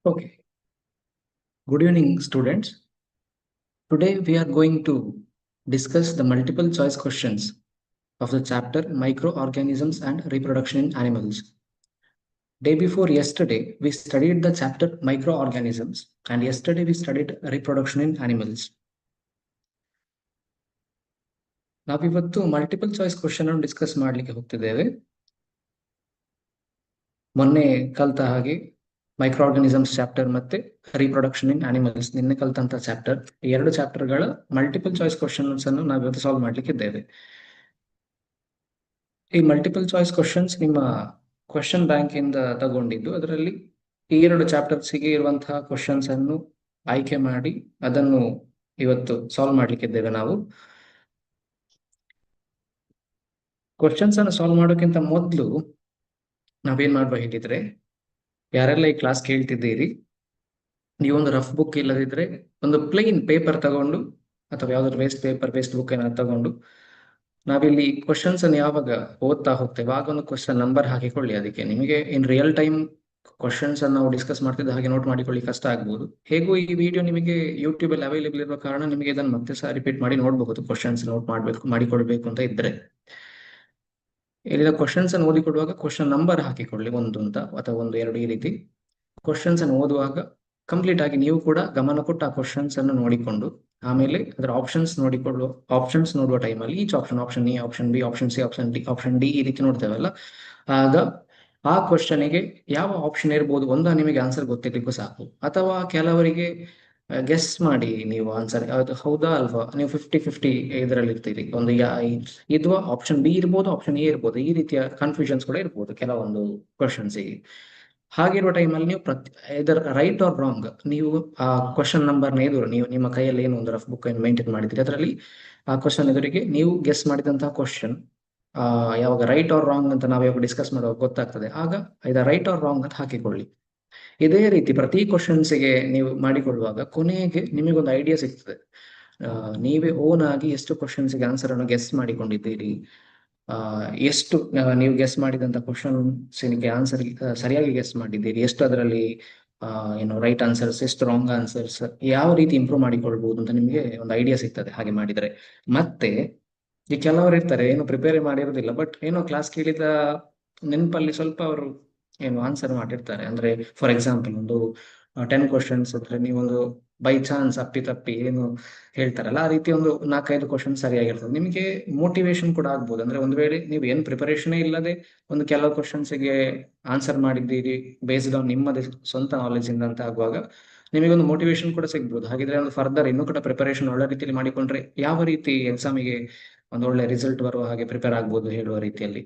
Okay. Good evening, students. Today we are going to discuss the multiple choice questions of the chapter Microorganisms and Reproduction in Animals. Day before yesterday, we studied the chapter Microorganisms, and yesterday we studied Reproduction in Animals. ನಾವಿವತ್ತು multiple choice question ಅನ್ನು discuss ಮಾಡಲಿಕ್ಕೆ ಹೋಗ್ತಿದ್ದೇವೆ. ಮೊನ್ನೆ ಕಲ್ತ ಹಾಗೆ micro organisms chapter ಮತ್ತೆ reproduction ಇನ್ animals ನಿನ್ನೆ ಕಲ್ತಂತ chapter, ಈ ಎರಡು ಚಾಪ್ಟರ್ಗಳ ಮಲ್ಟಿಪಲ್ ಚಾಯ್ಸ್ ಕ್ವಶನ್ಸ್ ಅನ್ನು ನಾವಿವತ್ತು ಸಾಲ್ವ್ ಮಾಡ್ಲಿಕ್ಕೆ ಇದ್ದೇವೆ. ಈ ಮಲ್ಟಿಪಲ್ ಚಾಯ್ಸ್ ಕ್ವಶನ್ಸ್ ನಿಮ್ಮ ಕ್ವಶನ್ ಬ್ಯಾಂಕ್ ಇಂದ ತಗೊಂಡಿದ್ದು, ಅದರಲ್ಲಿ ಈ ಎರಡು ಚಾಪ್ಟರ್ಸ್ಗೆ ಇರುವಂತಹ ಕ್ವಶನ್ಸ್ ಅನ್ನು ಆಯ್ಕೆ ಮಾಡಿ ಅದನ್ನು ಇವತ್ತು ಸಾಲ್ವ್ ಮಾಡ್ಲಿಕ್ಕಿದ್ದೇವೆ ನಾವು. ಕ್ವಶನ್ಸ್ ಅನ್ನು ಸಾಲ್ವ್ ಮಾಡೋಕ್ಕಿಂತ ಮೊದಲು ನಾವೇನ್ ಮಾಡುವ ಹೇಳಿದ್ರೆ, ಯಾರೆಲ್ಲ ಈ ಕ್ಲಾಸ್ ಕೇಳ್ತಿದ್ದೀರಿ, ನೀವೊಂದು ರಫ್ ಬುಕ್ ಇಲ್ಲದಿದ್ರೆ ಒಂದು ಪ್ಲೇನ್ ಪೇಪರ್ ತಗೊಂಡು ಅಥವಾ ಯಾವ್ದಾದ್ರು ವೇಸ್ಟ್ ಬುಕ್ ಏನಾದ್ರು ತಗೊಂಡು ನಾವಿಲ್ಲಿ ಕ್ವಶನ್ಸ್ ಅನ್ನು ಯಾವಾಗ ಓದ್ತಾ ಹೋಗ್ತೇವೆ ಆಗ ಒಂದು ಕ್ವಶನ್ ನಂಬರ್ ಹಾಕಿಕೊಳ್ಳಿ. ಅದಕ್ಕೆ ನಿಮಗೆ ಇನ್ ರಿಯಲ್ ಟೈಮ್ ಕ್ವಶನ್ಸ್ ಅನ್ನು ನಾವು ಡಿಸ್ಕಸ್ ಮಾಡ್ತಿದ್ದ ಹಾಗೆ ನೋಟ್ ಮಾಡಿಕೊಳ್ಳಿ ಕಷ್ಟ ಆಗ್ಬೋದು. ಹೇಗೂ ಈ ವಿಡಿಯೋ ನಿಮಗೆ ಯೂಟ್ಯೂಬ್ ಅಲ್ಲಿ ಅವೈಲೇಬಲ್ ಇರುವ ಕಾರಣ ನಿಮಗೆ ಇದನ್ನು ಮತ್ತೆ ಸಹ ರಿಪೀಟ್ ಮಾಡಿ ನೋಡಬಹುದು. ಕ್ವಶನ್ಸ್ ನೋಟ್ ಮಾಡಿಕೊಳ್ಬೇಕು ಅಂತ ಇದ್ರೆ ಇಲ್ಲಿನ ಕ್ವಶನ್ಸ್ ಅನ್ನು ಓದಿಕೊಡುವಾಗ ಕ್ವಶನ್ ನಂಬರ್ ಹಾಕಿಕೊಳ್ಳಿ, ಒಂದು ಅಂತ ಅಥವಾ ಒಂದು ಎರಡು, ಈ ರೀತಿ ಕ್ವಶನ್ಸ್ ಅನ್ನು ಓದುವಾಗ ಕಂಪ್ಲೀಟ್ ಆಗಿ ನೀವು ಕೂಡ ಗಮನ ಕೊಟ್ಟು ಆ ಕ್ವಶನ್ಸ್ ಅನ್ನು ನೋಡಿಕೊಂಡು ಆಮೇಲೆ ಅದರ ಆಪ್ಷನ್ಸ್ ನೋಡುವ ಟೈಮಲ್ಲಿ each option A, option B, option C, option D ಈ ರೀತಿ ನೋಡ್ತೇವಲ್ಲ, ಆಗ ಆ ಕ್ವಶನ್ಗೆ ಯಾವ ಆಪ್ಷನ್ ಇರ್ಬೋದು ಒಂದು ನಿಮಗೆ ಆನ್ಸರ್ ಗೊತ್ತಿರ್ಲಿಕ್ಕೂ ಸಾಕು. ಅಥವಾ ಕೆಲವರಿಗೆ ಗೆಸ್ ಮಾಡಿ ನೀವು ಆನ್ಸರ್ ಅದು ಹೌದಾ ಅಲ್ವಾ, ನೀವು 50-50 ಇದರಲ್ಲಿ ಇರ್ತೀರಿ. ಒಂದು ಇದು ಆಪ್ಷನ್ ಬಿ ಇರ್ಬೋದು, ಆಪ್ಷನ್ ಎ ಇರ್ಬೋದು, ಈ ರೀತಿಯ ಕನ್ಫ್ಯೂಷನ್ಸ್ ಕೂಡ ಇರ್ಬೋದು ಕೆಲವೊಂದು ಕ್ವಶನ್ಸಿಗೆ. ಹಾಗಿರುವ ಟೈಮಲ್ಲಿ ನೀವು ಇದರ ರೈಟ್ ಆರ್ ರಾಂಗ್, ನೀವು ಆ ಕ್ವಶನ್ ನಂಬರ್ನ ಎದುರು ನೀವು ನಿಮ್ಮ ಕೈಯಲ್ಲಿ ಏನು ಒಂದು ರಫ್ ಬುಕ್ ಅನ್ನು ಮೇಂಟೈನ್ ಮಾಡಿದ್ರಿ, ಅದರಲ್ಲಿ ಆ ಕ್ವಶನ್ ಎದುರಿಗೆ ನೀವು ಗೆಸ್ ಮಾಡಿದಂತಹ ಕ್ವಶನ್ ಯಾವಾಗ ರೈಟ್ ಆರ್ ರಾಂಗ್ ಅಂತ ನಾವು ಯಾವಾಗ ಡಿಸ್ಕಸ್ ಮಾಡುವಾಗ ಗೊತ್ತಾಗ್ತದೆ, ಆಗ ಇದರ ರೈಟ್ ಆರ್ ರಾಂಗ್ ಅಂತ ಹಾಕಿಕೊಳ್ಳಿ. ಇದೇ ರೀತಿ ಪ್ರತಿ ಕ್ವಶನ್ಸ್ಗೆ ನೀವು ಮಾಡಿಕೊಳ್ಳುವಾಗ ಕೊನೆಗೆ ನಿಮಗೊಂದು ಐಡಿಯಾ ಸಿಗ್ತದೆ. ನೀವೇ ಓನ್ ಆಗಿ ಎಷ್ಟು ಕ್ವಶನ್ಸ್ಗೆ ಆನ್ಸರ್ ಅನ್ನು ಗೆಸ್ ಮಾಡಿಕೊಂಡಿದ್ದೀರಿ, ಎಷ್ಟು ನೀವು ಗೆಸ್ ಮಾಡಿದಂತ ಕ್ವಶನ್ಸ್ಗೆ ಆನ್ಸರ್ ಸರಿಯಾಗಿ ಗೆಸ್ ಮಾಡಿದ್ದೀರಿ, ಎಷ್ಟು ಅದರಲ್ಲಿ ಏನು ರೈಟ್ ಆನ್ಸರ್ಸ್, ಎಷ್ಟು ರಾಂಗ್ ಆನ್ಸರ್ಸ್, ಯಾವ ರೀತಿ ಇಂಪ್ರೂವ್ ಮಾಡಿಕೊಳ್ಬಹುದು ಅಂತ ನಿಮಗೆ ಒಂದು ಐಡಿಯಾ ಸಿಗ್ತದೆ ಹಾಗೆ ಮಾಡಿದ್ರೆ. ಮತ್ತೆ ಈ ಕೆಲವರು ಇರ್ತಾರೆ ಏನು ಪ್ರಿಪೇರ್ ಮಾಡಿರೋದಿಲ್ಲ, ಬಟ್ ಏನೋ ಕ್ಲಾಸ್ ಕೇಳಿದ ನೆನಪಲ್ಲಿ ಸ್ವಲ್ಪ ಅವರು ಏನು ಆನ್ಸರ್ ಮಾಡಿರ್ತಾರೆ. ಅಂದ್ರೆ ಫಾರ್ ಎಕ್ಸಾಂಪಲ್ ಒಂದು 10 ಕ್ವಶನ್ಸ್ ಇದ್ರೆ ನೀವೊಂದು ಬೈ ಚಾನ್ಸ್ ಅಪ್ಪಿ ಏನು ಹೇಳ್ತಾರಲ್ಲ, ಆ ರೀತಿ ಒಂದು 4-5 ಕ್ವಶನ್ ಸರಿಯಾಗಿರ್ತದೆ. ನಿಮಗೆ ಮೋಟಿವೇಶನ್ ಕೂಡ ಆಗ್ಬೋದು. ಅಂದ್ರೆ ಒಂದು ವೇಳೆ ನೀವು ಏನು ಪ್ರಿಪರೇಷನ್ ಇಲ್ಲದೆ ಒಂದು ಕೆಲವು ಕ್ವಶನ್ಸ್ಗೆ ಆನ್ಸರ್ ಮಾಡಿದ್ದೀರಿ ಬೇಸ್ಡ್ ಆನ್ ನಿಮ್ಮದೇ ಸ್ವಂತ ನಾಲೆಜ್ ಇಂದ ಅಂತ ಆಗುವಾಗ ನಿಮಗೊಂದು ಮೋಟಿವೇಶನ್ ಕೂಡ ಸಿಗ್ಬೋದು. ಹಾಗಿದ್ರೆ ಒಂದು ಫರ್ದರ್ ಇನ್ನೂ ಕೂಡ ಪ್ರಿಪರೇಷನ್ ಒಳ್ಳೆ ರೀತಿಯಲ್ಲಿ ಮಾಡಿಕೊಂಡ್ರೆ ಯಾವ ರೀತಿ ಎಕ್ಸಾಮಿಗೆ ಒಂದು ಒಳ್ಳೆ ರಿಸಲ್ಟ್ ಬರುವ ಹಾಗೆ ಪ್ರಿಪೇರ್ ಆಗ್ಬೋದು ಹೇಳುವ ರೀತಿಯಲ್ಲಿ.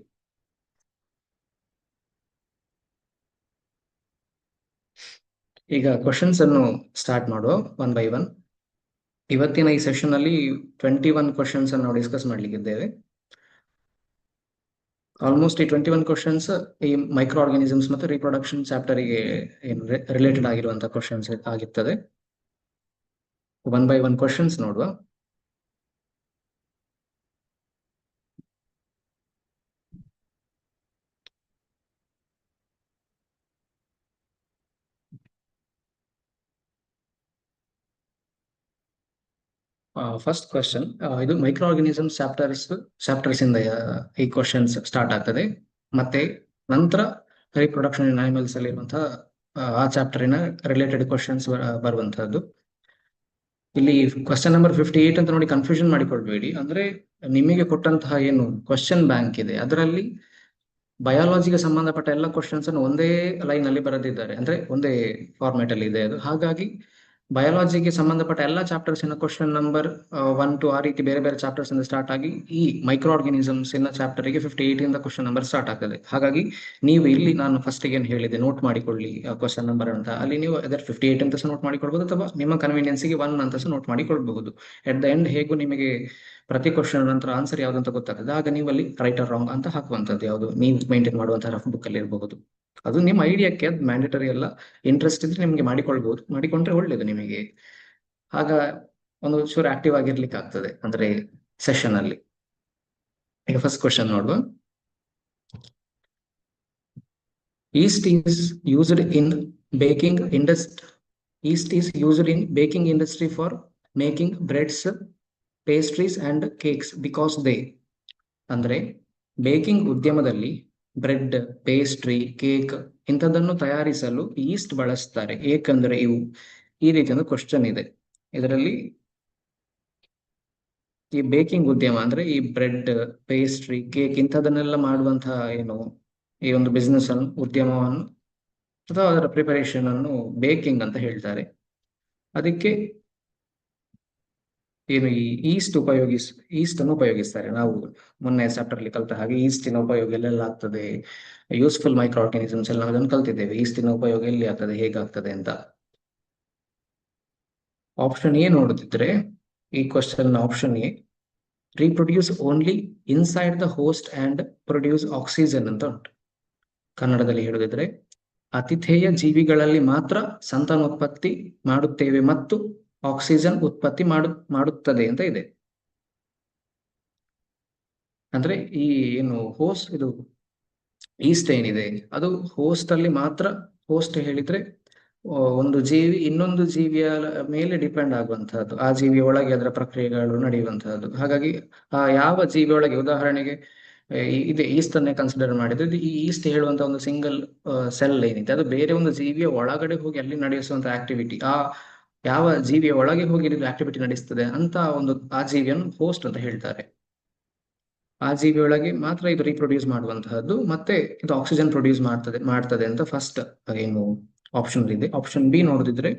ಈಗ ಕ್ವಶನ್ಸ್ ಅನ್ನು ಸ್ಟಾರ್ಟ್ ಮಾಡುವ ಒನ್ ಬೈ ಒನ್. ಇವತ್ತಿನ ಈ ಸೆಷನ್ ಅಲ್ಲಿ 21 ಕ್ವಶನ್ಸ್ ಅನ್ನು ನಾವು ಡಿಸ್ಕಸ್ ಮಾಡ್ಲಿಕ್ಕಿದ್ದೇವೆ. ಆಲ್ಮೋಸ್ಟ್ ಈ 21 ಕ್ವಶನ್ಸ್ ಈ ಮೈಕ್ರೋ ಆರ್ಗಾನಿಸಮ್ಸ್ ಮತ್ತು ರಿಪ್ರೊಡಕ್ಷನ್ ಚಾಪ್ಟರ್ ಗೆ ರಿಲೇಟೆಡ್ ಆಗಿರುವಂತಹ ಕ್ವಶನ್ಸ್ ಆಗಿರ್ತದೆ. ಒನ್ ಬೈ ಒನ್ ಕ್ವಶನ್ಸ್ ನೋಡುವ. ಫಸ್ಟ್ ಕ್ವಶನ್, ಇದು ಮೈಕ್ರೋ ಆರ್ಗಾನಿಸಮ್ಸ್ ಚಾಪ್ಟರ್ಸ್ ಇಂದ ಈ ಕ್ವಶನ್ಸ್ ಸ್ಟಾರ್ಟ್ ಆಗ್ತದೆ. ಮತ್ತೆ ನಂತರ ರಿಪ್ರೊಡಕ್ಷನ್ ಇನ್ ಅನಿಮಲ್ಸ್ ಅಲ್ಲಿ ಇರುವಂತಹ ಆ ಚಾಪ್ಟರಿನ ರಿಲೇಟೆಡ್ ಕ್ವಶನ್ಸ್ ಬರುವಂತಹದ್ದು. ಇಲ್ಲಿ ಕ್ವಶನ್ ನಂಬರ್ 58 ಅಂತ ನೋಡಿ ಕನ್ಫ್ಯೂಷನ್ ಮಾಡಿಕೊಳ್ಬೇಡಿ. ಅಂದ್ರೆ ನಿಮಗೆ ಕೊಟ್ಟಂತಹ ಏನು ಕ್ವಶನ್ ಬ್ಯಾಂಕ್ ಇದೆ ಅದರಲ್ಲಿ ಬಯಾಲಜಿಗೆ ಸಂಬಂಧಪಟ್ಟ ಎಲ್ಲ ಕ್ವಶನ್ಸ್ ಅನ್ನು ಒಂದೇ ಲೈನ್ ಅಲ್ಲಿ ಬರೆದಿದ್ದಾರೆ, ಅಂದ್ರೆ ಒಂದೇ ಫಾರ್ಮ್ಯಾಟ್ ಅಲ್ಲಿ ಇದೆ ಅದು. ಹಾಗಾಗಿ ಬಯಾಲಜಿಗೆ ಸಂಬಂಧಪಟ್ಟ ಎಲ್ಲ ಚಾಪ್ಟರ್ಸ್ ಇನ ಕ್ವಶನ್ ನಂಬರ್ 1 to ಆ ರೀತಿ ಬೇರೆ ಬೇರೆ ಚಾಪ್ಟರ್ಸ್ ಇಂದ ಸ್ಟಾರ್ಟ್ ಆಗಿ ಈ ಮೈಕ್ರೋ ಆರ್ಗಾನಿಸಮ್ಸ್ ಇನ ಚಾಪ್ಟರ್ ಗೆ 58 ಇಂದ ಕ್ವಶನ್ ನಂಬರ್ ಸ್ಟಾರ್ಟ್ ಆಗ್ತದೆ. ಹಾಗಾಗಿ ನೀವು ಇಲ್ಲಿ ನಾನು ಫಸ್ಟ್ ಏನ್ ಹೇಳಿದೆ ನೋಟ್ ಮಾಡಿಕೊಳ್ಳಿ ಕ್ವಶನ್ ನಂಬರ್ ಅಂತ, ಅಲ್ಲಿ ನೀವು ಅದರ 58 ಅಂತ ಸಹ ನೋಟ್ ಮಾಡಿಕೊಳ್ಬಹುದು ಅಥವಾ ನಿಮ್ಮ ಕನ್ವೀನಿಯನ್ಸ್ ಗೆ 1 ಅಂತ ಸಹ ನೋಟ್ ಮಾಡಿಕೊಳ್ಬಹುದು. ಎಟ್ ದ ಎಂಡ್ ಹೇಗೂ ನಿಮಗೆ ಪ್ರತಿ ಕ್ವಶನ್ ನಂತರ ಆನ್ಸರ್ ಯಾವ್ದು ಅಂತ ಗೊತ್ತಾಗ್ತದೆ, ಆಗ ನೀವು ಅಲ್ಲಿ ರೈಟ್ ಆರ್ ರಾಂಗ್ ಅಂತ ಹಾಕುವಂತದ್ದು ಯಾವುದು ನೀವು ಮೇಂಟೈನ್ ಮಾಡುವಂತಹ ರಫ್ ಬುಕ್ ಅಲ್ಲಿ ಇರಬಹುದು. ಅದು ನಿಮ್ಮ ಐಡಿಯಾಕ್ಕೆ, ಅದು ಮ್ಯಾಂಡೇಟರಿ ಎಲ್ಲ. ಇಂಟ್ರೆಸ್ಟ್ ಇದ್ರೆ ನಿಮ್ಗೆ ಮಾಡಿಕೊಳ್ಬಹುದು, ಮಾಡಿಕೊಂಡ್ರೆ ಒಳ್ಳೇದು ನಿಮಗೆ. ಆಗ ಒಂದು ಚೂರು ಆಕ್ಟಿವ್ ಆಗಿರ್ಲಿಕ್ಕೆ ಆಗ್ತದೆ ಅಂದ್ರೆ ಸೆಷನ್ ಅಲ್ಲಿ. ಈಗ ಫಸ್ಟ್ ಕ್ವಶನ್ ನೋಡುವ. Yeast is used in baking industry yeast is used in baking industry for making breads, pastries and cakes because they ಅಂದ್ರೆ ಬೇಕಿಂಗ್ ಉದ್ಯಮದಲ್ಲಿ ಬ್ರೆಡ್, ಪೇಸ್ಟ್ರಿ, ಕೇಕ್ ಇಂಥದ್ದನ್ನು ತಯಾರಿಸಲು ಈಸ್ಟ್ ಬಳಸ್ತಾರೆ, ಏಕೆಂದರೆ ಇವು. ಈ ರೀತಿಯ ಕ್ವಶನ್ ಇದೆ ಇದರಲ್ಲಿ. ಈ ಬೇಕಿಂಗ್ ಉದ್ಯಮ ಅಂದ್ರೆ ಈ ಬ್ರೆಡ್, ಪೇಸ್ಟ್ರಿ, ಕೇಕ್ ಇಂಥದನ್ನೆಲ್ಲ ಮಾಡುವಂತಹ ಏನು ಈ ಒಂದು ಬಿಸ್ನೆಸ್ ಅನ್ನು, ಉದ್ಯಮವನ್ನು ಅಥವಾ ಅದರ ಪ್ರಿಪರೇಷನ್ ಅನ್ನು ಬೇಕಿಂಗ್ ಅಂತ ಹೇಳ್ತಾರೆ. ಅದಕ್ಕೆ ಏನು ಈ ಈಸ್ಟ್ ಅನ್ನು ಉಪಯೋಗಿಸ್ತಾರೆ. ನಾವು ಮೊನ್ನೆ ಚಾಪ್ಟರ್ ಅಲ್ಲಿ ಕಲ್ತ ಹಾಗೆ ಈಸ್ಟಿನ ಉಪಯೋಗ ಎಲ್ಲೆಲ್ಲ ಆಗ್ತದೆ, ಯೂಸ್ಫುಲ್ ಮೈಕ್ರೋ ಆರ್ಗಾನಿಸಮ್ಸ್ ಎಲ್ಲ ಅದನ್ನು ಕಲ್ತಿದ್ದೇವೆ. ಈಸ್ಟಿನ ಉಪಯೋಗ ಎಲ್ಲಿ ಆಗ್ತದೆ, ಹೇಗಾಗ್ತದೆ ಅಂತ. ಆಪ್ಷನ್ ಎ ನೋಡುತ್ತಿದ್ರೆ ಈ question option A reproduce only inside the host and produce oxygen ಅಂತ ಉಂಟು. ಕನ್ನಡದಲ್ಲಿ ಹೇಳುದಿದ್ರೆ ಅತಿಥೇಯ ಜೀವಿಗಳಲ್ಲಿ ಮಾತ್ರ ಸಂತಾನೋತ್ಪತ್ತಿ ಮಾಡುತ್ತೇವೆ ಮತ್ತು ಆಕ್ಸಿಜನ್ ಉತ್ಪತ್ತಿ ಮಾಡುತ್ತದೆ ಅಂತ ಇದೆ. ಅಂದ್ರೆ ಈ ಏನು ಹೋಸ್ಟ್ ಇದು ಈಸ್ಟ್ ಏನಿದೆ ಅದು ಹೋಸ್ಟ್ ಅಲ್ಲಿ ಮಾತ್ರ. ಹೋಸ್ಟ್ ಹೇಳಿದ್ರೆ ಒಂದು ಜೀವಿ ಇನ್ನೊಂದು ಜೀವಿಯ ಮೇಲೆ ಡಿಪೆಂಡ್ ಆಗುವಂತಹದ್ದು, ಆ ಜೀವಿಯ ಒಳಗೆ ಅದರ ಪ್ರಕ್ರಿಯೆಗಳು ನಡೆಯುವಂತಹದ್ದು. ಹಾಗಾಗಿ ಆ ಯಾವ ಜೀವಿಯ ಒಳಗೆ, ಉದಾಹರಣೆಗೆ ಇದೆ ಈಸ್ಟ್ ಅನ್ನೇ ಕನ್ಸಿಡರ್ ಮಾಡಿದ್ರೆ, ಈ ಈಸ್ಟ್ ಹೇಳುವಂತ ಒಂದು ಸಿಂಗಲ್ ಸೆಲ್ ಏನಿದೆ ಅದು ಬೇರೆ ಒಂದು ಜೀವಿಯ ಒಳಗಡೆ ಹೋಗಿ ಅಲ್ಲಿ ನಡೆಸುವಂತ ಆಕ್ಟಿವಿಟಿ, ಆ ಯಾವ ಜೀವಿಯ ಒಳಗೆ ಹೋಗಿ ಆಕ್ಟಿವಿಟಿ ನಡೆಸ್ತದೆ ಅಂತ ಒಂದು ಆ ಜೀವಿಯನ್ನು ಹೋಸ್ಟ್ ಅಂತ ಹೇಳ್ತಾರೆ. ಆ ಜೀವಿಯೊಳಗೆ ಮಾತ್ರ ಇದು ರೀಪ್ರೊಡ್ಯೂಸ್ ಮಾಡುವಂತಹದ್ದು, ಮತ್ತೆ ಇದು ಆಕ್ಸಿಜನ್ ಪ್ರೊಡ್ಯೂಸ್ ಮಾಡ್ತದೆ ಅಂತ ಫಸ್ಟ್ ಏನು ಆಪ್ಷನ್ ಇದೆ. ಆಪ್ಷನ್ ಬಿ ನೋಡಿದ್ರೆ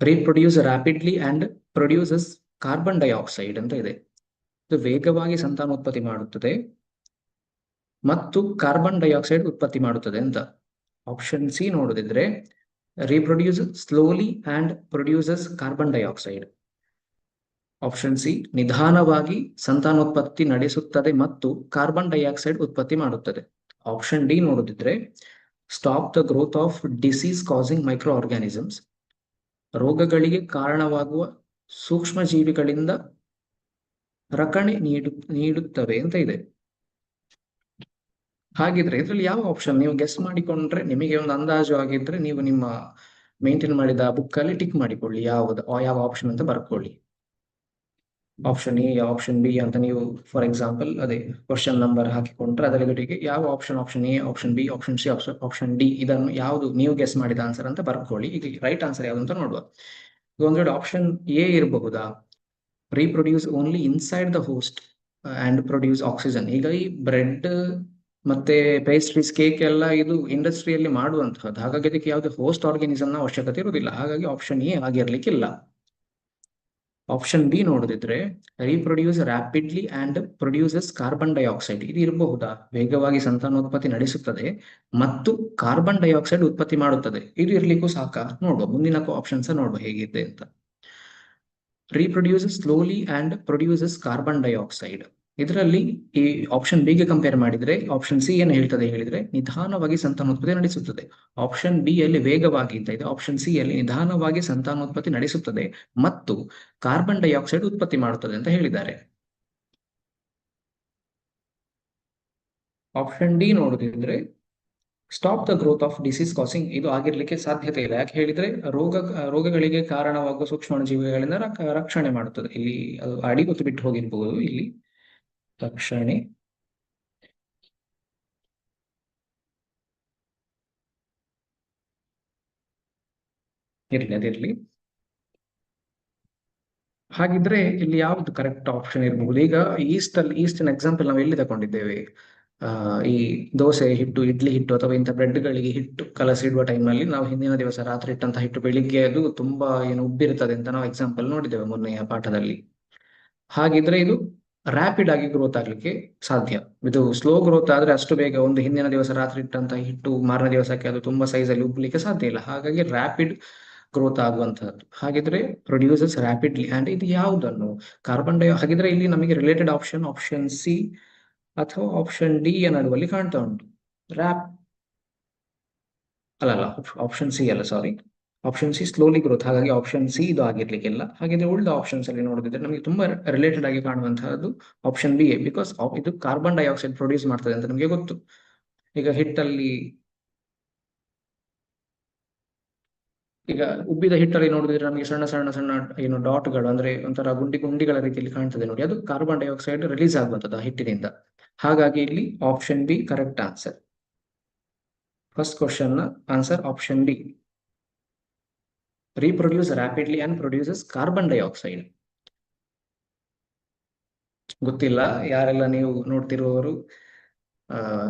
reproduce rapidly and produces carbon dioxide ಅಂತ ಇದೆ. ಇದು ವೇಗವಾಗಿ ಸಂತಾನೋತ್ಪತ್ತಿ ಮಾಡುತ್ತದೆ ಮತ್ತು ಕಾರ್ಬನ್ ಡೈಆಕ್ಸೈಡ್ ಉತ್ಪತ್ತಿ ಮಾಡುತ್ತದೆ ಅಂತ. ಆಪ್ಷನ್ ಸಿ ನೋಡಿದ್ರೆ reproduce slowly and produces carbon dioxide. Option C ನಿಧಾನವಾಗಿ ಸಂತಾನೋತ್ಪತ್ತಿ ನಡೆಸುತ್ತದೆ ಮತ್ತು ಕಾರ್ಬನ್ ಡೈಆಕ್ಸೈಡ್ ಉತ್ಪತ್ತಿ ಮಾಡುತ್ತದೆ. ಆಪ್ಷನ್ ಡಿ ನೋಡುತ್ತಿದ್ರೆ stop the growth of disease causing microorganisms. ರೋಗಗಳಿಗೆ ಕಾರಣವಾಗುವ ಸೂಕ್ಷ್ಮ ಜೀವಿಗಳಿಂದ ರಕ್ಷಣೆ ನೀಡುತ್ತವೆ ಅಂತ ಇದೆ. ಹಾಗಿದ್ರೆ ಇದರಲ್ಲಿ ಯಾವ ಆಪ್ಷನ್ ನೀವು ಗೆಸ್ ಮಾಡಿಕೊಂಡ್ರೆ, ನಿಮಗೆ ಒಂದು ಅಂದಾಜು ಆಗಿದ್ರೆ ನೀವು ನಿಮ್ಮ ಮೇಂಟೈನ್ ಮಾಡಿದ ಬುಕ್ ಅಲ್ಲಿ ಟಿಕ್ ಮಾಡಿಕೊಳ್ಳಿ, ಯಾವ ಆಪ್ಷನ್ ಅಂತ ಬರ್ಕೊಳ್ಳಿ. ಆಪ್ಷನ್ ಎ, ಆಪ್ಷನ್ ಬಿ ಅಂತ ನೀವು ಫಾರ್ ಎಕ್ಸಾಂಪಲ್ ಅದೇ ಕ್ವಶನ್ ನಂಬರ್ ಹಾಕಿಕೊಂಡ್ರೆ ಅದರ ಜೊತೆಗೆ ಯಾವ option A, option B, option C, option D ಇದನ್ನು ಯಾವುದು ನೀವು ಗೆಸ್ ಮಾಡಿದ ಆನ್ಸರ್ ಅಂತ ಬರ್ಕೊಳ್ಳಿ. ಈಗ ರೈಟ್ ಆನ್ಸರ್ ಯಾವುದು ಅಂತ ನೋಡುವ. ಒಂದ್ ವೇಳೆ ಆಪ್ಷನ್ ಎ ಇರಬಹುದಾ, reproduce only inside the host and produce oxygen. ಈಗ ಈ ಬ್ರೆಡ್ ಮತ್ತೆ ಪೇಸ್ಟ್ರೀಸ್, ಕೇಕ್ ಎಲ್ಲ ಇದು ಇಂಡಸ್ಟ್ರಿಯಲ್ಲಿ ಮಾಡುವಂತಹದ್ದು, ಹಾಗಾಗಿ ಅದಕ್ಕೆ ಯಾವುದೇ ಹೋಸ್ಟ್ ಆರ್ಗಾನಿಸಮ್ ನ ಅವಶ್ಯಕತೆ ಇರುವುದಿಲ್ಲ. ಹಾಗಾಗಿ ಆಪ್ಷನ್ ಎ ಆಗಿರ್ಲಿಕ್ಕಿಲ್ಲ. ಆಪ್ಷನ್ ಬಿ ನೋಡಿದ್ರೆ reproduce rapidly and produces carbon dioxide. ಇದು ಇರಬಹುದಾ, ವೇಗವಾಗಿ ಸಂತಾನೋತ್ಪತ್ತಿ ನಡೆಸುತ್ತದೆ ಮತ್ತು ಕಾರ್ಬನ್ ಡೈಆಕ್ಸೈಡ್ ಉತ್ಪತ್ತಿ ಮಾಡುತ್ತದೆ. ಇದು ಇರ್ಲಿಕ್ಕೂ ಸಾಕ. ನೋಡುವ ಮುಂದಿನ ಆಪ್ಷನ್ಸ್ ನೋಡುವ ಹೇಗಿದೆ ಅಂತ. Reproduce slowly and produces carbon dioxide. ಇದರಲ್ಲಿ ಈ ಆಪ್ಷನ್ ಬಿ ಗೆ ಕಂಪೇರ್ ಮಾಡಿದ್ರೆ ಆಪ್ಷನ್ ಸಿ ಏನು ಹೇಳ್ತದೆ ಹೇಳಿದ್ರೆ ನಿಧಾನವಾಗಿ ಸಂತಾನೋತ್ಪತ್ತಿ ನಡೆಸುತ್ತದೆ. ಆಪ್ಷನ್ ಬಿ ಯಲ್ಲಿ ವೇಗವಾಗಿ ಅಂತ ಇದೆ, ಆಪ್ಷನ್ ಸಿ ಯಲ್ಲಿ ನಿಧಾನವಾಗಿ ಸಂತಾನೋತ್ಪತ್ತಿ ನಡೆಸುತ್ತದೆ ಮತ್ತು ಕಾರ್ಬನ್ ಡೈಆಕ್ಸೈಡ್ ಉತ್ಪತ್ತಿ ಮಾಡುತ್ತದೆ ಅಂತ ಹೇಳಿದ್ದಾರೆ. ಆಪ್ಷನ್ ಡಿ ನೋಡುತ್ತಿದ್ರೆ stop the growth of disease causing. ಇದು ಆಗಿರ್ಲಿಕ್ಕೆ ಸಾಧ್ಯತೆ ಇಲ್ಲ. ಯಾಕೆ ಹೇಳಿದ್ರೆ ರೋಗಗಳಿಗೆ ಕಾರಣವಾಗುವ ಸೂಕ್ಷ್ಮಾಣುಜೀವಿಗಳಿಂದ ರಕ್ಷಣೆ ಮಾಡುತ್ತದೆ. ಇಲ್ಲಿ ಅದು ಅಡಿ ಗೊತ್ತು ಬಿಟ್ಟು ಹೋಗಿರ್ಬಹುದು. ಇಲ್ಲಿ ರಕ್ಷಣೆ ಅದಿರ್ಲಿ. ಹಾಗಿದ್ರೆ ಇಲ್ಲಿ ಯಾವ್ದು ಕರೆಕ್ಟ್ ಆಪ್ಷನ್ ಇರಬಹುದು? ಈಗ ಈಸ್ಟಿನ ಎಕ್ಸಾಂಪಲ್ ನಾವು ಎಲ್ಲಿ ತಗೊಂಡಿದ್ದೇವೆ? ಈ ದೋಸೆ ಹಿಟ್ಟು, ಇಡ್ಲಿ ಹಿಟ್ಟು ಅಥವಾ ಇಂಥ ಬ್ರೆಡ್ಗಳಿಗೆ ಹಿಟ್ಟು ಕಲಸಿಡುವ ಟೈಮಲ್ಲಿ ನಾವು ಹಿಂದಿನ ದಿವಸ ರಾತ್ರಿ ಇಟ್ಟಂತ ಹಿಟ್ಟು ಬೆಳಿಗ್ಗೆ ಅದು ತುಂಬಾ ಏನು ಉಬ್ಬಿರ್ತದೆ ಅಂತ ನಾವು ಎಕ್ಸಾಂಪಲ್ ನೋಡಿದ್ದೇವೆ ಮೊನ್ನೆಯ ಪಾಠದಲ್ಲಿ. ಹಾಗಿದ್ರೆ ಇದು ರ್ಯಾಪಿಡ್ ಆಗಿ ಗ್ರೋತ್ ಆಗ್ಲಿಕ್ಕೆ ಸಾಧ್ಯ. ಇದು ಸ್ಲೋ ಗ್ರೋತ್ ಆದ್ರೆ ಅಷ್ಟು ಬೇಗ ಒಂದು ಹಿಂದಿನ ದಿವಸ ರಾತ್ರಿ ಇಟ್ಟಂತ ಹಿಟ್ಟು ಮಾರನೇ ದಿವಸಕ್ಕೆ ಅದು ತುಂಬಾ ಸೈಜ್ ಅಲ್ಲಿ ಉಬ್ಲಿಕ್ಕೆ ಸಾಧ್ಯ ಇಲ್ಲ. ಹಾಗಾಗಿ ರ್ಯಾಪಿಡ್ ಗ್ರೋತ್ ಆಗುವಂತಹದ್ದು. ಹಾಗಿದ್ರೆ ಪ್ರೊಡ್ಯೂಸಸ್ ರ್ಯಾಪಿಡ್ಲಿ ಅಂಡ್ ಇದು ಯಾವುದನ್ನು ಹಾಗಿದ್ರೆ ಇಲ್ಲಿ ನಮಗೆ ರಿಲೇಟೆಡ್ ಆಪ್ಷನ್ ಸಿ ಅಥವಾ ಆಪ್ಷನ್ ಡಿ ಯ ನಡುವಲ್ಲಿ ಕಾಣ್ತಾ ಉಂಟು. ಅಲ್ಲ, ಆಪ್ಷನ್ ಸಿ ಅಲ್ಲ, ಸಾರಿ, ಆಪ್ಷನ್ ಸಿ ಸ್ಲೋಲಿ ಗ್ರೋತ್. ಹಾಗಾಗಿ ಆಪ್ಷನ್ ಸಿ ಇದು ಆಗಿರ್ಲಿಕ್ಕಿಲ್ಲ. ಹಾಗಿದ್ರೆ ಉಳಿದ ಆಪ್ಷನ್ಸ್ ಅಲ್ಲಿ ನೋಡಿದ್ರೆ ನಮಗೆ ತುಂಬಾ ರಿಲೇಟೆಡ್ ಆಗಿ ಕಾಣುವಂತಹದ್ದು ಆಪ್ಷನ್ ಬಿ ಎ. ಬಿಕಾಸ್ ಇದು ಕಾರ್ಬನ್ ಡೈಆಕ್ಸೈಡ್ ಪ್ರೊಡ್ಯೂಸ್ ಮಾಡ್ತದೆ ಅಂತ ನಮಗೆ ಗೊತ್ತು. ಈಗ ಹಿಟ್ಟಲ್ಲಿ ಈಗ ಉಬ್ಬಿದ ಹಿಟ್ಟಲ್ಲಿ ನೋಡಿದ್ರೆ ನಮಗೆ ಸಣ್ಣ ಸಣ್ಣ ಸಣ್ಣ ಏನು ಡಾಟ್ಗಳು ಅಂದ್ರೆ ಒಂಥರ ಗುಂಡಿಗಳ ರೀತಿಯಲ್ಲಿ ಕಾಣ್ತದೆ ನೋಡಿ, ಅದು ಕಾರ್ಬನ್ ಡೈಆಕ್ಸೈಡ್ ರಿಲೀಸ್ ಆಗುವಂಥದ್ದು ಆ ಹಿಟ್ಟಿನಿಂದ. ಹಾಗಾಗಿ ಇಲ್ಲಿ option B correct answer. First question ನ answer option B. reproduce rapidly and produces carbon dioxide. ಗೊತ್ತಿಲ್ಲ ಯಾರೆಲ್ಲ ನೀವು ನೋಡ್ತಿರುವವರು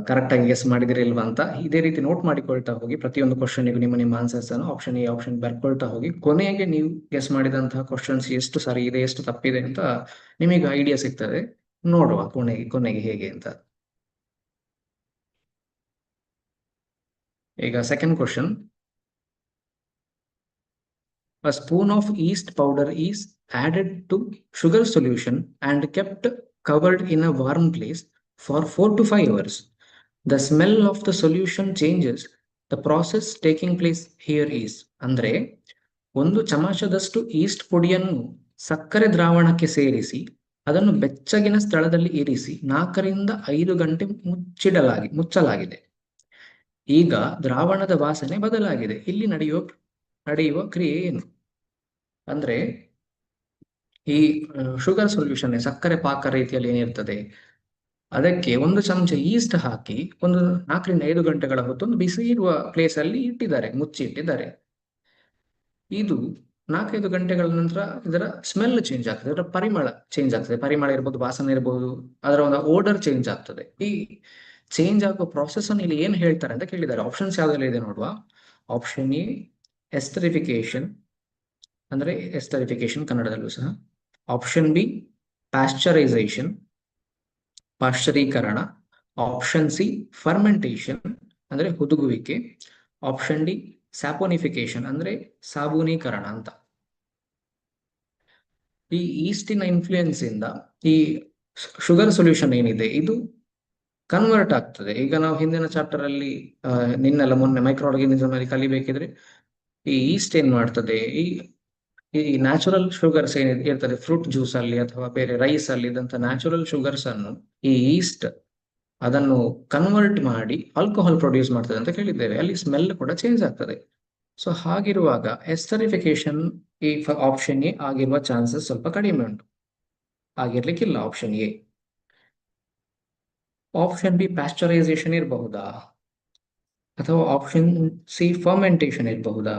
ಕರೆಕ್ಟ್ ಆಗಿ ಗೆಸ್ ಮಾಡಿದಿರಿ ಇಲ್ವಾ ಅಂತ. ಇದೇ ರೀತಿ ನೋಟ್ ಮಾಡಿಕೊಳ್ತಾ ಹೋಗಿ ಪ್ರತಿಯೊಂದು ಕ್ವಶನ್ಗೂ ನಿಮ್ಮ ಆನ್ಸರ್ಸ್ ಅನ್ನು ಆಪ್ಷನ್ ಎ ಆಪ್ಷನ್ ಬರ್ಕೊಳ್ತಾ ಹೋಗಿ. ಕೊನೆಗೆ ನೀವು ಗೆಸ್ ಮಾಡಿದಂತಹ ಕ್ವಶನ್ಸ್ ಎಷ್ಟು ಸರಿ ಇದೆ ಎಷ್ಟು ತಪ್ಪಿದೆ ಅಂತ ನಿಮಗೆ ಐಡಿಯಾ ಸಿಗ್ತದೆ. ನೋಡುವ ಕೊನೆಗೆ ಹೇಗೆ ಅಂತ. ಈಗ second question. A spoon of yeast powder is added to sugar solution and kept covered in a warm place for 4 to 5 hours. The smell of the solution changes. The process taking place here is. ಅಂದ್ರೆ ಒಂದು ಚಮಚದಷ್ಟು East ಪುಡಿಯನ್ನು ಸಕ್ಕರೆ ದ್ರಾವಣಕ್ಕೆ ಸೇರಿಸಿ ಅದನ್ನು ಬೆಚ್ಚಗಿನ ಸ್ಥಳದಲ್ಲಿ ಇರಿಸಿ 4 ರಿಂದ 5 ಗಂಟೆ ಮುಚ್ಚಲಾಗಿದೆ. ಈಗ ದ್ರಾವಣದ ವಾಸನೆ ಬದಲಾಗಿದೆ. ಇಲ್ಲಿ ನಡೆಯುವ ಕ್ರಿಯೆ ಏನು? ಅಂದ್ರೆ ಈ ಶುಗರ್ ಸೊಲ್ಯೂಷನ್ ಸಕ್ಕರೆ ಪಾಕ ರೀತಿಯಲ್ಲಿ ಏನಿರ್ತದೆ ಅದಕ್ಕೆ 1 ಚಮಚ ಈಸ್ಟ್ ಹಾಕಿ ಒಂದು 4 ರಿಂದ 5 ಗಂಟೆಗಳ ಹೊತ್ತು ಒಂದು ಬಿಸಿ ಇರುವ ಪ್ಲೇಸ್ ಅಲ್ಲಿ ಮುಚ್ಚಿಟ್ಟಿದ್ದಾರೆ. ಇದು 4-5 ಗಂಟೆಗಳ ನಂತರ ಇದರ ಸ್ಮೆಲ್ ಚೇಂಜ್ ಆಗ್ತದೆ, ಇದರ ಪರಿಮಳ ಚೇಂಜ್ ಆಗ್ತದೆ. ಪರಿಮಳ ಇರ್ಬೋದು, ವಾಸನೆ ಇರ್ಬೋದು, ಅದರ ಒಂದು ಓಡರ್ ಚೇಂಜ್ ಆಗ್ತದೆ. ಈ ಚೇಂಜ್ ಆಗುವ ಪ್ರಾಸೆಸ್ ಅನ್ನು ಇಲ್ಲಿ ಏನ್ ಹೇಳ್ತಾರೆ ಅಂತ ಕೇಳಿದ್ದಾರೆ. ಆಪ್ಷನ್ಸ್ ಯಾವ್ದೆಲ್ಲ ಇದೆ ನೋಡುವ. ಆಪ್ಷನ್ ಎ ಎಸ್ಟರಿಫಿಕೇಶನ್, ಅಂದ್ರೆ ಎಸ್ಟರಿಫಿಕೇಶನ್ ಕನ್ನಡದಲ್ಲೂ ಸಹ. ಆಪ್ಷನ್ ಬಿ ಪಾಶ್ಚರೈಸೇಷನ್, ಪಾಶ್ಚರೀಕರಣ. ಆಪ್ಷನ್ ಸಿ ಫರ್ಮೆಂಟೇಶನ್ ಅಂದ್ರೆ ಹುದುಗುವಿಕೆ. ಆಪ್ಷನ್ ಡಿ ಸ್ಯಾಪೋನಿಫಿಕೇಶನ್ ಅಂದ್ರೆ ಸಾಬೂನೀಕರಣ ಅಂತ. ಈ ಈಸ್ಟಿನ ಇನ್ಫ್ಲೂಯೆನ್ಸ್ ಇಂದ ಈ ಶುಗರ್ ಸೊಲ್ಯೂಷನ್ ಏನಿದೆ ಇದು ಕನ್ವರ್ಟ್ ಆಗ್ತದೆ. ಈಗ ನಾವು ಹಿಂದಿನ ಚಾಪ್ಟರ್ ಅಲ್ಲಿ ನಿನ್ನೆಲ್ಲ ಮೊನ್ನೆ ಮೈಕ್ರೋ ಆರ್ಗಾನಿಸಮ್ ಅಲ್ಲಿ ಕಲಿಬೇಕಿದ್ರೆ ಈ ಈಸ್ಟ್ ಏನ್ ಮಾಡ್ತದೆ, ಈ ನ್ಯಾಚುರಲ್ ಶುಗರ್ಸ್ ಇರ್ತದೆ ಫ್ರೂಟ್ ಜ್ಯೂಸ್ ಅಲ್ಲಿ ಅಥವಾ ಬೇರೆ ರೈಸ್ ಅಲ್ಲಿ ಇದ್ದಂತ ನ್ಯಾಚುರಲ್ ಶುಗರ್ಸ್ ಅನ್ನು ಈ ಈಸ್ಟ್ ಅದನ್ನು ಕನ್ವರ್ಟ್ ಮಾಡಿ ಆಲ್ಕೋಹಾಲ್ ಪ್ರೊಡ್ಯೂಸ್ ಮಾಡ್ತದೆ ಅಂತ ಕೇಳಿದ್ದೇವೆ. ಅಲ್ಲಿ ಸ್ಮೆಲ್ ಕೂಡ ಚೇಂಜ್ ಆಗ್ತದೆ. ಸೊ ಹಾಗಿರುವಾಗ ಎಸ್ಟರಿಫಿಕೇಶನ್ ಈ ಆಪ್ಷನ್ ಎ ಆಗಿರುವ ಚಾನ್ಸಸ್ ಸ್ವಲ್ಪ ಕಡಿಮೆ ಉಂಟು. ಆಗಿರ್ಲಿಕ್ಕಿಲ್ಲ option A. Option B pasteurization ಇರಬಹುದಾ ಅಥವಾ ಆಪ್ಷನ್ ಸಿ ಫರ್ಮೆಂಟೇಶನ್ ಇರಬಹುದಾ?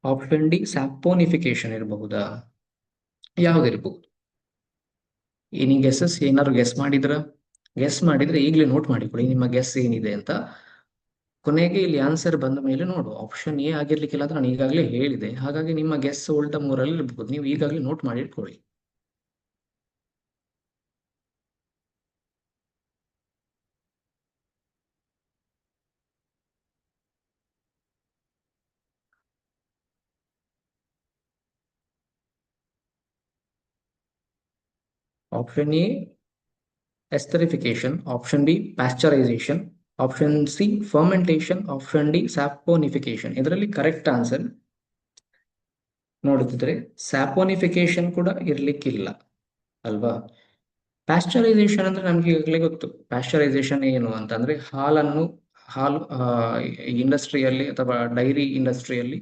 ಆಪ್ಷನ್ ಡಿ ಸ್ಯಾಪೋನಿಫಿಕೇಶನ್ ಇರಬಹುದಾ? ಯಾವ್ದಿರ್ಬಹುದು? Any guesses? ಏನಾದ್ರು ಗೆಸ್ ಮಾಡಿದ್ರೆ ಈಗಲೇ ನೋಟ್ ಮಾಡಿಕೊಡಿ ನಿಮ್ಮ ಗೆಸ್ ಏನಿದೆ ಅಂತ. ಕೊನೆಗೆ ಇಲ್ಲಿ ಆನ್ಸರ್ ಬಂದ ಮೇಲೆ ನೋಡು. ಆಪ್ಷನ್ ಎ ಆಗಿರ್ಲಿಕ್ಕಿಲ್ಲ ಅಂತ ನಾನು ಈಗಾಗಲೇ ಹೇಳಿದೆ. ಹಾಗಾಗಿ ನಿಮ್ಮ ಗೆಸ್ ಉಲ್ಟಾ 3 ಇರ್ಬಹುದು. ನೀವು ಈಗಾಗಲೇ ನೋಟ್ ಮಾಡಿ ಇಟ್ಕೊಳ್ಳಿ. Option A esterification, option B pasteurization, option C fermentation, option D saponification. ಇದರಲ್ಲಿ ಕರೆಕ್ಟ್ ಆನ್ಸರ್ ನೋಡುತ್ತಿದ್ರೆ ಸ್ಯಾಪೋನಿಫಿಕೇಶನ್ ಕೂಡ ಇರ್ಲಿಕ್ಕಿಲ್ಲ ಅಲ್ವಾ? ಪ್ಯಾಸ್ಚರೈಸೇಷನ್ ಅಂದ್ರೆ ನಮ್ಗೆ ಈಗಾಗಲೇ ಗೊತ್ತು. ಪ್ಯಾಸ್ಚರೈಸೇಷನ್ ಏನು ಅಂತಂದ್ರೆ ಹಾಲು ಇಂಡಸ್ಟ್ರಿಯಲ್ಲಿ ಅಥವಾ ಡೈರಿ ಇಂಡಸ್ಟ್ರಿಯಲ್ಲಿ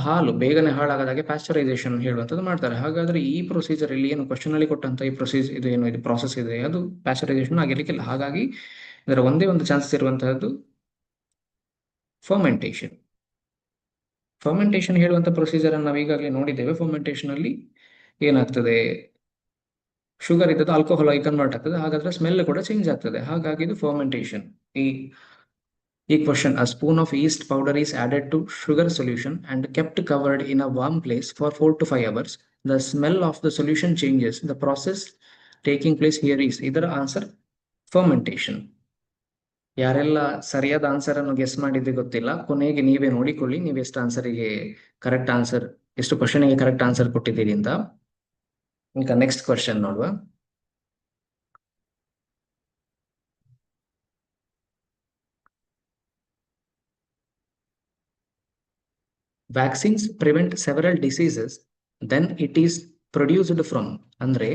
ಹಾಲು ಬೇಗನೆ ಹಾಳಾಗದಾಗೆ ಪ್ಯಾಸ್ಚರೈಸೇಷನ್ ಹೇಳುವಂಥದ್ದು ಮಾಡ್ತಾರೆ. ಹಾಗಾದ್ರೆ ಈ ಪ್ರೊಸೀಜರ್ ಇಲ್ಲಿ ಏನು ಕ್ವಶನ್ ಅಲ್ಲಿ ಕೊಟ್ಟಂತ ಈ ಪ್ರಾಸೆಸ್ ಇದೆ ಅದು ಪ್ಯಾಸ್ಚರೈಸೇಷನ್ ಆಗಿರ್ಲಿಕ್ಕಿಲ್ಲ. ಹಾಗಾಗಿ ಇದರ ಒಂದೇ ಒಂದು ಚಾನ್ಸಸ್ ಇರುವಂತಹದ್ದು ಫರ್ಮೆಂಟೇಶನ್. ಫರ್ಮೆಂಟೇಶನ್ ಹೇಳುವಂತ ಪ್ರೊಸೀಜರ್ ಅನ್ನು ನಾವು ಈಗಾಗಲೇ ನೋಡಿದ್ದೇವೆ. ಫರ್ಮೆಂಟೇಶನ್ ಅಲ್ಲಿ ಏನಾಗ್ತದೆ, ಶುಗರ್ ಇದ್ದದ್ದು ಆಲ್ಕೋಹಾಲ್ ಆಗಿ ಕನ್ವರ್ಟ್ ಆಗ್ತದೆ. ಹಾಗಾದ್ರೆ ಸ್ಮೆಲ್ ಕೂಡ ಚೇಂಜ್ ಆಗ್ತದೆ. ಹಾಗಾಗಿ ಇದು ಫರ್ಮೆಂಟೇಶನ್. ಈ question, a spoon of yeast powder is added to sugar solution and kept covered in a warm place for 4 to 5 hours. The smell of the solution changes. The process taking place here is. ಇದರ answer fermentation. ಯಾರೆಲ್ಲ ಸರಿಯಾದ answer ಅನ್ನು guess ಮಾಡಿದ್ರೆ ಗೊತ್ತಿಲ್ಲ, ಕೊನೆಗೆ ನೀವೇ ನೋಡಿಕೊಳ್ಳಿ ನೀವು ಎಷ್ಟು ಕ್ವಶನ್ಗೆ ಕರೆಕ್ಟ್ ಆನ್ಸರ್ ಕೊಟ್ಟಿದ್ದೀರಿ ಅಂತ. ಈಗ ನೆಕ್ಸ್ಟ್ ಕ್ವಶನ್ ನೋಡುವ. Vaccines prevent several diseases, then it is produced from. ಅಂದ್ರೆ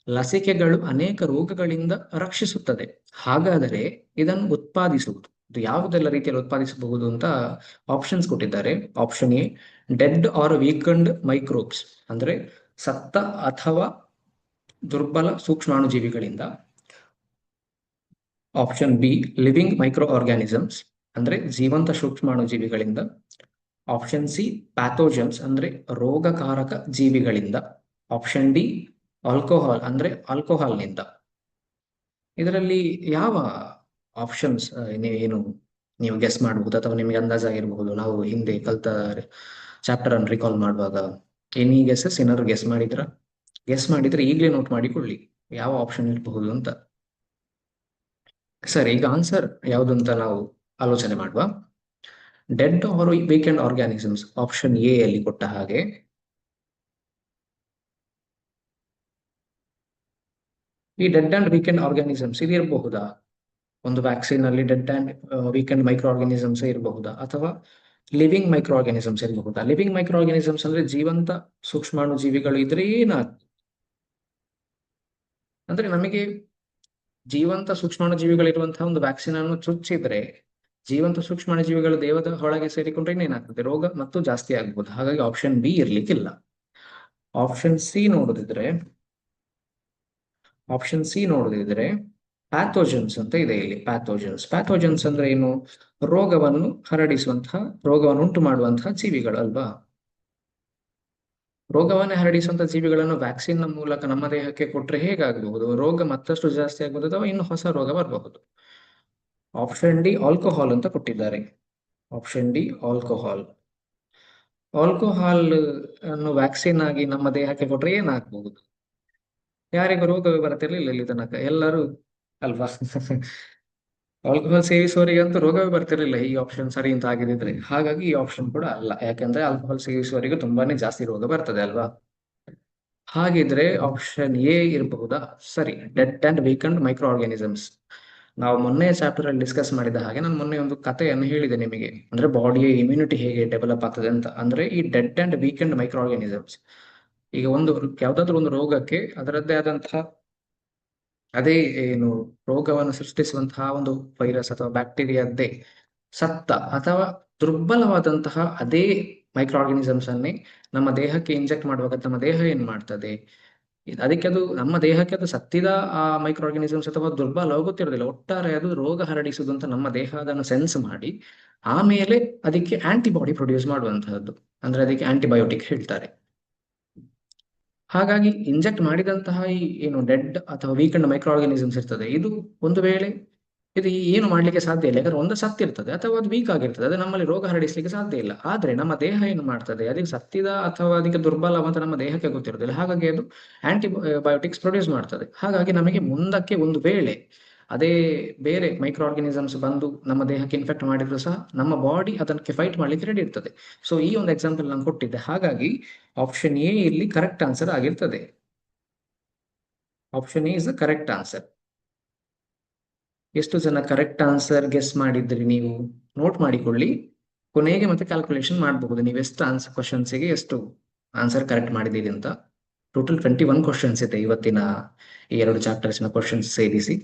ಲಸಿಕೆಗಳು ಅನೇಕ ರೋಗಗಳಿಂದ ರಕ್ಷಿಸುತ್ತದೆ, ಹಾಗಾದರೆ ಇದನ್ನು ಉತ್ಪಾದಿಸುವುದು. ಇದು ಯಾವುದೆಲ್ಲ ರೀತಿಯಲ್ಲಿ ಉತ್ಪಾದಿಸಬಹುದು ಅಂತ ಆಪ್ಷನ್ಸ್ ಕೊಟ್ಟಿದ್ದಾರೆ. Option A, dead or weakened microbes, ಅಂದ್ರೆ ಸತ್ತ ಅಥವಾ ದುರ್ಬಲ ಸೂಕ್ಷ್ಮಾಣುಜೀವಿಗಳಿಂದ. Option B, living microorganisms, ಅಂದ್ರೆ ಜೀವಂತ ಸೂಕ್ಷ್ಮಾಣುಜೀವಿಗಳಿಂದ. ಆಪ್ಷನ್ ಸಿ, ಪ್ಯಾಥೋಜನ್ಸ್, ಅಂದ್ರೆ ರೋಗಕಾರಕ ಜೀವಿಗಳಿಂದ. ಆಪ್ಷನ್ ಡಿ, ಆಲ್ಕೋಹಾಲ್, ಅಂದ್ರೆ ಆಲ್ಕೋಹಾಲ್ನಿಂದ. ಇದರಲ್ಲಿ ಯಾವ ಆಪ್ಷನ್ಸ್ ನೀವು ಗೆಸ್ ಮಾಡಬಹುದು ಅಥವಾ ನಿಮಗೆ ಅಂದಾಜಾಗಿರಬಹುದು? ನಾವು ಹಿಂದೆ ಕಲ್ತ ಚಾಪ್ಟರ್ ಅನ್ನು ರಿಕಾಲ್ ಮಾಡುವಾಗ ಎನಿ ಗೆಸಸ್ ಏನಾದ್ರು ಗೆಸ್ ಮಾಡಿದ್ರ? ಗೆಸ್ ಮಾಡಿದ್ರೆ ಈಗಲೇ ನೋಟ್ ಮಾಡಿಕೊಳ್ಳಿ ಯಾವ ಆಪ್ಷನ್ ಇರಬಹುದು ಅಂತ. ಸರಿ, ಈಗ ಆನ್ಸರ್ ಯಾವುದು ಅಂತ ನಾವು ಆಲೋಚನೆ ಮಾಡುವ. Dead or weakened organisms, option A ಅಲ್ಲಿ ಕೊಟ್ಟ ಹಾಗೆ. ಈ ಡೆಡ್ ಅಂಡ್ ವೀಕೆಂಡ್ ಆರ್ಗ್ಯಾನಿಸಮ್ಸ್ ಇದು ಇರಬಹುದಾ? ಒಂದು ವ್ಯಾಕ್ಸಿನ್ ಅಲ್ಲಿ dead and weakened microorganisms ಇರಬಹುದಾ, ಅಥವಾ ಲಿವಿಂಗ್ ಮೈಕ್ರೋ ಆರ್ಗ್ಯಾನಿಸಮ್ಸ್ ಇರಬಹುದಾ? ಲಿವಿಂಗ್ ಮೈಕ್ರೋ ಆರ್ಗ್ಯಾನಿಸಮ್ಸ್ ಅಂದ್ರೆ ಜೀವಂತ ಸೂಕ್ಷ್ಮಾಣು ಜೀವಿಗಳು ಇದ್ರೆ ಅಂದ್ರೆ ನಮಗೆ ಜೀವಂತ ಸೂಕ್ಷ್ಮಾಣು ಜೀವಿಗಳಿರುವಂತಹ ಒಂದು ವ್ಯಾಕ್ಸಿನ್ ಅನ್ನು ಚುಚ್ಚಿದ್ರೆ ಜೀವಂತ ಸೂಕ್ಷ್ಮಾಣು ಜೀವಿಗಳು ದೇಹದ ಒಳಗೆ ಸೇರಿಕೊಂಡ್ರೆ ಇನ್ನೇನಾಗ್ತದೆ? ರೋಗ ಮತ್ತು ಜಾಸ್ತಿ ಆಗ್ಬೋದು. ಹಾಗಾಗಿ ಆಪ್ಷನ್ ಬಿ ಇರ್ಲಿಕ್ಕಿಲ್ಲ. ಆಪ್ಷನ್ ಸಿ ನೋಡೋದಿದ್ರೆ ಪ್ಯಾಥೋಜನ್ಸ್ ಅಂತ ಇದೆ ಇಲ್ಲಿ. ಪ್ಯಾಥೋಜನ್ಸ್ ಅಂದ್ರೆ ಏನು? ರೋಗವನ್ನು ಉಂಟು ಮಾಡುವಂತಹ ಜೀವಿಗಳು ಅಲ್ವಾ? ರೋಗವನ್ನೇ ಹರಡಿಸುವಂತಹ ಜೀವಿಗಳನ್ನು ವ್ಯಾಕ್ಸಿನ್ ಮೂಲಕ ನಮ್ಮ ದೇಹಕ್ಕೆ ಕೊಟ್ರೆ ಹೇಗಾಗಬಹುದು? ರೋಗ ಮತ್ತಷ್ಟು ಜಾಸ್ತಿ ಆಗಬಹುದು ಅಥವಾ ಇನ್ನು ಹೊಸ ರೋಗ ಬರಬಹುದು. ಆಪ್ಷನ್ ಡಿ, ಆಲ್ಕೋಹಾಲ್ ಅಂತ ಕೊಟ್ಟಿದ್ದಾರೆ. ಆಪ್ಷನ್ ಡಿ, ಆಲ್ಕೋಹಾಲ್ ಅನ್ನು ವ್ಯಾಕ್ಸಿನ್ ಆಗಿ ನಮ್ಮ ದೇಹಕ್ಕೆ ಕೊಟ್ರೆ ಏನಾಗಬಹುದು? ಯಾರಿಗೂ ರೋಗವೇ ಬರ್ತಿರ್ಲಿಲ್ಲ ಇಲ್ಲಿ ತನಕ, ಎಲ್ಲರೂ ಅಲ್ವಾ? ಆಲ್ಕೋಹಾಲ್ ಸೇವಿಸುವವರಿಗಂತೂ ರೋಗವೇ ಬರ್ತಿರ್ಲಿಲ್ಲ ಈ ಆಪ್ಷನ್ ಸರಿ ಅಂತ ಆಗಿದ್ರೆ. ಹಾಗಾಗಿ ಈ ಆಪ್ಷನ್ ಕೂಡ ಅಲ್ಲ, ಯಾಕಂದ್ರೆ ಆಲ್ಕೋಹಾಲ್ ಸೇವಿಸುವವರಿಗೂ ತುಂಬಾನೇ ಜಾಸ್ತಿ ರೋಗ ಬರ್ತದೆ ಅಲ್ವಾ? ಹಾಗಿದ್ರೆ ಆಪ್ಷನ್ ಎ ಇರಬಹುದಾ? ಸರಿ, dead and weakened microorganisms. ನಾವು ಮೊನ್ನೆ ಚಾಪ್ಟರ್ ಅಲ್ಲಿ ಡಿಸ್ಕಸ್ ಮಾಡಿದ ಹಾಗೆ ನಾನು ಮೊನ್ನೆ ಒಂದು ಕಥೆಯನ್ನು ಹೇಳಿದೆ ನಿಮಗೆ, ಅಂದ್ರೆ ಬಾಡಿಯ ಇಮ್ಯುನಿಟಿ ಹೇಗೆ ಡೆವಲಪ್ ಆಗ್ತದೆ ಅಂತ. ಅಂದ್ರೆ ಈ dead and weakened micro organisms, ಈಗ ಯಾವ್ದಾದ್ರು ಒಂದು ರೋಗಕ್ಕೆ ಅದರದ್ದೇ ಆದಂತಹ ಅದೇ ರೋಗವನ್ನು ಸೃಷ್ಟಿಸುವಂತಹ ಒಂದು ವೈರಸ್ ಅಥವಾ ಬ್ಯಾಕ್ಟೀರಿಯಾದ್ದೇ ಸತ್ತ ಅಥವಾ ದುರ್ಬಲವಾದಂತಹ ಅದೇ ಮೈಕ್ರೋ ಆರ್ಗನಿಸಮ್ಸ್ ಅನ್ನೇ ನಮ್ಮ ದೇಹಕ್ಕೆ ಇಂಜೆಕ್ಟ್ ಮಾಡುವಾಗ ನಮ್ಮ ದೇಹ ಏನ್ ಮಾಡ್ತದೆ? ನಮ್ಮ ದೇಹಕ್ಕೆ ಅದು ಸತ್ತಿದ ಆ ಮೈಕ್ರೋ ಆರ್ಗನಿಸಮ್ಸ್ ಅಥವಾ ದುರ್ಬಲ ಗೊತ್ತಿರೋದಿಲ್ಲ, ಒಟ್ಟಾರೆ ಅದು ರೋಗ ಹರಡಿಸುವುದು ಅಂತ ನಮ್ಮ ದೇಹ ಅದನ್ನು ಸೆನ್ಸ್ ಮಾಡಿ ಆಮೇಲೆ ಅದಕ್ಕೆ ಆಂಟಿಬಾಡಿ ಪ್ರೊಡ್ಯೂಸ್ ಮಾಡುವಂತಹದ್ದು, ಅಂದ್ರೆ ಅದಕ್ಕೆ ಆಂಟಿಬಯೋಟಿಕ್ ಹೇಳ್ತಾರೆ. ಹಾಗಾಗಿ ಇಂಜೆಕ್ಟ್ ಮಾಡಿದಂತಹ ಈ ಡೆಡ್ ಅಥವಾ ವೀಕೆಂಡ್ ಮೈಕ್ರೋ ಆರ್ಗನಿಸಮ್ಸ್ ಇರ್ತದೆ, ಇದು ಒಂದು ವೇಳೆ ಇದು ಏನು ಮಾಡ್ಲಿಕ್ಕೆ ಸಾಧ್ಯ ಇಲ್ಲ, ಯಾಕಂದ್ರೆ ಒಂದು ಸತ್ತಿರ್ತದೆ ಅಥವಾ ಅದು ವೀಕ್ ಆಗಿರ್ತದೆ, ಅದು ನಮ್ಮಲ್ಲಿ ರೋಗ ಹರಡಿಸ್ಲಿಕ್ಕೆ ಸಾಧ್ಯ ಇಲ್ಲ. ಆದ್ರೆ ನಮ್ಮ ದೇಹ ಏನು ಮಾಡ್ತದೆ? ಅದಕ್ಕೆ ಸತ್ತಿದ ಅಥವಾ ಅದಕ್ಕೆ ದುರ್ಬಲ ಅಂತ ನಮ್ಮ ದೇಹಕ್ಕೆ ಗೊತ್ತಿರೋದಿಲ್ಲ, ಹಾಗಾಗಿ ಅದು ಆಂಟಿಬಯೋಟಿಕ್ಸ್ ಪ್ರೊಡ್ಯೂಸ್ ಮಾಡ್ತದೆ. ಹಾಗಾಗಿ ನಮಗೆ ಮುಂದಕ್ಕೆ ಒಂದು ವೇಳೆ ಅದೇ ಬೇರೆ ಮೈಕ್ರೋ ಆರ್ಗನಿಸಮ್ಸ್ ಬಂದು ನಮ್ಮ ದೇಹಕ್ಕೆ ಇನ್ಫೆಕ್ಟ್ ಮಾಡಿದ್ರು ಸಹ ನಮ್ಮ ಬಾಡಿ ಅದಕ್ಕೆ ಫೈಟ್ ಮಾಡ್ಲಿಕ್ಕೆ ರೆಡಿ ಇರ್ತದೆ. ಸೊ ಈ ಒಂದು ಎಕ್ಸಾಂಪಲ್ ನಾನು ಕೊಟ್ಟಿದ್ದೆ. ಹಾಗಾಗಿ ಆಪ್ಷನ್ ಎ ಇಲ್ಲಿ ಕರೆಕ್ಟ್ ಆನ್ಸರ್ ಆಗಿರ್ತದೆ. Option A is the correct answer. ಎಷ್ಟು ಜನ ಕರೆಕ್ಟ್ ಆನ್ಸರ್ ಗೆಸ್ ಮಾಡಿದ್ರಿ ನೀವು ನೋಟ್ ಮಾಡಿಕೊಳ್ಳಿ. ಕೊನೆಗೆ ಮತ್ತೆ ಕ್ಯಾಲ್ಕುಲೇಷನ್ ಮಾಡಬಹುದು ನೀವು ಎಷ್ಟು ಆನ್ಸರ್ ಕ್ವಶನ್ಸ್ಗೆ ಎಷ್ಟು ಆನ್ಸರ್ ಕರೆಕ್ಟ್ ಮಾಡಿದ್ದೀರಿ ಅಂತ. ಟೋಟಲ್ 21 ಕ್ವಶನ್ಸ್ ಇದೆ ಇವತ್ತಿನ ಈ 2 ಚಾಪ್ಟರ್ಸ್ನ ಕ್ವಶನ್ಸ್ ಸೇರಿಸಿ.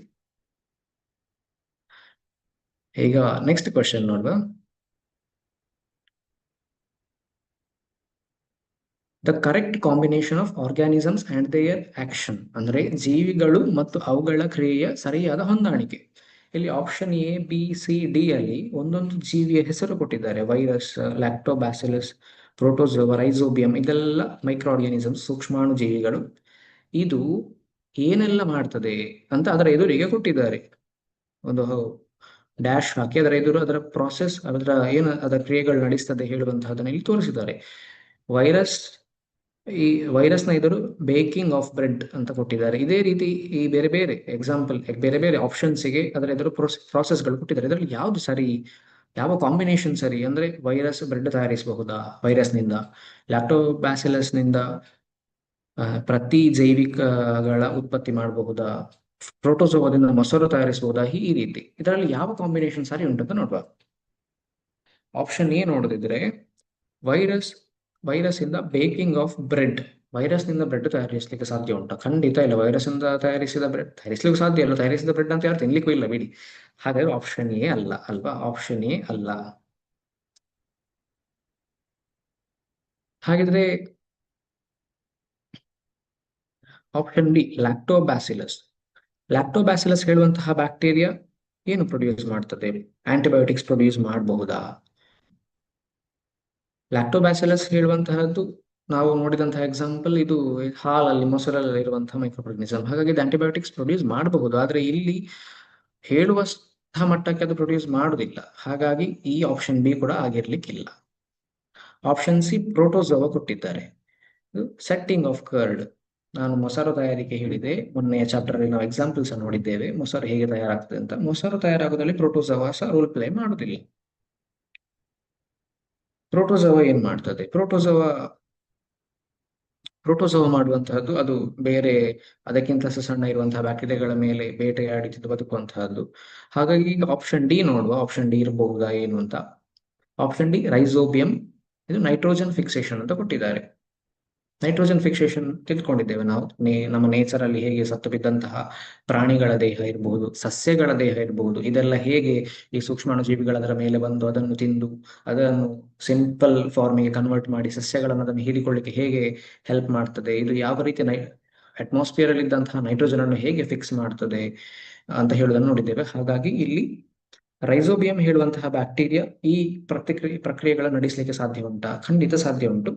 ಈಗ ನೆಕ್ಸ್ಟ್ ಕ್ವಶನ್ ನೋಡುವ. The correct combination of organisms and there action, ಅಂದ್ರೆ ಜೀವಿಗಳು ಮತ್ತು ಅವುಗಳ ಕ್ರಿಯೆಯ ಸರಿಯಾದ ಹೊಂದಾಣಿಕೆ. ಇಲ್ಲಿ option A, B, C, D ಅಲ್ಲಿ ಒಂದೊಂದು ಜೀವಿಯ ಹೆಸರು ಕೊಟ್ಟಿದ್ದಾರೆ. ವೈರಸ್, ಲ್ಯಾಕ್ಟೋಬ್ಯಾಸಿಲಸ್, ಪ್ರೋಟೋಜೋವಾ, ರೈಸೋಬಿಯಂ, ಇದೆಲ್ಲ ಮೈಕ್ರೋ ಆರ್ಗ್ಯಾನಿಸಮ್ಸ್, ಸೂಕ್ಷ್ಮಾಣು ಜೀವಿಗಳು. ಇದು ಏನೆಲ್ಲ ಮಾಡ್ತದೆ ಅಂತ ಅದರ ಎದುರಿಗೆ ಕೊಟ್ಟಿದ್ದಾರೆ. ಒಂದು ಡ್ಯಾಶ್ ಹಾಕಿ ಅದರ ಎದುರು ಅದರ ಪ್ರಾಸೆಸ್, ಅದರ ಕ್ರಿಯೆಗಳು ನಡೆಸ್ತದೆ ಹೇಳುವಂತಹದನ್ನ ಇಲ್ಲಿ ತೋರಿಸಿದ್ದಾರೆ. ಈ ವೈರಸ್ನ ಎದುರು ಬೇಕಿಂಗ್ ಆಫ್ ಬ್ರೆಡ್ ಅಂತ ಕೊಟ್ಟಿದ್ದಾರೆ. ಇದೇ ರೀತಿ ಈ ಬೇರೆ ಬೇರೆ ಎಕ್ಸಾಂಪಲ್, ಬೇರೆ ಬೇರೆ ಆಪ್ಷನ್ಸ್ಗೆ ಅದರ ಎದುರು ಪ್ರಾಸೆಸ್ಗಳು ಕೊಟ್ಟಿದ್ದಾರೆ. ಇದರಲ್ಲಿ ಯಾವ್ದು ಸರಿ, ಯಾವ ಕಾಂಬಿನೇಷನ್ ಸರಿ? ಅಂದ್ರೆ ವೈರಸ್ ಬ್ರೆಡ್ ತಯಾರಿಸಬಹುದಾ ವೈರಸ್ನಿಂದ? ಲ್ಯಾಕ್ಟೋಬ್ಯಾಸಿಲಸ್ನಿಂದ ಪ್ರತಿ ಜೈವಿಕಗಳ ಉತ್ಪತ್ತಿ ಮಾಡಬಹುದಾ? ಪ್ರೋಟೋಜೋವಾದಿಂದ ಮೊಸರು ತಯಾರಿಸಬಹುದಾ? ಈ ರೀತಿ ಇದರಲ್ಲಿ ಯಾವ ಕಾಂಬಿನೇಷನ್ ಸರಿ ಉಂಟಂತ ನೋಡುವ. ಆಪ್ಷನ್ ಎ ನೋಡದಿದ್ರೆ ವೈರಸ್ ಇಂದ ಬೇಕಿಂಗ್ ಆಫ್ ಬ್ರೆಡ್. ವೈರಸ್ನಿಂದ ಬ್ರೆಡ್ ತಯಾರಿಸಲಿಕ್ಕೆ ಸಾಧ್ಯ ಉಂಟಾ? ಖಂಡಿತ ಇಲ್ಲ. ವೈರಸ್ ಇಂದ ತಯಾರಿಸಿದ ಬ್ರೆಡ್ ತಯಾರಿಸಲಿಕ್ಕೆ ಸಾಧ್ಯ ಇಲ್ಲ. ತಯಾರಿಸಿದ ಬ್ರೆಡ್ ಅಂತ ಯಾರು ತಿನ್ಲಿಕ್ಕೂ ಇಲ್ಲ ಬಿಡಿ. ಹಾಗಾದ್ರೆ ಆಪ್ಷನ್ ಎ ಅಲ್ಲ ಅಲ್ವಾ? ಆಪ್ಷನ್ ಎ ಅಲ್ಲ. ಹಾಗಿದ್ರೆ ಆಪ್ಷನ್ ಡಿ ಲ್ಯಾಕ್ಟೋಬ್ಯಾಸಿಲಸ್. ಲ್ಯಾಕ್ಟೋಬ್ಯಾಸಿಲಸ್ ಹೇಳುವಂತಹ ಬ್ಯಾಕ್ಟೀರಿಯಾ ಏನು ಪ್ರೊಡ್ಯೂಸ್ ಮಾಡ್ತದೆ? ಆಂಟಿಬಯೋಟಿಕ್ಸ್ ಪ್ರೊಡ್ಯೂಸ್ ಮಾಡಬಹುದಾ? ಲ್ಯಾಕ್ಟೋಬ್ಯಾಸಿಲಸ್ ಹೇಳುವಂತಹದ್ದು ನಾವು ನೋಡಿದಂತಹ ಎಕ್ಸಾಂಪಲ್ ಇದು ಹಾಲಲ್ಲಿ, ಮೊಸರಲ್ಲಿ ಇರುವಂತಹ ಮೈಕ್ರೋಆರ್ಗನಿಸಮ್. ಹಾಗಾಗಿ ಇದು ಆಂಟಿಬಯೋಟಿಕ್ಸ್ ಪ್ರೊಡ್ಯೂಸ್ ಮಾಡಬಹುದು, ಆದ್ರೆ ಇಲ್ಲಿ ಹೇಳುವಷ್ಟು ಮಟ್ಟಕ್ಕೆ ಅದು ಪ್ರೊಡ್ಯೂಸ್ ಮಾಡುವುದಿಲ್ಲ. ಹಾಗಾಗಿ ಈ ಆಪ್ಷನ್ ಬಿ ಕೂಡ ಆಗಿರ್ಲಿಕ್ಕಿಲ್ಲ. ಆಪ್ಷನ್ ಸಿ ಪ್ರೋಟೋಜೋವಾ ಕೊಟ್ಟಿದ್ದಾರೆ. Setting of curd. ನಾನು ಮೊಸರು ತಯಾರಿಕೆ ಹೇಳಿದೆ, ಮೊನ್ನೆಯ ಚಾಪ್ಟರ್ ಅಲ್ಲಿ ನಾವು ಎಕ್ಸಾಂಪಲ್ಸ್ ನೋಡಿದ್ದೇವೆ ಮೊಸರು ಹೇಗೆ ತಯಾರಾಗ್ತದೆ ಅಂತ. ಮೊಸರು ತಯಾರಾಗೋದ್ರಲ್ಲಿ ಪ್ರೋಟೋಜೋವಾ ಸಹ ರೋಲ್ ಪ್ಲೇ ಮಾಡುವುದಿಲ್ಲ. ಪ್ರೋಟೋಜೋವಾ ಏನ್ ಮಾಡ್ತದೆ? ಪ್ರೋಟೋಜೋವಾ ಮಾಡುವಂತಹದ್ದು ಅದು ಬೇರೆ ಅದಕ್ಕಿಂತ ಸಣ್ಣ ಇರುವಂತಹ ಬ್ಯಾಕ್ಟೀರಿಯಾಗಳ ಮೇಲೆ ಬೇಟೆಯಾಡಿ ತಿಂದು ಬದುಕುವಂತಹದ್ದು. ಹಾಗಾಗಿ ಆಪ್ಷನ್ ಡಿ ನೋಡುವ, ಆಪ್ಷನ್ ಡಿ ಇರಬಹುದಾ ಏನು ಅಂತ. Option D rhizobium. ಇದು ನೈಟ್ರೋಜನ್ ಫಿಕ್ಸೇಷನ್ ಅಂತ ಕೊಟ್ಟಿದ್ದಾರೆ. ನೈಟ್ರೋಜನ್ ಫಿಕ್ಸೇಷನ್ ತಿಳ್ಕೊಂಡಿದ್ದೇವೆ ನಾವು, ನಮ್ಮ ನೇಚರ್ ಅಲ್ಲಿ ಹೇಗೆ ಸತ್ತು ಬಿದ್ದಂತಹ ಪ್ರಾಣಿಗಳ ದೇಹ ಇರಬಹುದು, ಸಸ್ಯಗಳ ದೇಹ ಇರಬಹುದು, ಇದೆಲ್ಲ ಹೇಗೆ ಈ ಸೂಕ್ಷ್ಮಾಣುಜೀವಿಗಳ ಅದರ ಮೇಲೆ ಬಂದು ಅದನ್ನು ತಿಂದು ಅದನ್ನು ಸಿಂಪಲ್ ಫಾರ್ಮಿಗೆ ಕನ್ವರ್ಟ್ ಮಾಡಿ ಸಸ್ಯಗಳನ್ನು ಅದನ್ನು ಹೀರಿಕೊಳ್ಳಿಕ್ಕೆ ಹೇಗೆ ಹೆಲ್ಪ್ ಮಾಡ್ತದೆ, ಇದು ಯಾವ ರೀತಿ ಅಟ್ಮಾಸ್ಫಿಯರ್ ಅಲ್ಲಿ ಇದ್ದಂತಹ ನೈಟ್ರೋಜನ್ ಅನ್ನು ಹೇಗೆ ಫಿಕ್ಸ್ ಮಾಡ್ತದೆ ಅಂತ ಹೇಳುವುದನ್ನು ನೋಡಿದ್ದೇವೆ. ಹಾಗಾಗಿ ಇಲ್ಲಿ ರೈಸೋಬಿಯಂ ಹೇಳುವಂತಹ ಬ್ಯಾಕ್ಟೀರಿಯಾ ಈ ಪ್ರಕ್ರಿಯೆಗಳನ್ನು ನಡೆಸಲಿಕ್ಕೆ ಸಾಧ್ಯ ಉಂಟಾ? ಖಂಡಿತ ಸಾಧ್ಯ ಉಂಟು.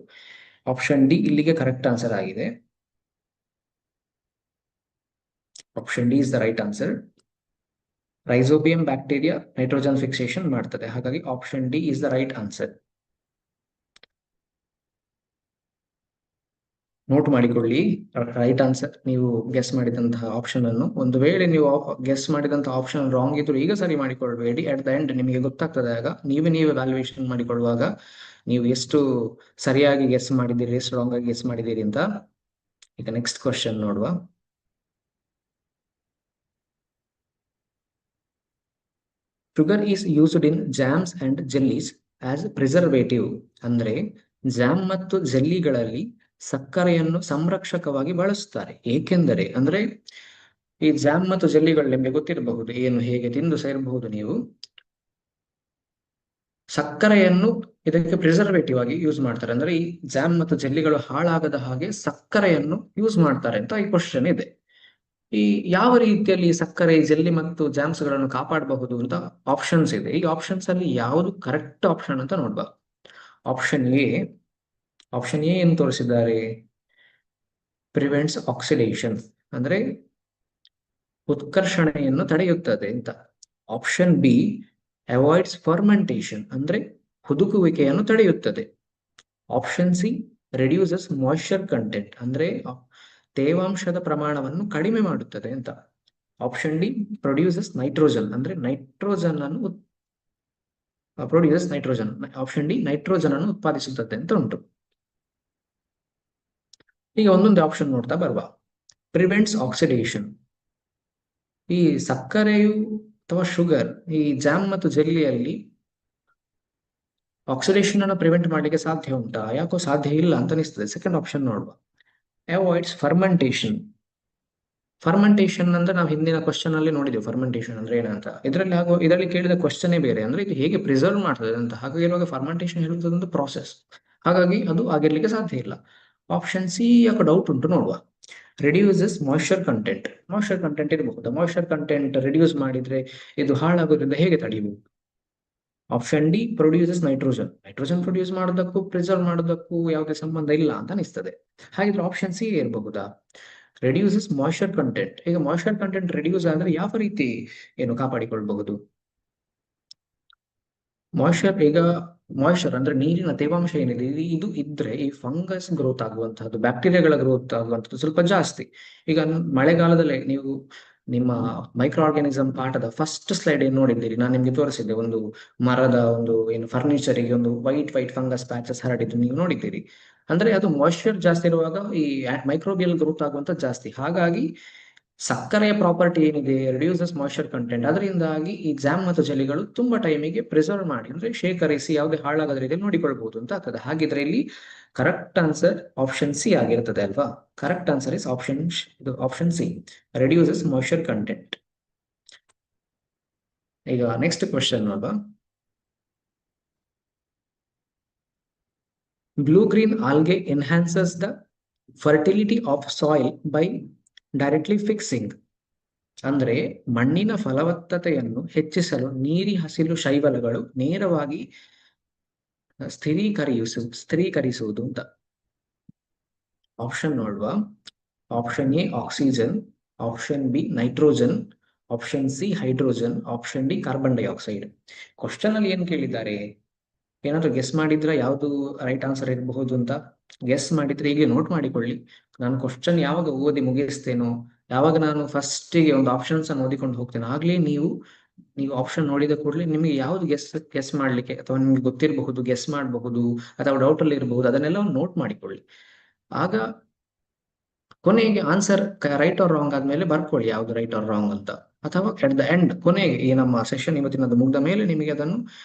ಆಪ್ಷನ್ ಡಿ ಇಲ್ಲಿಗೆ ಕರೆಕ್ಟ್ ಆನ್ಸರ್ ಆಗಿದೆ. Option D is the right answer. Rhizobium bacteria nitrogen fixation ಮಾಡ್ತದೆ. ಹಾಗಾಗಿ option D is the right answer. Note ಮಾಡಿಕೊಳ್ಳಿ ರೈಟ್ ಆನ್ಸರ್. ನೀವು ಗೆಸ್ ಮಾಡಿದಂತಹ ಆಪ್ಷನ್ ಅನ್ನು, ಒಂದು ವೇಳೆ ನೀವು ಗೆಸ್ ಮಾಡಿದಂತಹ ಆಪ್ಷನ್ ರಾಂಗ್ ಇದ್ರು ಈಗ ಸರಿ ಮಾಡಿಕೊಳ್ಬೇಡಿ. ಅಟ್ ದ ಎಂಡ್ ನಿಮಗೆ ಗೊತ್ತಾಗ್ತದೆ ಆಗ ನೀವೇ ವ್ಯಾಲ್ಯೂಯೇಷನ್ ಮಾಡಿಕೊಳ್ಳುವಾಗ ನೀವು ಎಷ್ಟು ಸರಿಯಾಗಿ ಗೆಸ್ ಮಾಡಿದ್ದೀರಿ, ಎಷ್ಟು ರಾಂಗ್ ಆಗಿ ಗೆಸ್ ಮಾಡಿದ್ದೀರಿ ಅಂತ. ಈಗ ನೆಕ್ಸ್ಟ್ ಕ್ವಶನ್ ನೋಡುವ. Sugar is used in jams and jellies as preservative. ಅಂದ್ರೆ ಜಾಮ್ ಮತ್ತು ಜೆಲ್ಲಿಗಳಲ್ಲಿ ಸಕ್ಕರೆಯನ್ನು ಸಂರಕ್ಷಕವಾಗಿ ಬಳಸುತ್ತಾರೆ. ಏಕೆಂದರೆ ಅಂದ್ರೆ ಈ ಜಾಮ್ ಮತ್ತು ಜೆಲ್ಲಿಗಳು ನಿಮಗೆ ಗೊತ್ತಿರಬಹುದು, ಏನು ಹೇಗೆ ತಿಂದು ಸೇರಬಹುದು ನೀವು. ಸಕ್ಕರೆಯನ್ನು ಇದಕ್ಕೆ ಪ್ರಿಸರ್ವೇಟಿವ್ ಆಗಿ ಯೂಸ್ ಮಾಡ್ತಾರೆ. ಅಂದ್ರೆ ಈ ಜಾಮ್ ಮತ್ತು ಜೆಲ್ಲಿಗಳು ಹಾಳಾಗದ ಹಾಗೆ ಸಕ್ಕರೆಯನ್ನು ಯೂಸ್ ಮಾಡ್ತಾರೆ ಅಂತ ಈ ಕ್ವಶನ್ ಇದೆ. ಈ ಯಾವ ರೀತಿಯಲ್ಲಿ ಸಕ್ಕರೆ, ಜೆಲ್ಲಿ ಮತ್ತು ಜಾಮ್ಸ್ ಗಳನ್ನು ಕಾಪಾಡಬಹುದು ಅಂತ ಆಪ್ಷನ್ಸ್ ಇದೆ. ಈ ಆಪ್ಷನ್ಸ್ ಅಲ್ಲಿ ಯಾವುದು ಕರೆಕ್ಟ್ ಆಪ್ಷನ್ ಅಂತ ನೋಡುವ. ಆಪ್ಷನ್ ಎ ಏನು ತೋರಿಸಿದ್ದಾರೆ? ಪ್ರಿವೆಂಟ್ಸ್ ಆಕ್ಸಿಡೇಷನ್, ಅಂದ್ರೆ ಉತ್ಕರ್ಷಣೆಯನ್ನು ತಡೆಯುತ್ತದೆ ಅಂತ. ಆಪ್ಷನ್ ಬಿ ಅವಾಯ್ಡ್ಸ್ ಫರ್ಮೆಂಟೇಷನ್, ಅಂದ್ರೆ ಹುದುಕುವಿಕೆಯನ್ನು ತಡೆಯುತ್ತದೆ. Option C reduces moisture content, ಅಂದ್ರೆ ತೇವಾಂಶದ ಪ್ರಮಾಣವನ್ನು ಕಡಿಮೆ ಮಾಡುತ್ತದೆ ಅಂತ. ಆಪ್ಷನ್ ಡಿ ಪ್ರೊಡ್ಯೂಸಸ್ ನೈಟ್ರೋಜನ್, ಅಂದ್ರೆ ನೈಟ್ರೋಜನ್ ಅನ್ನು ಆಪ್ಷನ್ ಡಿ ನೈಟ್ರೋಜನ್ ಅನ್ನು ಉತ್ಪಾದಿಸುತ್ತದೆ ಅಂತ ಉಂಟು. ಈಗ ಒಂದೊಂದು ಆಪ್ಷನ್ ನೋಡ್ತಾ ಬರುವ. ಪ್ರಿವೆಂಟ್ಸ್ ಆಕ್ಸಿಡೇಷನ್, ಈ ಸಕ್ಕರೆಯು ಅಥವಾ ಶುಗರ್ ಈ ಜಾಮ್ ಮತ್ತು ಜೆಲ್ಲಿಯಲ್ಲಿ ಆಕ್ಸಿಡೇಷನ್ ಅನ್ನು ಪ್ರಿವೆಂಟ್ ಮಾಡಲಿಕ್ಕೆ ಸಾಧ್ಯ ಉಂಟಾ? ಯಾಕೋ ಸಾಧ್ಯ ಇಲ್ಲ ಅಂತ ಅನಿಸ್ತದೆ. ಸೆಕೆಂಡ್ ಆಪ್ಷನ್ ನೋಡುವ. Avoids fermentation. ಫರ್ಮೆಂಟೇಷನ್ ಅಂದ್ರೆ ನಾವು ಹಿಂದಿನ ಕ್ವಶನ್ ಅಲ್ಲಿ ನೋಡಿದ್ದೇವೆ ಫರ್ಮೆಂಟೇಷನ್ ಅಂದ್ರೆ ಏನಂತ. ಇದರಲ್ಲಿ ಕೇಳಿದ ಕ್ವಶನ್ ಬೇರೆ, ಅಂದ್ರೆ ಇದು ಹೇಗೆ ಪ್ರಿಸರ್ವ್ ಮಾಡ್ತದೆ ಅಂತ. ಹಾಗಾಗಿರುವಾಗ ಫರ್ಮೆಂಟೇಷನ್ ಹೇಳುತ್ತದೆ ಒಂದು ಪ್ರಾಸೆಸ್, ಹಾಗಾಗಿ ಅದು ಆಗಿರ್ಲಿಕ್ಕೆ ಸಾಧ್ಯ ಇಲ್ಲ. ಆಪ್ಷನ್ ಸಿ ಯಾಕೆ ಡೌಟ್ ಉಂಟು ನೋಡುವ. Reduces moisture content. Moisture content ಇರಬಹುದು. ಮಾಯಿಶ್ಚರ್ ಕಂಟೆಂಟ್ ರಿಡ್ಯೂಸ್ ಮಾಡಿದ್ರೆ ಇದು ಹಾಳಾಗೋದ್ರಿಂದ ಹೇಗೆ ತಡೆಯಬಹುದು? Option D produces nitrogen. Nitrogen produce ಮಾಡೋದಕ್ಕೂ ಪ್ರಿಸರ್ವ್ ಮಾಡೋದಕ್ಕೂ ಯಾವುದೇ ಸಂಬಂಧ ಇಲ್ಲ ಅಂತ ಅನಿಸ್ತದೆ. ಹಾಗಿದ್ರೆ ಆಪ್ಷನ್ ಸಿ ಇರಬಹುದಾ? Reduces moisture content. ಈಗ ಮಾಯಿಶ್ಚರ್ ಕಂಟೆಂಟ್ ರಿಡ್ಯೂಸ್ ಆದ್ರೆ ಯಾವ ರೀತಿ ಕಾಪಾಡಿಕೊಳ್ಬಹುದು? ಮಾಯಿಶ್ಚರ್ ಅಂದ್ರೆ ನೀರಿನ ತೇವಾಂಶ ಏನಿದೆ ಇದು ಇದ್ರೆ ಈ ಫಂಗಸ್ ಗ್ರೋತ್ ಆಗುವಂತಹದ್ದು, ಬ್ಯಾಕ್ಟೀರಿಯಾಗಳ ಗ್ರೋತ್ ಆಗುವಂತದ್ದು ಸ್ವಲ್ಪ ಜಾಸ್ತಿ. ಈಗ ಮಳೆಗಾಲದಲ್ಲಿ ನೀವು ನಿಮ್ಮ ಮೈಕ್ರೋ ಆರ್ಗಾನಿಸಮ್ ಪಾಠದ ಫಸ್ಟ್ ಸ್ಲೈಡ್ ಏನ್ ನೋಡಿದ್ದೀರಿ, ನಾನು ನಿಮ್ಗೆ ತೋರಿಸಿದ್ದೆ ಒಂದು ಮರದ ಒಂದು ಏನು ಫರ್ನಿಚರಿಗೆ ಒಂದು ವೈಟ್ ಫಂಗಸ್ ಪ್ಯಾಚಸ್ ಹರಡಿದ್ದು ನೀವು ನೋಡಿದ್ದೀರಿ. ಅಂದ್ರೆ ಅದು ಮಾಯಿಶ್ಚರ್ ಜಾಸ್ತಿ ಇರುವಾಗ ಈ ಮೈಕ್ರೋಬಿಯಲ್ ಗ್ರೋತ್ ಆಗುವಂತ ಜಾಸ್ತಿ. ಹಾಗಾಗಿ ಸಕ್ಕರೆಯ ಪ್ರಾಪರ್ಟಿ ಏನಿದೆ ರಿಡ್ಯೂಸಸ್ ಮಾಯಿಶ್ಚರ್ ಕಂಟೆಂಟ್, ಅದರಿಂದಾಗಿ ಈ ಜಾಮ್ ಮತ್ತು ಜೆಲ್ಲಿಗಳು ತುಂಬಾ ಟೈಮಿಗೆ ಪ್ರಿಸರ್ವ್ ಮಾಡಿ ಅಂದ್ರೆ ಶೇಖರಿಸಿ ಯಾವುದೇ ಹಾಳಾಗದ ರೀತಿಯಲ್ಲಿ ನೋಡಿಕೊಳ್ಬಹುದು ಅಂತ ಆಗ್ತದೆ. ಹಾಗಿದ್ರೆ ಇಲ್ಲಿ ಕರೆಕ್ಟ್ ಆನ್ಸರ್ ಆಪ್ಷನ್ ಸಿ ಆಗಿರ್ತದೆ ಅಲ್ವಾ? Correct answer is option C, reduces moisture content. ಈಗ ನೆಕ್ಸ್ಟ್ ಕ್ವಶನ್ ನೋಡುವ. Blue green algae enhances the fertility of soil by directly fixing. ಅಂದ್ರೆ ಮಣ್ಣಿನ ಫಲವತ್ತತೆಯನ್ನು ಹೆಚ್ಚಿಸಲು ನೀರಿ ಹಸಿರು ಶೈವಲಗಳು ನೇರವಾಗಿ ಸ್ಥಿರೀಕರಿಸುವುದು ಅಂತ. ಆಪ್ಷನ್ ನೋಡುವ. Option A oxygen, option B nitrogen, option C hydrogen, option D carbon dioxide. Question ಅಲ್ಲಿ ಏನ್ ಕೇಳಿದ್ದಾರೆ? ಏನಾದ್ರು ಗೆಸ್ ಮಾಡಿದ್ರೆ ಯಾವ್ದು ರೈಟ್ ಆನ್ಸರ್ ಇರಬಹುದು ಅಂತ ಗೆಸ್ ಮಾಡಿದ್ರೆ ಹೀಗೆ ನೋಟ್ ಮಾಡಿಕೊಳ್ಳಿ. ನಾನು ಕ್ವಶನ್ ಯಾವಾಗ ಓದಿ ಮುಗಿಸ್ತೇನೋ, ಯಾವಾಗ ನಾನು ಫಸ್ಟಿಗೆ ಒಂದು ಆಪ್ಷನ್ಸ್ ಅನ್ನು ಓದಿಕೊಂಡು ಹೋಗ್ತೇನೆ, ಆಗ್ಲೇ ನೀವು ಆಪ್ಷನ್ ನೋಡಿದ ಕೂಡಲೇ ನಿಮಗೆ ಯಾವ್ದು ಗೆಸ್ ಮಾಡ್ಲಿಕ್ಕೆ ಅಥವಾ ನಿಮ್ಗೆ ಗೊತ್ತಿರಬಹುದು, ಗೆಸ್ ಮಾಡಬಹುದು ಅಥವಾ ಡೌಟ್ ಅಲ್ಲಿ ಇರಬಹುದು, ಅದನ್ನೆಲ್ಲ ನೋಟ್ ಮಾಡಿಕೊಳ್ಳಿ. ಆಗ ಕೊನೆಗೆ ಆನ್ಸರ್ ರೈಟ್ ಆರ್ ರಾಂಗ್ ಆದ್ಮೇಲೆ ಬರ್ಕೊಳ್ಳಿ ಯಾವ್ದು ರೈಟ್ ಆರ್ ರಾಂಗ್ ಅಂತ. ಅಥವಾ ಅಟ್ ದ ಎಂಡ್ ಕೊನೆಗೆ ಈ ನಮ್ಮ ಸೆಷನ್ ಇವತ್ತಿನದು ಮುಗ್ದ ಮೇಲೆ ನಿಮಗೆ ಅದನ್ನು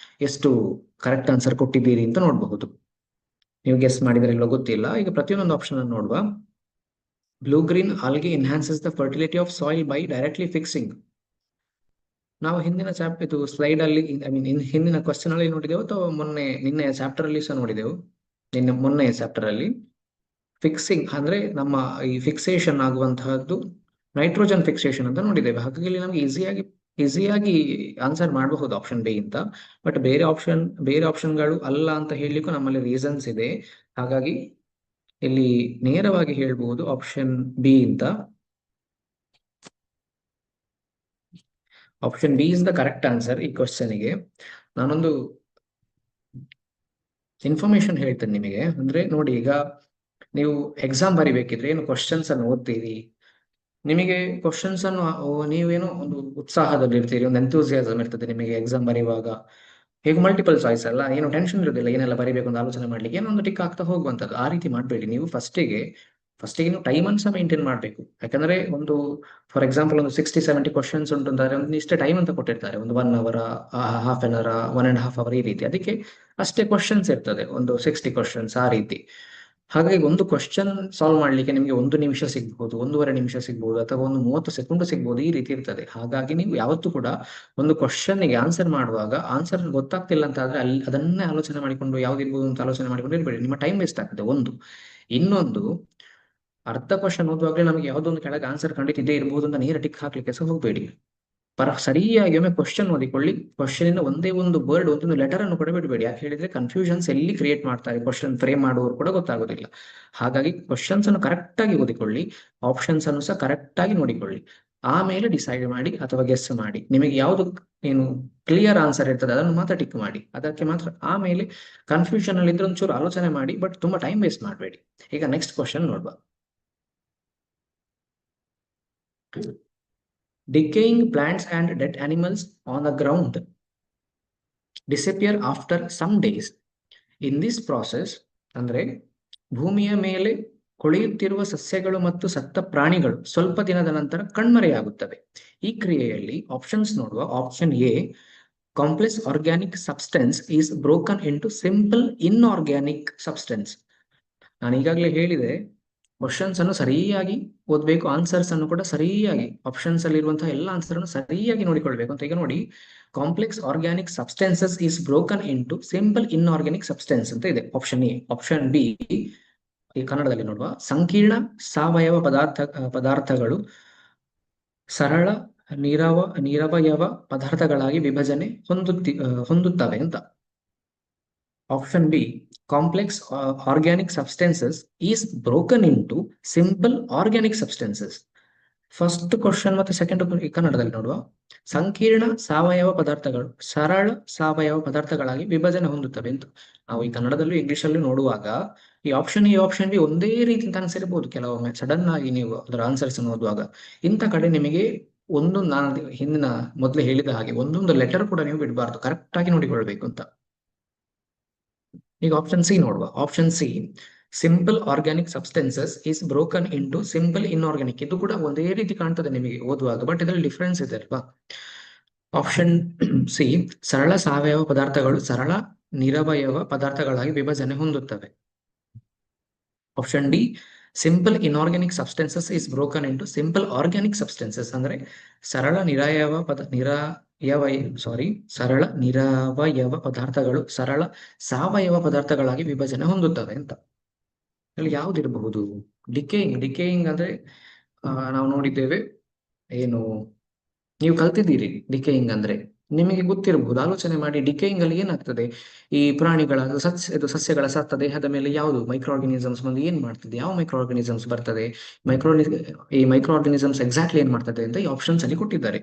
ಎಷ್ಟು ಕರೆಕ್ಟ್ ಆನ್ಸರ್ ಕೊಟ್ಟಿದ್ದೀರಿ ಅಂತ ನೋಡಬಹುದು. ನೀವು ಗೆಸ್ ಮಾಡಿದ್ರೆ ಇಲ್ಲೋ ಗೊತ್ತಿಲ್ಲ. ಈಗ ಪ್ರತಿಯೊಂದು ಆಪ್ಷನ್ ಅನ್ನು ನೋಡುವ. Blue green algae enhances the fertility of soil by directly fixing. ನಾವು ಹಿಂದಿನ ಇದು ಸ್ಲೈಡ್ ಅಲ್ಲಿ ಐ ಮೀನ್ ಹಿಂದಿನ ಕ್ವಶನ್ ಅಲ್ಲಿ ನೋಡಿದೆವು ಅಥವಾ ನಿನ್ನೆ ಚಾಪ್ಟರ್ ಅಲ್ಲಿ ಸಹ ನೋಡಿದೆವು. ಮೊನ್ನೆ ಚಾಪ್ಟರ್ ಅಲ್ಲಿ ಫಿಕ್ಸಿಂಗ್ ಅಂದ್ರೆ ನಮ್ಮ ಈ ಫಿಕ್ಸೇಷನ್ ಆಗುವಂತಹದ್ದು ನೈಟ್ರೋಜನ್ ಫಿಕ್ಸೇಷನ್ ಅಂತ ನೋಡಿದ್ದೇವೆ. ಹಾಗಾಗಿ ಇಲ್ಲಿ ನಮ್ಗೆ ಈಸಿಯಾಗಿ ಆನ್ಸರ್ ಮಾಡಬಹುದು ಆಪ್ಷನ್ ಬಿ ಅಂತ. ಬಟ್ ಬೇರೆ ಆಪ್ಷನ್ಗಳು ಅಲ್ಲ ಅಂತ ಹೇಳಲಿಕ್ಕೂ ನಮ್ಮಲ್ಲಿ ರೀಸನ್ಸ್ ಇದೆ. ಹಾಗಾಗಿ ಇಲ್ಲಿ ನೇರವಾಗಿ ಹೇಳ್ಬಹುದು ಆಪ್ಷನ್ ಬಿ ಅಂತ. Option B is the correct answer ಈ ಕ್ವಶನ್ಗೆ. ನಾನೊಂದು ಇನ್ಫಾರ್ಮೇಶನ್ ಹೇಳ್ತೇನೆ ನಿಮಗೆ. ಅಂದ್ರೆ ನೋಡಿ, ಈಗ ನೀವು ಎಕ್ಸಾಮ್ ಬರಿಬೇಕಿದ್ರೆ ಏನು ಕ್ವಶನ್ಸ್ ಅನ್ನು ಓದ್ತೀರಿ, ನಿಮಗೆ ಕ್ವಶನ್ಸ್ ಅನ್ನು ನೀವೇನೋ ಒಂದು ಉತ್ಸಾಹದಲ್ಲಿ ಇರ್ತೀರಿ, ಒಂದು ಎಂಥೂಸಿಯಾಸಮ್ ಇರ್ತದೆ ನಿಮಗೆ ಎಕ್ಸಾಮ್ ಬರೆಯುವಾಗ. ಈಗ ಮಲ್ಟಿಪಲ್ ಚಾಯ್ಸ್ ಅಲ್ಲ, ಏನು ಟೆನ್ಷನ್ ಇರೋದಿಲ್ಲ, ಏನೆಲ್ಲ ಬರಿಬೇಕು ಅಂತ ಆಲೋಚನೆ ಮಾಡ್ಲಿಕ್ಕೆ, ಏನೋ ಒಂದು ಟಿಕ್ ಆಗ್ತಾ ಹೋಗುವಂಥದ್ದು. ಆ ರೀತಿ ಮಾಡಬೇಡಿ ನೀವು. ಫಸ್ಟಿಗೆ ನೀವು ಟೈಮ್ ಅನ್ನು ಸಹ ಮೇಂಟೈನ್ ಮಾಡಬೇಕು. ಯಾಕಂದ್ರೆ ಒಂದು ಫಾರ್ ಎಕ್ಸಾಂಪಲ್ ಒಂದು 60-70 ಕ್ವಶನ್ಸ್ ಉಂಟು ಅಂತಾರೆ, ಒಂದು ಇಷ್ಟೇ ಟೈಮ್ ಅಂತ ಕೊಟ್ಟಿರ್ತಾರೆ, ಒಂದು 1 hour, half an hour, 1.5 hour, ಈ ರೀತಿ. ಅದಕ್ಕೆ ಅಷ್ಟೇ ಕ್ವಶನ್ಸ್ ಇರ್ತದೆ, ಒಂದು 60 ಕ್ವಶನ್ಸ್ ಆ ರೀತಿ. ಹಾಗಾಗಿ ಒಂದು ಕ್ವಶನ್ ಸಾಲ್ವ್ ಮಾಡ್ಲಿಕ್ಕೆ ನಿಮಗೆ 1 ನಿಮಿಷ ಸಿಗ್ಬಹುದು, 1.5 ನಿಮಿಷ ಸಿಗ್ಬಹುದು, ಅಥವಾ ಒಂದು 30 ಸೆಕೆಂಡ್ ಸಿಗ್ಬಹುದು, ಈ ರೀತಿ ಇರ್ತದೆ. ಹಾಗಾಗಿ ನೀವು ಯಾವತ್ತೂ ಕೂಡ ಒಂದು ಕ್ವಶನ್ಗೆ ಆನ್ಸರ್ ಮಾಡುವಾಗ ಆನ್ಸರ್ ಗೊತ್ತಾಗ್ತಿಲ್ಲ ಅಂತ ಆದ್ರೆ ಅದನ್ನೇ ಆಲೋಚನೆ ಮಾಡಿಕೊಂಡು ಯಾವ್ದಿರ್ಬೋದು ಅಂತ ಆಲೋಚನೆ ಮಾಡಿಕೊಂಡು ಇರಬೇಡಿ. ನಿಮ್ಮ ಟೈಮ್ ವೇಸ್ಟ್ ಆಗ್ತದೆ ಒಂದು. ಇನ್ನೊಂದು, ಅರ್ಧ ಕ್ವಶನ್ ಓದುವಾಗಲೇ ನಮಗೆ ಯಾವುದೊಂದು ಕೆಳಗೆ ಆನ್ಸರ್ ಖಂಡಿತ ಇದೇ ಇರಬಹುದು ಅಂತ ನೇರ ಟಿಕ್ ಹಾಕ್ಲಿಕ್ಕೆ ಸಹ ಹೋಗಬೇಡಿ. ಸರಿಯಾಗಿ ಒಮ್ಮೆ ಕ್ವಶನ್ ಓದಿಕೊಳ್ಳಿ. ಕ್ವಶನ್ ಇಂದ ಒಂದೇ ಒಂದು ವರ್ಡ್, ಒಂದೊಂದು ಲೆಟರ್ ಅನ್ನು ಕೂಡ ಬಿಡಬೇಡಿ. ಯಾಕೆ ಹೇಳಿದ್ರೆ ಕನ್ಫ್ಯೂಷನ್ಸ್ ಎಲ್ಲಿ ಕ್ರಿಯೇಟ್ ಮಾಡ್ತಾರೆ ಕ್ವಶನ್ ಫ್ರೇಮ್ ಮಾಡುವವರು ಕೂಡ ಗೊತ್ತಾಗೋದಿಲ್ಲ. ಹಾಗಾಗಿ ಕ್ವಶನ್ಸ್ ಅನ್ನು ಕರೆಕ್ಟ್ ಆಗಿ ಓದಿಕೊಳ್ಳಿ, ಆಪ್ಷನ್ಸ್ ಅನ್ನು ಸಹ ಕರೆಕ್ಟ್ ಆಗಿ ನೋಡಿಕೊಳ್ಳಿ. ಆಮೇಲೆ ಡಿಸೈಡ್ ಮಾಡಿ ಅಥವಾ ಗೆಸ್ ಮಾಡಿ. ನಿಮಗೆ ಯಾವುದು ಏನು ಕ್ಲಿಯರ್ ಆನ್ಸರ್ ಇರ್ತದೆ ಅದನ್ನು ಮಾತ್ರ ಟಿಕ್ ಮಾಡಿ, ಅದಕ್ಕೆ ಮಾತ್ರ. ಆಮೇಲೆ ಕನ್ಫ್ಯೂಷನ್ ಅಲ್ಲಿ ಇದ್ರೆ ಒಂಚೂರು ಆಲೋಚನೆ ಮಾಡಿ, ಬಟ್ ತುಂಬಾ ಟೈಮ್ ವೇಸ್ಟ್ ಮಾಡಬೇಡಿ. ಈಗ ನೆಕ್ಸ್ಟ್ ಕ್ವಶನ್ ನೋಡುವ. Decaying plants and dead animals on the ground disappear after some days. In this process, ಅಂದ್ರೆ ಭೂಮಿಯ ಮೇಲೆ ಕೊಳೆಯುತ್ತಿರುವ ಸಸ್ಯಗಳು ಮತ್ತು ಸತ್ತ ಪ್ರಾಣಿಗಳು ಸ್ವಲ್ಪ ದಿನದ ನಂತರ ಕಣ್ಮರೆಯಾಗುತ್ತವೆ. ಈ ಕ್ರಿಯೆಯಲ್ಲಿ ಆಪ್ಷನ್ಸ್ ನೋಡುವ. Option A, complex organic substance is broken into simple inorganic substance. ನಾನು ಈಗಾಗಲೇ ಹೇಳಿದೆ, ಕ್ವಶನ್ಸ್ ಅನ್ನು ಸರಿಯಾಗಿ ಓದ್ಬೇಕು, ಆನ್ಸರ್ಸ್ ಅನ್ನು ಕೂಡ ಸರಿಯಾಗಿ, ಆಪ್ಷನ್ಸ್ ಅಲ್ಲಿ ಇರುವಂತಹ ಎಲ್ಲ ಆನ್ಸರ್ ಅನ್ನು ಸರಿಯಾಗಿ ನೋಡಿಕೊಳ್ಬೇಕು ಅಂತ. ಈಗ ನೋಡಿ, complex organic substances is broken into simple inorganic substance ಅಂತ ಇದೆ ಆಪ್ಷನ್ ಎ. ಆಪ್ಷನ್ ಬಿ, ಈ ಕನ್ನಡದಲ್ಲಿ ನೋಡುವ, ಸಂಕೀರ್ಣ ಸಾವಯವ ಪದಾರ್ಥಗಳು ಸರಳ ನಿರವಯವ ಪದಾರ್ಥಗಳಾಗಿ ವಿಭಜನೆ ಹೊಂದುತ್ತವೆ ಅಂತ. Option B, complex organic substances is broken into simple organic substances. First question ಮತ್ತೆ ಸೆಕೆಂಡ್ ಕನ್ನಡದಲ್ಲಿ ನೋಡುವ, ಸಂಕೀರ್ಣ ಸಾವಯವ ಪದಾರ್ಥಗಳು ಸರಳ ಸಾವಯವ ಪದಾರ್ಥಗಳಾಗಿ ವಿಭಜನೆ ಹೊಂದುತ್ತವೆ ಅಂತ. ನಾವು ಈ ಕನ್ನಡದಲ್ಲೂ ಇಂಗ್ಲಿಷಲ್ಲೂ ನೋಡುವಾಗ ಈ ಆಪ್ಷನ್ ಎ ಆಪ್ಷನ್ ಬಿ ಒಂದೇ ರೀತಿ ಅಂತ ಅನ್ಸಿರ್ಬೋದು ಕೆಲವೊಮ್ಮೆ ಸಡನ್ ಆಗಿ ನೀವು ಅದರ ಆನ್ಸರ್ಸ್ ಓದುವಾಗ. ಇಂಥ ಕಡೆ ನಿಮಗೆ ನಾನು ಹಿಂದಿನ ಮೊದಲೇ ಹೇಳಿದ ಹಾಗೆ ಒಂದೊಂದು ಲೆಟರ್ ಕೂಡ ನೀವು ಬಿಡಬಾರ್ದು, ಕರೆಕ್ಟ್ ಆಗಿ ನೋಡಿಕೊಳ್ಬೇಕು ಅಂತ. ಈಗ ಆಪ್ಷನ್ ಸಿ ನೋಡುವ. Option C, simple organic substances is broken into simple inorganic. ಇದು ಕೂಡ ಒಂದೇ ರೀತಿ ಕಾಣ್ತದೆ ನಿಮಗೆ ಓದುವಾಗ, ಬಟ್ ಇದರಲ್ಲಿ ಡಿಫ್ರೆನ್ಸ್ ಇದೆ ಅಲ್ವಾ. ಆಪ್ಷನ್ ಸಿ, ಸರಳ ಸಾವಯವ ಪದಾರ್ಥಗಳು ಸರಳ ನಿರವಯವ ಪದಾರ್ಥಗಳಾಗಿ ವಿಭಜನೆ ಹೊಂದುತ್ತವೆ. Option D, simple inorganic substances is broken into simple organic substances ಅಂದ್ರೆ ಸರಳ ನಿರಾಯವ ಸರಳ ನಿರವಯವ ಪದಾರ್ಥಗಳು ಸರಳ ಸಾವಯವ ಪದಾರ್ಥಗಳಾಗಿ ವಿಭಜನೆ ಹೊಂದುತ್ತವೆ ಅಂತ. ಅಲ್ಲಿ ಯಾವ್ದಿರಬಹುದು? ಡಿಕೇಯಿಂಗ್ ಅಂದ್ರೆ ನಾವು ನೋಡಿದ್ದೇವೆ, ಏನು ನೀವು ಕಲ್ತಿದ್ದೀರಿ ಡಿಕೇಯಿಂಗ್ ಅಂದ್ರೆ, ನಿಮಗೆ ಗೊತ್ತಿರಬಹುದು. ಆಲೋಚನೆ ಮಾಡಿ, ಡಿಕೇಯಿಂಗ್ ಅಲ್ಲಿ ಏನಾಗ್ತದೆ? ಈ ಪ್ರಾಣಿಗಳ ಸಸ್ಯಗಳ ಸತ್ತ ದೇಹದ ಮೇಲೆ ಯಾವುದು ಮೈಕ್ರೋ ಆರ್ಗನಿಸಮ್ಸ್ ಬಂದು ಏನ್ ಮಾಡ್ತದೆ? ಯಾವ ಮೈಕ್ರೋ ಆರ್ಗನಿಸಮ್ಸ್ ಬರ್ತದೆ? ಈ ಮೈಕ್ರೋ ಆರ್ಗನಿಸಮ್ಸ್ ಎಕ್ಸಾಕ್ಟ್ಲಿ ಏನ್ ಮಾಡ್ತದೆ ಅಂತ ಈ ಆಪ್ಷನ್ಸ್ ಅಲ್ಲಿ ಕೊಟ್ಟಿದ್ದಾರೆ.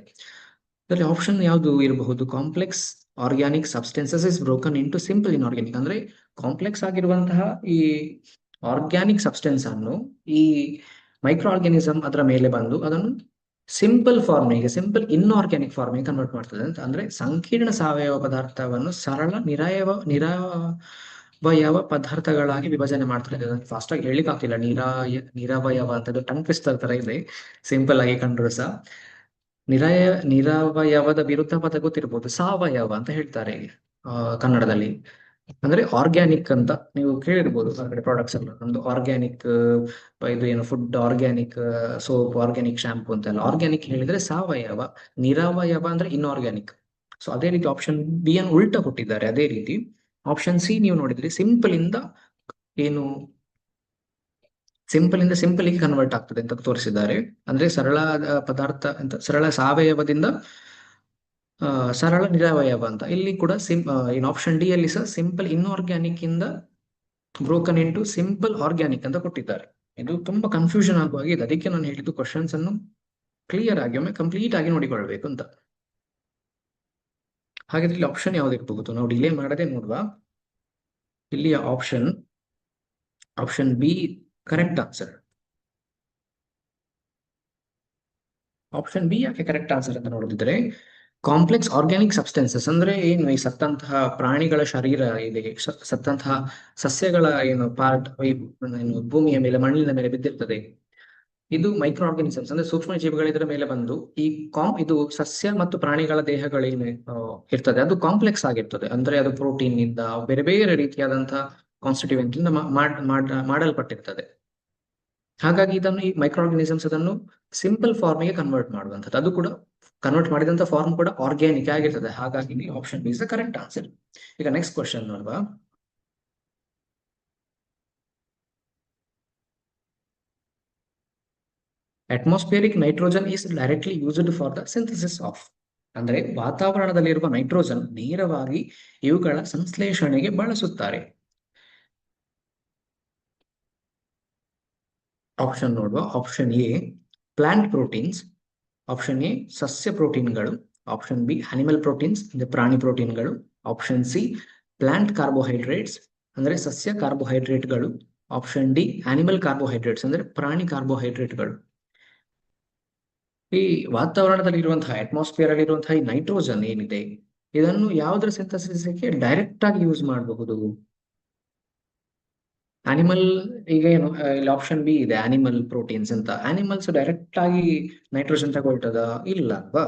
ಇದರಲ್ಲಿ ಆಪ್ಷನ್ ಯಾವುದು ಇರಬಹುದು? Complex organic substances is broken into simple inorganic ಅಂದ್ರೆ ಕಾಂಪ್ಲೆಕ್ಸ್ ಆಗಿರುವಂತಹ ಈ ಆರ್ಗ್ಯಾನಿಕ್ ಸಬ್ಸ್ಟೆನ್ಸ್ ಅನ್ನು ಈ ಮೈಕ್ರೋ ಆರ್ಗ್ಯಾನಿಸಮ್ ಅದರ ಮೇಲೆ ಬಂದು ಅದನ್ನು ಸಿಂಪಲ್ ಸಿಂಪಲ್ ಇನ್ಆರ್ಗ್ಯಾನಿಕ್ ಫಾರ್ಮಿಗೆ ಕನ್ವರ್ಟ್ ಮಾಡ್ತದೆ ಅಂತ. ಅಂದ್ರೆ ಸಂಕೀರ್ಣ ಸಾವಯವ ಪದಾರ್ಥವನ್ನು ಸರಳ ನಿರವಯವ ಪದಾರ್ಥಗಳಾಗಿ ವಿಭಜನೆ ಮಾಡ್ತದೆ. ಫಾಸ್ಟ್ ಆಗಿ ಹೇಳಿಕ್ ಆಗ್ತಿಲ್ಲ, ನಿರವಯವ ಅಂತ ಟಂಗ್ ಟ್ವಿಸ್ಟರ್ ತರ ಇದೆ, ಸಿಂಪಲ್ ಆಗಿ ಕಂಡ್ರು ಸಹ. ನಿರವಯವದ ವಿರುದ್ಧ ಪದ ಗೊತ್ತಿರ್ಬೋದು, ಸಾವಯವ ಅಂತ ಹೇಳ್ತಾರೆ ಕನ್ನಡದಲ್ಲಿ. ಅಂದ್ರೆ ಆರ್ಗ್ಯಾನಿಕ್ ಅಂತ ನೀವು ಕೇಳಿರ್ಬೋದು ಹೊರಗಡೆ ಪ್ರಾಡಕ್ಟ್ಸ್ ಎಲ್ಲ. ನಮ್ದು ಆರ್ಗ್ಯಾನಿಕ್ ಇದು ಏನು food, organic soap, organic shampoo ಅಂತೆಲ್ಲ. ಆರ್ಗ್ಯಾನಿಕ್ ಹೇಳಿದ್ರೆ ಸಾವಯವ, ನಿರವಯವ ಅಂದ್ರೆ ಇನ್ಆರ್ಗ್ಯಾನಿಕ್. ಸೊ ಅದೇ ರೀತಿ ಆಪ್ಷನ್ ಬಿ ಅನ್ನು ಉಲ್ಟಾ ಕೊಟ್ಟಿದ್ದಾರೆ. ಅದೇ ರೀತಿ ಆಪ್ಷನ್ ಸಿ ನೀವು ನೋಡಿದ್ರೆ ಸಿಂಪಲ್ ಇಂದ ಸಿಂಪಲ್ಗೆ ಕನ್ವರ್ಟ್ ಆಗ್ತದೆ ಅಂತ ತೋರಿಸಿದ್ದಾರೆ. ಅಂದ್ರೆ ಸರಳ ಪದಾರ್ಥ ಅಂತ, ಸರಳ ಸಾವಯವದಿಂದ ಸರಳ ನಿರವಯವ ಅಂತ. ಇಲ್ಲಿ ಕೂಡ ಇನ್ ಆಪ್ಷನ್ ಡಿ ಅಲ್ಲಿ ಸಹ ಸಿಂಪಲ್ ಇನ್ಆರ್ಗ್ಯಾನಿಕ್ ಇಂದ ಬ್ರೋಕನ್ ಇಂಟು ಸಿಂಪಲ್ ಆರ್ಗ್ಯಾನಿಕ್ ಅಂತ ಕೊಟ್ಟಿದ್ದಾರೆ. ಇದು ತುಂಬಾ ಕನ್ಫ್ಯೂಷನ್ ಆಗುವಾಗಿದೆ. ಅದಕ್ಕೆ ನಾನು ಹೇಳಿದ್ದು ಕ್ವಶನ್ಸ್ ಅನ್ನು ಕ್ಲಿಯರ್ ಆಗಿ ಒಮ್ಮೆ ಕಂಪ್ಲೀಟ್ ಆಗಿ ನೋಡಿಕೊಳ್ಬೇಕು ಅಂತ. ಹಾಗಾದ್ರೆ ಇಲ್ಲಿ ಆಪ್ಷನ್ ಯಾವ್ದಿರ್ಬಹುದು? ನಾವು ಡಿಲೇ ಮಾಡದೆ ನೋಡುವ. ಇಲ್ಲಿ option B correct answer. Option B ಯಾಕೆ ಕರೆಕ್ಟ್ ಆನ್ಸರ್ ಅಂತ ನೋಡಿದ್ರೆ, ಕಾಂಪ್ಲೆಕ್ಸ್ ಆರ್ಗ್ಯಾನಿಕ್ ಸಬ್ಸ್ಟೆನ್ಸಸ್ ಅಂದ್ರೆ ಏನು? ಈ ಸತ್ತಂತಹ ಪ್ರಾಣಿಗಳ ಶರೀರ ಇದೆ, ಸತ್ತಂತಹ ಸಸ್ಯಗಳ ಏನು ಪಾರ್ಟ್ ಏನು ಭೂಮಿಯ ಮೇಲೆ, ಮಣ್ಣಿನ ಮೇಲೆ ಬಿದ್ದಿರ್ತದೆ. ಇದು ಮೈಕ್ರೋ ಆರ್ಗನಿಸಮ್ಸ್ ಅಂದ್ರೆ ಸೂಕ್ಷ್ಮ ಜೀವಿಗಳ ಇದರ ಮೇಲೆ ಬಂದು ಇದು ಸಸ್ಯ ಮತ್ತು ಪ್ರಾಣಿಗಳ ದೇಹಗಳೇನು ಇರ್ತದೆ ಅದು ಕಾಂಪ್ಲೆಕ್ಸ್ ಆಗಿರ್ತದೆ. ಅಂದ್ರೆ ಅದು ಪ್ರೋಟೀನ್ ನಿಂದ ಬೇರೆ ಬೇರೆ ರೀತಿಯಾದಂತಹ ಕಾನ್ಸ್ಟಿಟ್ಯೂಯೆಂಟ್ ಇಂದ ಮಾಡಲ್ಪಟ್ಟಿರ್ತದೆ. ಹಾಗಾಗಿ ಇದನ್ನು ಈ ಮೈಕ್ರೋ ಆರ್ಗನಿಸಮ್ಸ್ ಅದನ್ನು ಸಿಂಪಲ್ ಫಾರ್ಮಿಗೆ ಕನ್ವರ್ಟ್ ಮಾಡುವಂಥದ್ದು. ಅದು ಕೂಡ ಕನ್ವರ್ಟ್ ಮಾಡಿದಂತ ಫಾರ್ಮ್ ಕೂಡ ಆರ್ಗ್ಯಾನಿಕ್ ಆಗಿರ್ತದೆ. ಹಾಗಾಗಿ option B is the correct answer. ಈಗ ನೆಕ್ಸ್ಟ್ ಕ್ವಶನ್ ನೋಡುವ. Atmospheric nitrogen is directly used for the synthesis of ಅಂದ್ರೆ ವಾತಾವರಣದಲ್ಲಿರುವ ನೈಟ್ರೋಜನ್ ನೇರವಾಗಿ ಇವುಗಳ ಸಂಶ್ಲೇಷಣೆಗೆ ಬಳಸುತ್ತಾರೆ. ಆಪ್ಷನ್ ನೋಡುವ. Option A plant proteins, option A ಸಸ್ಯ ಪ್ರೋಟೀನ್ಗಳು, ಆಪ್ಷನ್ ಬಿ ಅನಿಮಲ್ ಪ್ರೋಟೀನ್ಸ್ ಅಂದ್ರೆ ಪ್ರಾಣಿ ಪ್ರೋಟೀನ್ಗಳು, ಆಪ್ಷನ್ ಸಿ ಪ್ಲಾಂಟ್ ಕಾರ್ಬೋಹೈಡ್ರೇಟ್ಸ್ ಅಂದ್ರೆ ಸಸ್ಯ ಕಾರ್ಬೋಹೈಡ್ರೇಟ್ಗಳು, ಆಪ್ಷನ್ ಡಿ ಅನಿಮಲ್ ಕಾರ್ಬೋಹೈಡ್ರೇಟ್ಸ್ ಅಂದ್ರೆ ಪ್ರಾಣಿ ಕಾರ್ಬೋಹೈಡ್ರೇಟ್ಗಳು. ಈ ವಾತಾವರಣದಲ್ಲಿ ಇರುವಂತಹ ಅಟ್ಮಾಸ್ಫಿಯರ್ ಅಲ್ಲಿ ಇರುವಂತಹ ಈ ನೈಟ್ರೋಜನ್ ಏನಿದೆ ಇದನ್ನು ಯಾವುದರ ಸಿಂಥಸಿಸ್ಗೆ ಡೈರೆಕ್ಟ್ ಆಗಿ ಯೂಸ್ ಮಾಡಬಹುದು? ಅನಿಮಲ್, ಈಗ ಏನು ಇಲ್ಲಿ ಆಪ್ಷನ್ ಬಿ ಇದೆ ಅನಿಮಲ್ ಪ್ರೋಟೀನ್ಸ್ ಅಂತ. ಅನಿಮಲ್ಸ್ ಡೈರೆಕ್ಟ್ ಆಗಿ ನೈಟ್ರೋಜನ್ ತಗೊಳ್ತದ? ಇಲ್ಲ ಅಲ್ವಾ.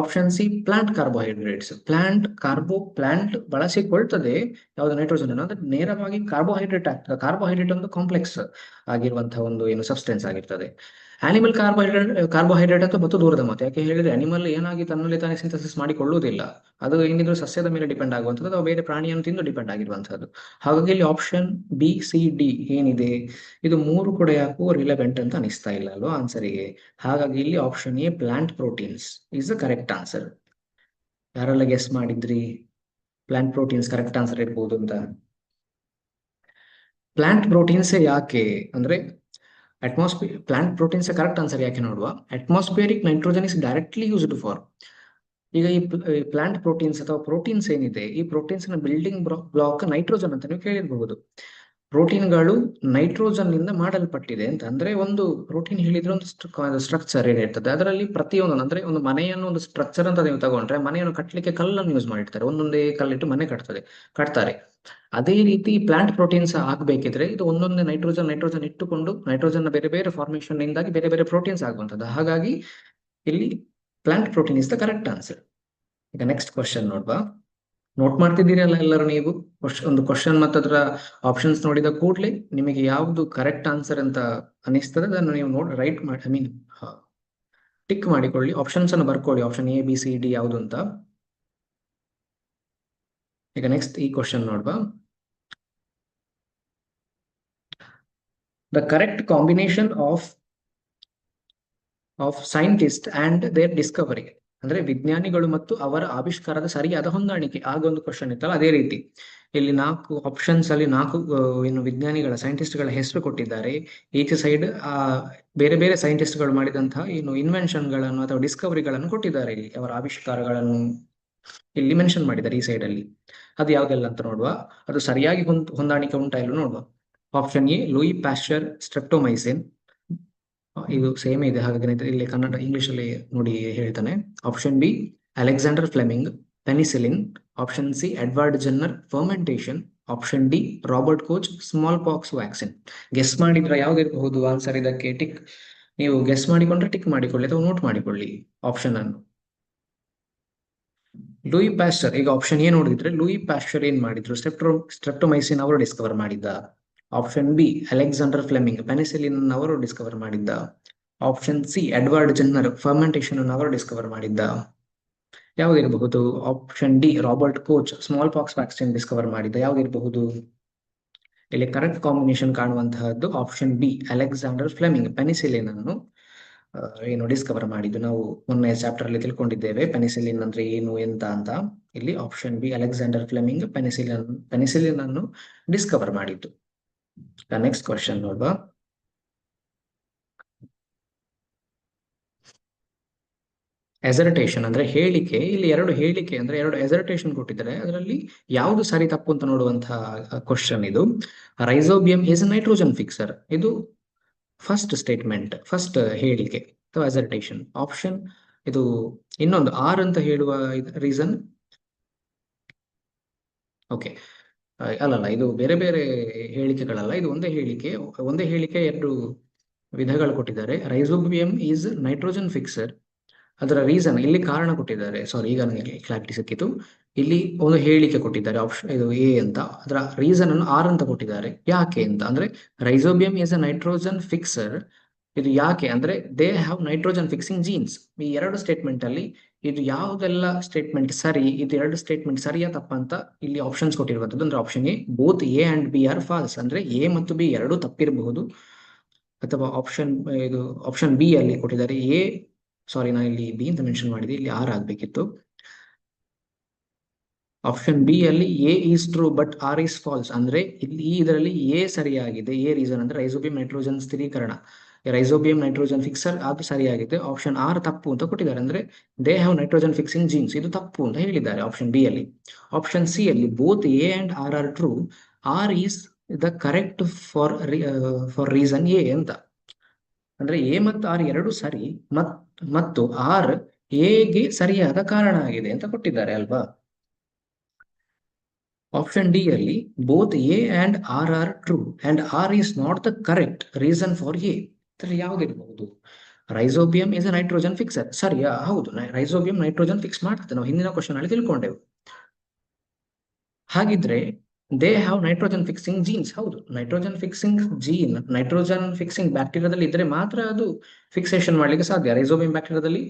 Option C plant carbohydrates, plant ಬಳಸಿಕೊಳ್ತದೆ ಯಾವ್ದು ನೈಟ್ರೋಜನ್ ಅನ್ನು, ಅಂದ್ರೆ ನೇರವಾಗಿ ಕಾರ್ಬೋಹೈಡ್ರೇಟ್ ಆಗ್ತದೆ. ಕಾರ್ಬೋಹೈಡ್ರೇಟ್ ಒಂದು ಕಾಂಪ್ಲೆಕ್ಸ್ ಆಗಿರುವಂತಹ ಒಂದು ಏನು ಸಬ್ಸ್ಟೆನ್ಸ್ ಆಗಿರ್ತದೆ. ಅನಿಮಲ್ ಕಾರ್ಬೋಹೈಡ್ರೇಟ್ ಅಂತ ಮತ್ತು ದೂರದ ಮಾತು. ಯಾಕೆ ಹೇಳಿದ್ರೆ ಅನಿಮಲ್ ಏನಾಗಿ ತನ್ನಲ್ಲಿ ತಾನೇ ಸಿಂಥಸಿಸ್ ಮಾಡಿಕೊಳ್ಳುವುದಿಲ್ಲ. ಅದು ಏನಿದ್ರು ಸಸ್ಯದ ಮೇಲೆ ಡಿಪೆಂಡ್ ಆಗುವಂಥದ್ದು ಅಥವಾ ಬೇರೆ ಪ್ರಾಣಿಯನ್ನು ತಿಂದು ಡಿಪೆಂಡ್ ಆಗಿರುವಂತಹದ್ದು. ಹಾಗಾಗಿ ಇಲ್ಲಿ ಆಪ್ಷನ್ ಬಿ ಸಿ ಡಿ ಏನಿದೆ ಇದು ಮೂರು ಕೂಡ ಯಾಕೋ ರಿಲೆವೆಂಟ್ ಅಂತ ಅನಿಸ್ತಾ ಇಲ್ಲ ಅಲ್ವಾ ಆನ್ಸರಿಗೆ. ಹಾಗಾಗಿ ಇಲ್ಲಿ option A plant proteins is the correct answer. ಯಾರೆಲ್ಲ ಗೆಸ್ ಮಾಡಿದ್ರಿ ಪ್ಲಾಂಟ್ ಪ್ರೋಟೀನ್ಸ್ ಕರೆಕ್ಟ್ ಆನ್ಸರ್ ಇರ್ಬೋದು ಅಂತ? ಪ್ಲಾಂಟ್ ಪ್ರೋಟೀನ್ಸ್ ಯಾಕೆ ಅಂದ್ರೆ ಪ್ಲಾಂಟ್ ಪ್ರೋಟೀನ್ಸ್ ಕರೆಕ್ಟ್ ಆನ್ಸರ್ ಯಾಕೆ ನೋಡುವ. Atmospheric nitrogen is directly used for, ಈಗ ಈ ಪ್ಲಾಂಟ್ ಪ್ರೋಟೀನ್ಸ್ ಅಥವಾ ಪ್ರೋಟೀನ್ಸ್ ಏನಿದೆ ಈ ಪ್ರೋಟೀನ್ಸ್ ನ ಬಿಲ್ಡಿಂಗ್ ಬ್ಲಾಕ್ ನೈಟ್ರೋಜನ್ ಅಂತ ನೀವು ಕೇಳಿರಬಹುದು. ಪ್ರೋಟೀನ್ಗಳು ನೈಟ್ರೋಜನ್ ನಿಂದ ಮಾಡಲ್ಪಟ್ಟಿದೆ ಅಂತ. ಅಂದ್ರೆ ಒಂದು ಪ್ರೋಟೀನ್ ಹೇಳಿದ್ರೆ ಒಂದು ಸ್ಟ್ರಕ್ಚರ್ ಏನಿರ್ತದೆ ಅದರಲ್ಲಿ ಪ್ರತಿಯೊಂದು, ಅಂದ್ರೆ ಒಂದು ಮನೆಯನ್ನು ಒಂದು ಸ್ಟ್ರಕ್ಚರ್ ಅಂತ ನೀವು ತಗೊಂಡ್ರೆ ಮನೆಯನ್ನು ಕಟ್ಟಲಿಕ್ಕೆ ಕಲ್ಲನ್ನು ಯೂಸ್ ಮಾಡಿರ್ತಾರೆ, ಒಂದೊಂದೇ ಕಲ್ಲಿಟ್ಟು ಮನೆ ಕಟ್ತಾರೆ. ಅದೇ ರೀತಿ ಪ್ಲಾಂಟ್ ಪ್ರೋಟೀನ್ಸ್ ಆಗ್ಬೇಕಿದ್ರೆ ಇದು ಒಂದೊಂದೇ ನೈಟ್ರೋಜನ್ ಇಟ್ಟುಕೊಂಡು ನೈಟ್ರೋಜನ್ ಬೇರೆ ಬೇರೆ ಫಾರ್ಮೇಶನ್ ಇಂದಾಗಿ ಬೇರೆ ಬೇರೆ ಪ್ರೋಟೀನ್ಸ್ ಆಗುವಂಥದ್ದು. ಹಾಗಾಗಿ ಇಲ್ಲಿ plant protein is the correct answer. ಈಗ ನೆಕ್ಸ್ಟ್ ಕ್ವಶನ್ ನೋಡುವ. ನೋಟ್ ಮಾಡ್ತಿದ್ದೀರಲ್ಲ ಎಲ್ಲರೂ ನೀವು? ಒಂದು ಕ್ವಶನ್ ಮತ್ತು ಅದರ ಆಪ್ಷನ್ಸ್ ನೋಡಿದ ಕೂಡಲೇ ನಿಮಗೆ ಯಾವುದು ಕರೆಕ್ಟ್ ಆನ್ಸರ್ ಅಂತ ಅನಿಸ್ತದೆ ಅದನ್ನು ನೀವು ರೈಟ್ ಮಾಡಿ, ಐ ಮೀನ್ ಟಿಕ್ ಮಾಡಿಕೊಳ್ಳಿ, ಆಪ್ಷನ್ಸ್ ಅನ್ನು ಬರ್ಕೊಳ್ಳಿ, option A, B, C, D ಯಾವುದು ಅಂತ. ಈಗ ನೆಕ್ಸ್ಟ್ ಈ ಕ್ವಶನ್ ನೋಡುವ. The correct combination of scientist and their discovery, ಅಂದ್ರೆ ವಿಜ್ಞಾನಿಗಳು ಮತ್ತು ಅವರ ಆವಿಷ್ಕಾರದ ಸರಿಯಾದ ಹೊಂದಾಣಿಕೆ, ಆಗ ಒಂದು ಕ್ವಶನ್ ಇತ್ತಲ್ಲ ಅದೇ ರೀತಿ ಇಲ್ಲಿ 4 ಆಪ್ಷನ್ಸ್ ಅಲ್ಲಿ 4 ಏನು ವಿಜ್ಞಾನಿಗಳ ಸೈಂಟಿಸ್ಟ್ಗಳ ಹೆಸರು ಕೊಟ್ಟಿದ್ದಾರೆ. ಈಚೆ ಸೈಡ್ ಬೇರೆ ಬೇರೆ ಸೈಂಟಿಸ್ಟ್ಗಳು ಮಾಡಿದಂತಹ ಏನು ಇನ್ವೆನ್ಷನ್ಗಳನ್ನು ಅಥವಾ ಡಿಸ್ಕವರಿಗಳನ್ನು ಕೊಟ್ಟಿದ್ದಾರೆ. ಇಲ್ಲಿ ಅವರ ಆವಿಷ್ಕಾರಗಳನ್ನು ಇಲ್ಲಿ ಮೆನ್ಷನ್ ಮಾಡಿದ್ದಾರೆ ಈ ಸೈಡ್ ಅಲ್ಲಿ. ಅದು ಯಾವ್ದೆಲ್ಲ ಅಂತ ನೋಡುವ. ಅದು ಸರಿಯಾಗಿ ಹೊಂದಾಣಿಕೆ ಉಂಟಾ ಇಲ್ಲ ನೋಡುವ. Option A Louis Pasteur streptomycin, ಇದು ಸೇಮ್ ಇದೆ ಹಾಗಾಗಿ ಇಲ್ಲಿ ಕನ್ನಡ ಇಂಗ್ಲಿಷ್ ಅಲ್ಲಿ ನೋಡಿ ಹೇಳ್ತಾನೆ. Option B Alexander Fleming penicillin, option C Edward Jenner fermentation, option D Robert Koch smallpox vaccine. Guess ಮಾಡಿದ್ರೆ ಯಾವ್ದಿರಬಹುದು ಆನ್ಸರ್? ಇದಕ್ಕೆ ಟಿಕ್, ನೀವು ಗೆಸ್ ಮಾಡಿಕೊಂಡ್ರೆ ಟಿಕ್ ಮಾಡಿಕೊಳ್ಳಿ ಅಥವಾ ನೋಟ್ ಮಾಡಿಕೊಳ್ಳಿ ಆಪ್ಷನ್ ಅನ್ನು. ಲೂಯಿ ಪ್ಯಾಶ್ಚರ್, ಈಗ ಆಪ್ಷನ್ ಎ ನೋಡಿದ್ರೆ ಲೂಯಿ ಪ್ಯಾಶ್ಚರ್ ಏನ್ ಮಾಡಿದ್ರು? ಸ್ಟ್ರೆಪ್ಟೊಮೈಸಿನ್ ಅವರು ಡಿಸ್ಕವರ್ ಮಾಡಿದ್ದ. Option B Alexander Fleming penicillin ಅವರು ಡಿಸ್ಕವರ್ ಮಾಡಿದ್ದ. Option C Edward Jenner fermentation ಅವರು ಡಿಸ್ಕವರ್ ಮಾಡಿದ್ದ. ಯಾವ್ದಿರಬಹುದು? Option D Robert Koch smallpox vaccine discover ಮಾಡಿದ್ದ. ಯಾವ್ದಿರಬಹುದು? ಇಲ್ಲಿ ಕರೆಕ್ಟ್ ಕಾಂಬಿನೇಷನ್ ಕಾಣುವಂತಹದ್ದು option B Alexander Fleming penicillin ಅನ್ನು ಏನು ಡಿಸ್ಕವರ್ ಮಾಡಿದ್ದು. ನಾವು ಮೊನ್ನೆ ಚಾಪ್ಟರ್ ಅಲ್ಲಿ ತಿಳ್ಕೊಂಡಿದ್ದೇವೆ ಪೆನಿಸಿಲಿನ್ ಅಂದ್ರೆ ಏನು ಎಂತ ಅಂತ. ಇಲ್ಲಿ option B Alexander Fleming penicillin ಅನ್ನು ಡಿಸ್ಕವರ್ ಮಾಡಿದ್ದು. ನೆಕ್ಸ್ಟ್ ಕ್ವಶನ್ ನೋಡುವ. ಎಸರ್ಟೇಷನ್ ಅಂದ್ರೆ ಹೇಳಿಕೆ. ಇಲ್ಲಿ 2 ಹೇಳಿಕೆ ಅಂದ್ರೆ 2 ಎಸರ್ಟೇಷನ್ ಕೊಟ್ಟಿದ್ದಾರೆ. ಅದರಲ್ಲಿ ಯಾವುದು ಸರಿ ತಪ್ಪು ಅಂತ ನೋಡುವಂತಹ ಕ್ವಶನ್ ಇದು. ರೈಸೋಬಿಯಂ ಈಸ್ ನೈಟ್ರೋಜನ್ ಫಿಕ್ಸರ್, ಇದು ಫಸ್ಟ್ ಸ್ಟೇಟ್ಮೆಂಟ್, ಫಸ್ಟ್ ಹೇಳಿಕೆ ಅಥವಾ ಎಸರ್ಟೇಷನ್. ಆಪ್ಷನ್ ಇದು ಇನ್ನೊಂದು ಆರ್ ಅಂತ ಹೇಳುವ ರೀಸನ್. ಓಕೆ, ಅಲ್ಲಲ್ಲ, ಇದು ಬೇರೆ ಬೇರೆ ಹೇಳಿಕೆಗಳಲ್ಲ, ಇದು ಒಂದೇ ಹೇಳಿಕೆ. ಒಂದೇ ಹೇಳಿಕೆ 2 ವಿಧಗಳು ಕೊಟ್ಟಿದ್ದಾರೆ. ರೈಸೋಬಿಯಂ ಈಸ್ ನೈಟ್ರೋಜನ್ ಫಿಕ್ಸರ್, ಅದರ ರೀಸನ್ ಇಲ್ಲಿ ಕಾರಣ ಕೊಟ್ಟಿದ್ದಾರೆ. ಸಾರಿ, ಈಗ ನನಗೆ ಕ್ಲಾರಿಟಿ ಸಿಕ್ಕಿತು. ಇಲ್ಲಿ ಒಂದು ಹೇಳಿಕೆ ಕೊಟ್ಟಿದ್ದಾರೆ ಆಪ್ಷನ್ ಇದು ಎ ಅಂತ, ಅದರ ರೀಸನ್ ಅನ್ನು ಆರ್ ಅಂತ ಕೊಟ್ಟಿದ್ದಾರೆ. ಯಾಕೆ ಅಂತ ಅಂದ್ರೆ rhizobium is a nitrogen fixer, ಇದು ಯಾಕೆ ಅಂದ್ರೆ they have nitrogen fixing jeans. ಈ 2 ಸ್ಟೇಟ್ಮೆಂಟ್ ಅಲ್ಲಿ ಇದು ಯಾವುದೆಲ್ಲ ಸ್ಟೇಟ್ಮೆಂಟ್ ಸರಿ, ಇದು 2 ಸ್ಟೇಟ್ಮೆಂಟ್ ಸರಿಯಾ ತಪ್ಪ ಅಂತ ಇಲ್ಲಿ ಆಪ್ಷನ್ಸ್ ಕೊಟ್ಟಿರುವಂತದ್ದು. ಅಂದ್ರೆ option A both A and B or false, ಅಂದ್ರೆ ಎ ಮತ್ತು ಬಿ ಎರಡೂ ತಪ್ಪಿರಬಹುದು. ಅಥವಾ ಆಪ್ಷನ್ ಬಿ ಅಲ್ಲಿ ಕೊಟ್ಟಿದ್ದಾರೆ ಎ, ಸಾರಿ ನಾನು ಇಲ್ಲಿ ಬಿ ಅಂತ ಮೆನ್ಷನ್ ಮಾಡಿದೆ, ಇಲ್ಲಿ ಆರ್ ಆಗ್ಬೇಕಿತ್ತು. ಆಪ್ಷನ್ ಬಿ ಅಲ್ಲಿ A is true but R is false, ಅಂದ್ರೆ ಇಲ್ಲಿ ಇದರಲ್ಲಿ ಎ ಸರಿಯಾಗಿದೆ. ಎ ರೀಸನ್ ಅಂದ್ರೆ ರೈಸೋಬಿಯಂ ನೈಟ್ರೋಜನ್ ಸ್ಥಿರೀಕರಣ, ರೈಸೋಬಿಯಂ ನೈಟ್ರೋಜನ್ ಫಿಕ್ಸರ್, ಅದು ಸರಿಯಾಗಿದೆ. ಆಪ್ಷನ್ ಆರ್ ತಪ್ಪು ಅಂತ ಕೊಟ್ಟಿದ್ದಾರೆ, ಅಂದ್ರೆ they have nitrogen fixing genes, ಇದು ತಪ್ಪು ಅಂತ ಹೇಳಿದ್ದಾರೆ ಆಪ್ಷನ್ ಬಿ ಅಲ್ಲಿ. ಆಪ್ಷನ್ ಸಿ ಅಲ್ಲಿ both A and R are true, R is the correct for reason A ಅಂತ. ಅಂದ್ರೆ ಎ ಮತ್ತು ಆರ್ ಎರಡು ಸರಿ ಮತ್ತು ಆರ್ ಎಗೆ ಸರಿಯಾದ ಕಾರಣ ಆಗಿದೆ ಅಂತ ಕೊಟ್ಟಿದ್ದಾರೆ ಅಲ್ವಾ. ಆಪ್ಷನ್ ಡಿ ಅಲ್ಲಿ both A and R are true and R is not the correct reason for A. ಯಾವ್ದಿರಬಹುದು? Rhizobium is a nitrogen fixer, ಸರಿಯಾ? ಹೌದು, ರೈಸೋಬಿಯಂ ನೈಟ್ರೋಜನ್ ಫಿಕ್ಸ್ ಮಾಡ್ತದೆ, ನಾವು ಹಿಂದಿನ ಕ್ವಶನ್ ಅಲ್ಲಿ ತಿಳ್ಕೊಂಡೆವು. ಹಾಗಿದ್ರೆ they have nitrogen fixing genes, ಹೌದು, nitrogen fixing gene nitrogen fixing ಬ್ಯಾಕ್ಟೀರಿಯಾದಲ್ಲಿ ಇದ್ರೆ ಮಾತ್ರ ಅದು ಫಿಕ್ಸೇಷನ್ ಮಾಡ್ಲಿಕ್ಕೆ ಸಾಧ್ಯ. ರೈಸೋಬಿಯಂ ಬ್ಯಾಕ್ಟೀರಿಯಾದಲ್ಲಿ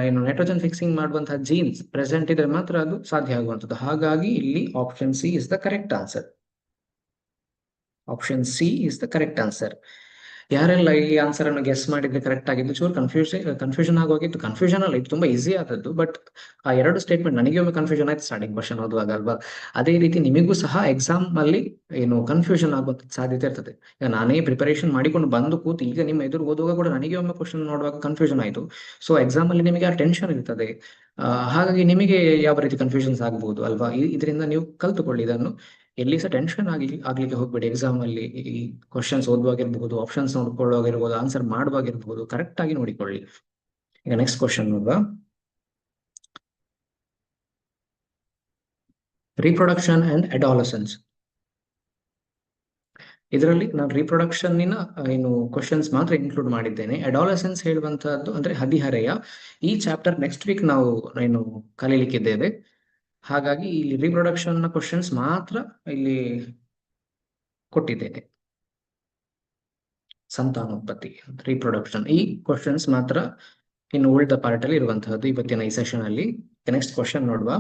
ಏನು ನೈಟ್ರೋಜನ್ ಫಿಕ್ಸಿಂಗ್ ಮಾಡುವಂತಹ ಜೀನ್ಸ್ ಪ್ರೆಸೆಂಟ್ ಇದ್ರೆ ಮಾತ್ರ ಅದು ಸಾಧ್ಯ ಆಗುವಂಥದ್ದು. ಹಾಗಾಗಿ ಇಲ್ಲಿ option C is the correct answer. Option C is the correct answer. ಯಾರೆಲ್ಲ ಈ ಆನ್ಸರ್ ಅನ್ನು ಗೆಸ್ ಮಾಡಿದ್ರೆ ಕರೆಕ್ಟ್ ಆಗಿದ್ದು, ಚೂರು ಕನ್ಫ್ಯೂಷನ್ ಆಗೋಗಿತ್ತು. ಕನ್ಫ್ಯೂಷನ್ ಅಲ್ಲ, ಇದು ತುಂಬಾ ಈಸಿ ಆದದ್ದು, ಬಟ್ ಆ 2 ಸ್ಟೇಟ್ಮೆಂಟ್ ನನಗೆ ಒಮ್ಮೆ ಕನ್ಫ್ಯೂಷನ್ ಆಯ್ತು ಸ್ಟಾರ್ಟಿಂಗ್ ಕ್ವಶನ್ ಓದುವಾಗ ಅಲ್ವಾ. ಅದೇ ರೀತಿ ನಿಮಗೂ ಸಹ ಎಕ್ಸಾಮ್ ಅಲ್ಲಿ ಏನು ಕನ್ಫ್ಯೂಷನ್ ಆಗುವಂತ ಸಾಧ್ಯತೆ ಇರ್ತದೆ. ಈಗ ನಾನೇ ಪ್ರಿಪರೇಷನ್ ಮಾಡಿಕೊಂಡು ಬಂದು ಕೂತು ಈಗ ನಿಮ್ಮ ಎದುರು ಓದುವಾಗ ಕೂಡ ನನಗೆ ಒಮ್ಮೆ ಕ್ವಶನ್ ನೋಡುವಾಗ ಕನ್ಫ್ಯೂಷನ್ ಆಯ್ತು. ಸೊ ಎಕ್ಸಾಮ್ ಅಲ್ಲಿ ನಿಮಗೆ ಆ ಟೆನ್ಷನ್ ಇರ್ತದೆ, ಹಾಗಾಗಿ ನಿಮಗೆ ಯಾವ ರೀತಿ ಕನ್ಫ್ಯೂಷನ್ಸ್ ಆಗ್ಬಹುದು ಅಲ್ವಾ. ಇದರಿಂದ ನೀವು ಕಲ್ತುಕೊಳ್ಳಿ ಇದನ್ನು. ಎಲ್ಲಿ ಸಹ ಟೆನ್ಷನ್ ಆಗ್ಲಿಕ್ಕೆ ಹೋಗ್ಬೇಡಿ. ಎಕ್ಸಾಮ್ ಅಲ್ಲಿ ಈ ಕ್ವಶನ್ಸ್ ಓದುವಾಗಿರ್ಬಹುದು, ಆಪ್ಷನ್ಸ್ ನೋಡ್ಕೊಳ್ಳುವಾಗಿರ್ಬಹುದು, ಆನ್ಸರ್ ಮಾಡುವಾಗಿರ್ಬಹುದು, ಕರೆಕ್ಟ್ ಆಗಿ ನೋಡಿಕೊಳ್ಳಿ. ಈಗ ನೆಕ್ಸ್ಟ್ ಕ್ವಶನ್ ನೋಡುವ. Reproduction and adolescence. ಇದರಲ್ಲಿ ನಾನು ರೀಪ್ರೊಡಕ್ಷನ್ ಏನು ಕ್ವಶನ್ಸ್ ಮಾತ್ರ ಇನ್ಕ್ಲೂಡ್ ಮಾಡಿದ್ದೇನೆ. ಅಡಾಲಸೆನ್ಸ್ ಹೇಳುವಂತಹದ್ದು ಅಂದ್ರೆ ಹದಿಹರೆಯ. ಈ ಚಾಪ್ಟರ್ ನೆಕ್ಸ್ಟ್ ವೀಕ್ ನಾವು ಏನು ಕಲೀಲಿಕ್ಕಿದ್ದೇವೆ. ಹಾಗಾಗಿ ಇಲ್ಲಿ ರಿಪ್ರೊಡಕ್ಷನ್ ನ ಕ್ವಶನ್ಸ್ ಮಾತ್ರ ಇಲ್ಲಿ ಕೊಟ್ಟಿದ್ದೇನೆ. ಸಂತಾನೋತ್ಪತ್ತಿ, ರಿಪ್ರೊಡಕ್ಷನ್, ಈ ಕ್ವಶನ್ಸ್ ಮಾತ್ರ ಇನ್ನು ಉಳಿದ ಪಾರ್ಟ್ ಅಲ್ಲಿ ಇರುವಂತಹದ್ದು ಇವತ್ತಿನ ಈ ಸೆಷನ್ ಅಲ್ಲಿ. ನೆಕ್ಸ್ಟ್ ಕ್ವಶನ್ ನೋಡುವ.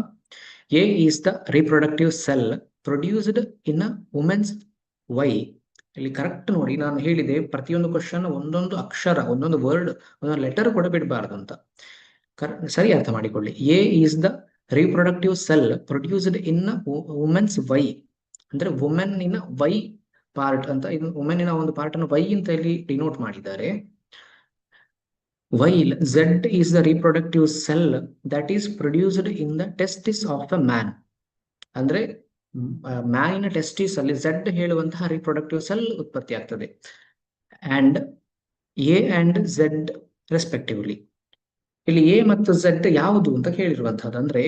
A is the reproductive cell produced in a women's why. ಇಲ್ಲಿ ಕರೆಕ್ಟ್ ನೋಡಿ, ನಾನು ಹೇಳಿದೆ ಪ್ರತಿಯೊಂದು ಕ್ವಶನ್ ಒಂದೊಂದು ಅಕ್ಷರ, ಒಂದೊಂದು ವರ್ಡ್, ಒಂದೊಂದು ಲೆಟರ್ ಕೂಡ ಬಿಡಬಾರ್ದು ಅಂತ. ಸರಿ ಅರ್ಥ ಮಾಡಿಕೊಳ್ಳಿ. A is the reproductive cell produced in women's why ಅಂದ್ರೆ ವುಮೆನ್ ಇನ ವೈ ಪಾರ್ಟ್ ಅಂತ, ಇದು ವುಮೆನ್ ಇನ ಒಂದು ಪಾರ್ಟ್ ಅನ್ನು ವೈ ಅಂತ ಇಲ್ಲಿ ಡಿನೋಟ್ ಮಾಡಿದ್ದಾರೆ. While Z is the reproductive cell that is produced in the testis of the man. ಅಂದ್ರೆ ಮ್ಯಾನಿನ ಟೆಸ್ಟಿಸ್ ಅಲ್ಲಿ ಝೆಡ್ ಹೇಳುವಂತಹ ರಿಪ್ರೊಡಕ್ಟಿವ್ ಸೆಲ್ ಉತ್ಪತ್ತಿ ಆಗ್ತದೆ. And A and Z respectively. ಇಲ್ಲಿ ಎ ಮತ್ತು ಝೆಡ್ ಯಾವುದು ಅಂತ ಕೇಳಿರುವಂತಹದ್ದು. ಅಂದ್ರೆ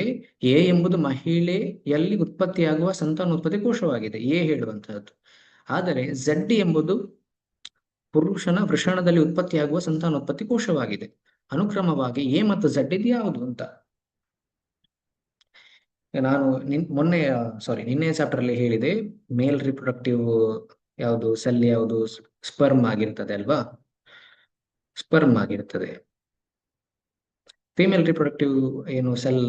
ಎ ಎಂಬುದು ಮಹಿಳೆಯಲ್ಲಿ ಉತ್ಪತ್ತಿಯಾಗುವ ಸಂತಾನೋತ್ಪತ್ತಿ ಕೋಶವಾಗಿದೆ, ಎ ಹೇಳುವಂತಹದ್ದು. ಆದರೆ ಝೆಡ್ ಎಂಬುದು ಪುರುಷನ ವೃಷಣದಲ್ಲಿ ಉತ್ಪತ್ತಿಯಾಗುವ ಸಂತಾನೋತ್ಪತ್ತಿ ಕೋಶವಾಗಿದೆ. ಅನುಕ್ರಮವಾಗಿ ಎ ಮತ್ತು ಝೆಡ್ ಇದು ಯಾವುದು ಅಂತ ನಾನು ನಿನ್ನೆ ಚಾಪ್ಟರ್ ಅಲ್ಲಿ ಹೇಳಿದೆ. ಮೇಲ್ ರಿಪ್ರೊಡಕ್ಟಿವ್ ಯಾವುದು ಸೆಲ್ ಯಾವುದು? ಸ್ಪರ್ಮ್ ಆಗಿರ್ತದೆ ಅಲ್ವಾ? ಸ್ಪರ್ಮ್ ಆಗಿರ್ತದೆ. ಫೀಮೇಲ್ ರಿಪ್ರೊಡಕ್ಟಿವ್ ಏನು ಸೆಲ್